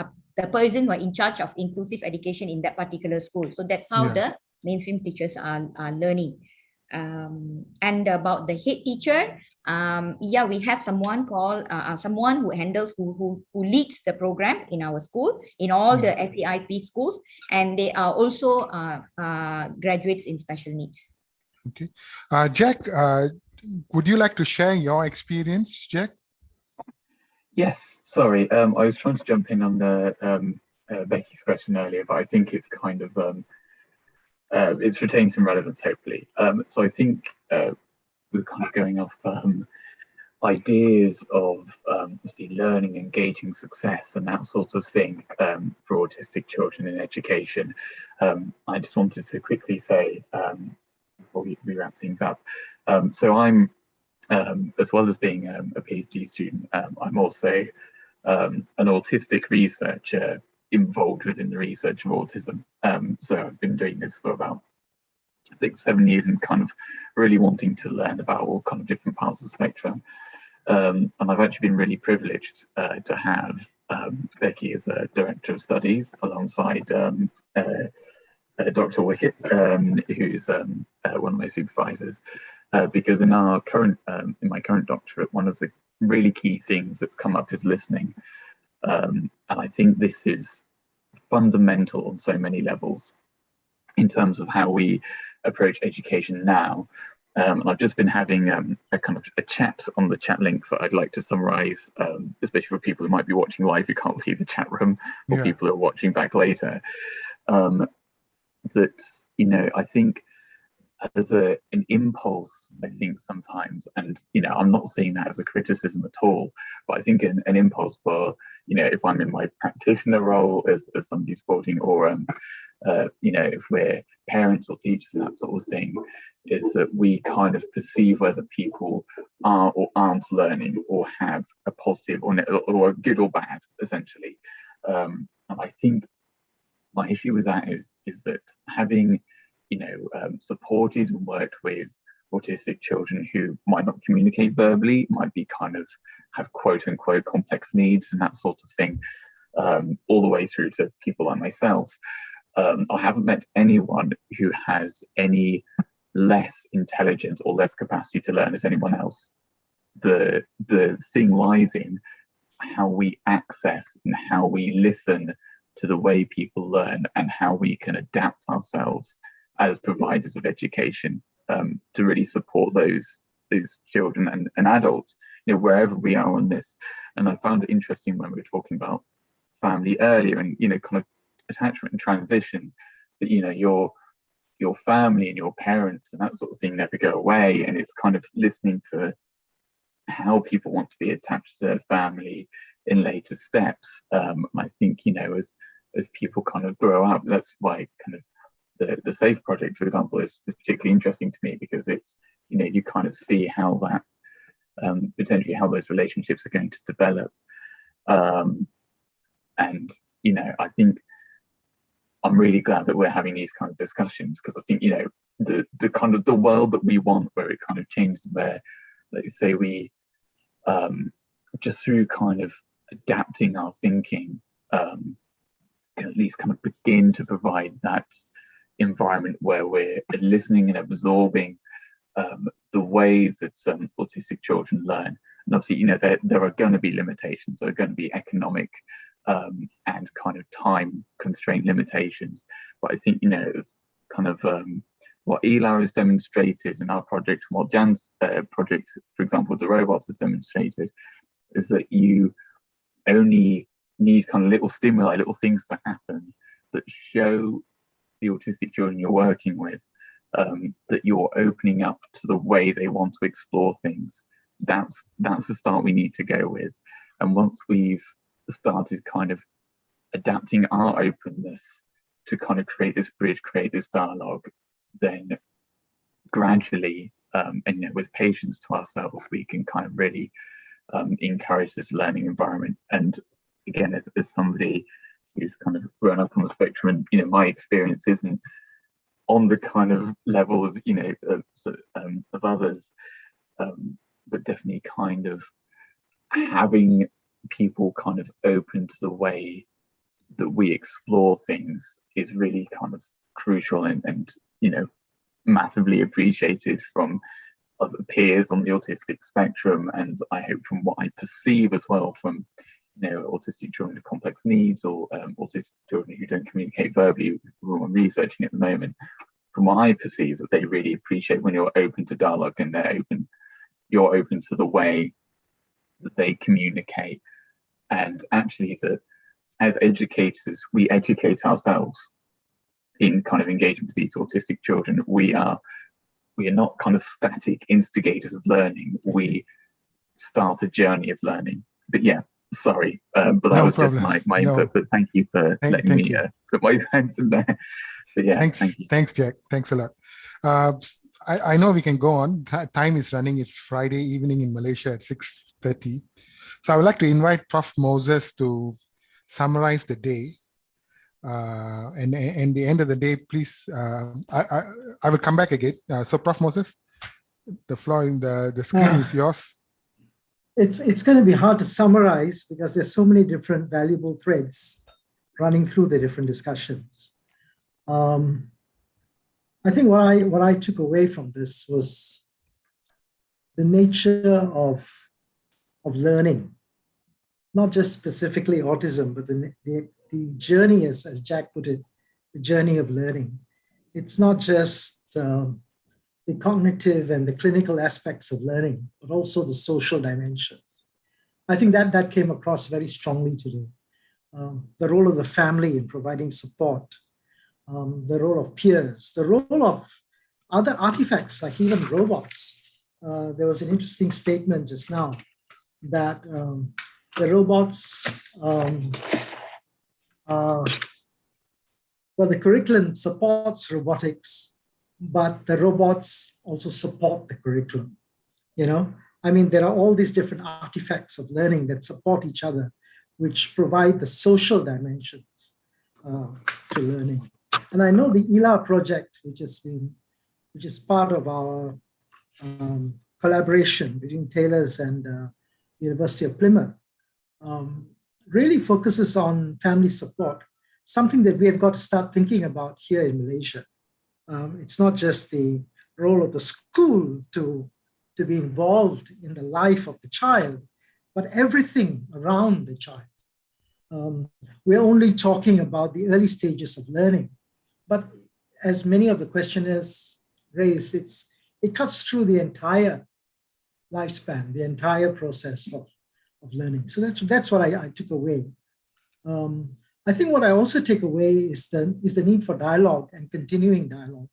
person who are in charge of inclusive education in that particular school. So that's how the mainstream teachers are learning. And about the head teacher, we have someone called someone who handles who leads the program in our school, in all the SEIP schools, and they are also graduates in special needs. Okay, Jack, would you like to share your experience, Jack? Yes, sorry, I was trying to jump in on the Becky's question earlier, but I think it's kind of it's retained some relevance, hopefully. So I think we're kind of going off ideas of learning, engaging, success, and that sort of thing for autistic children in education. I just wanted to quickly say, before we wrap things up, so I'm, as well as being a PhD student, I'm also an autistic researcher involved within the research of autism. So I've been doing this for about 6-7 years and kind of really wanting to learn about all kind of different parts of the spectrum. And I've actually been really privileged to have Becky as a director of studies alongside Dr. Wickett, who's one of my supervisors, because in our current, in my current doctorate, one of the really key things that's come up is listening. And I think this is fundamental on so many levels in terms of how we approach education now. And I've just been having a kind of a chat on the chat link that I'd like to summarize, especially for people who might be watching live who can't see the chat room, or people who are watching back later. That, you know, I think as an impulse, I think sometimes, and, you know, I'm not seeing that as a criticism at all, but I think an impulse for, you know, if I'm in my practitioner role as somebody supporting, or, you know, if we're parents or teachers and that sort of thing, is that we kind of perceive whether people are or aren't learning, or have a positive or good or bad, essentially. And I think my issue with that is that having, you know, supported and worked with autistic children who might not communicate verbally, might be kind of have quote unquote complex needs and that sort of thing. all the way through to people like myself. I haven't met anyone who has any less intelligence or less capacity to learn as anyone else. The thing lies in how we access and how we listen to the way people learn and how we can adapt ourselves as providers of education to really support those children and adults, wherever we are on this. And I found it interesting when we were talking about family earlier and kind of attachment and transition, that your family and your parents and that sort of thing never go away, and it's kind of listening to how people want to be attached to their family in later steps. I think as people kind of grow up, that's why kind of the SAFE project, for example, is particularly interesting to me, because it's you kind of see how that potentially how those relationships are going to develop, and I think I'm really glad that we're having these kind of discussions, because I think the kind of the world that we want, where it kind of changes, where let's say we just through kind of adapting our thinking can at least kind of begin to provide that environment where we're listening and absorbing the way that autistic children learn. And obviously there are going to be limitations, there are going to be economic and kind of time constraint limitations, but I think it's kind of what Eli has demonstrated in our project, and what Jan's project, for example, with the robots, has demonstrated, is that you only need kind of little stimuli, little things to happen that show the autistic children you're working with that you're opening up to the way they want to explore things. That's the start we need to go with. And once we've started kind of adapting our openness to kind of create this bridge, create this dialogue, then gradually and with patience to ourselves, we can kind of really encourage this learning environment. And again, as somebody who's kind of grown up on the spectrum, and my experience isn't on the kind of level of of others, but definitely kind of having people kind of open to the way that we explore things is really kind of crucial and massively appreciated from other peers on the autistic spectrum, and I hope from what I perceive as well from autistic children with complex needs, or autistic children who don't communicate verbally, who I'm researching at the moment. From what I perceive, that they really appreciate when you're open to dialogue and you're open to the way that they communicate, and actually that as educators we educate ourselves in kind of engaging with these autistic children. We are not kind of static instigators of learning, we start a journey of learning. But yeah, sorry, but that was just my input. But thank you for letting me put my hands in there. But yeah, thanks Jack, thanks a lot. I know we can go on, time is running. It's Friday evening in Malaysia at 6:30, so I would like to invite Prof. Moses to summarize the day. And the end of the day, please, I will come back again. So Prof. Moses, the floor in the screen is yours. It's going to be hard to summarize because there's so many different valuable threads running through the different discussions. I think what I took away from this was the nature of learning, not just specifically autism, but the journey, as Jack put it, the journey of learning. It's not just the cognitive and the clinical aspects of learning, but also the social dimensions. I think that came across very strongly today. The role of the family in providing support, the role of peers, the role of other artifacts like even robots. There was an interesting statement just now that the robots, the curriculum supports robotics, but the robots also support the curriculum. I mean, there are all these different artifacts of learning that support each other, which provide the social dimensions to learning. And I know the ELA project, which is part of our collaboration between Taylor's and University of Plymouth. really focuses on family support, something that we have got to start thinking about here in Malaysia. It's not just the role of the school to be involved in the life of the child, but everything around the child. We're only talking about the early stages of learning, but as many of the questionnaires raised, it cuts through the entire lifespan, the entire process of learning. So that's what I took away. I think what I also take away is the need for dialogue and continuing dialogue.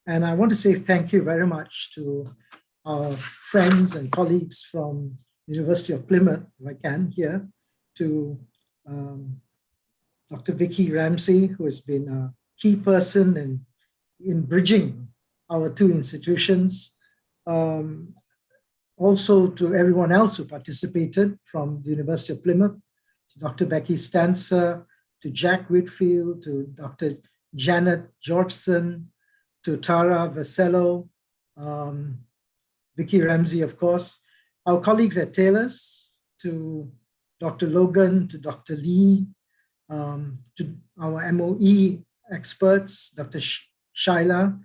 And I want to say thank you very much to our friends and colleagues from University of Plymouth, if I can here, to Dr. Vicky Ramsey, who has been a key person in bridging our two institutions. Also to everyone else who participated from the University of Plymouth, to Dr. Becky Stancer, to Jack Whitfield, to Dr. Janet Georgeson, to Tara Vasello, Vicky Ramsey, of course, our colleagues at Taylor's, to Dr. Logan, to Dr. Lee, to our MOE experts, Dr. Shaila,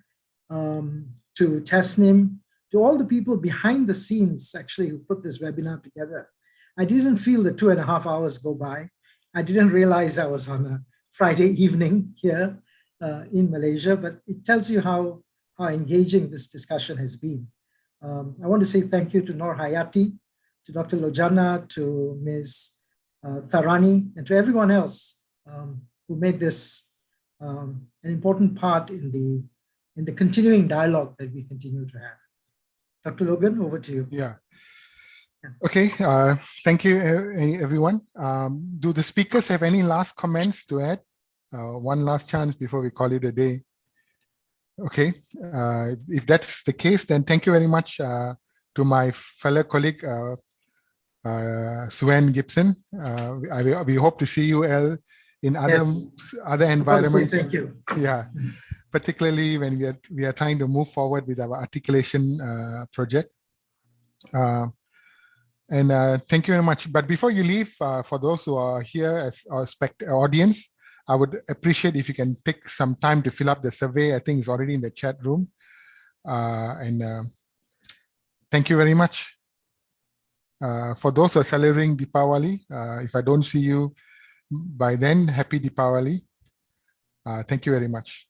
to Tasnim, to all the people behind the scenes actually who put this webinar together. I didn't feel the 2.5 hours go by. I didn't realize I was on a Friday evening here in Malaysia, but it tells you how engaging this discussion has been. I want to say thank you to Noor Hayati, to Dr. Lojana, to Ms. Tharani, and to everyone else who made this an important part in the continuing dialogue that we continue to have. Dr. Logan, over to you. Yeah. Okay, thank you, everyone. Do the speakers have any last comments to add? One last chance before we call it a day. Okay, if that's the case, then thank you very much to my fellow colleague, Suen Gibson. We hope to see you, El, in other environments. Thank you. Yeah, particularly when we are trying to move forward with our articulation project. And thank you very much. But before you leave, for those who are here as our audience, I would appreciate if you can take some time to fill up the survey. I think it's already in the chat room. Thank you very much. For those who are celebrating Deepawali, if I don't see you by then, happy Deepawali. Thank you very much.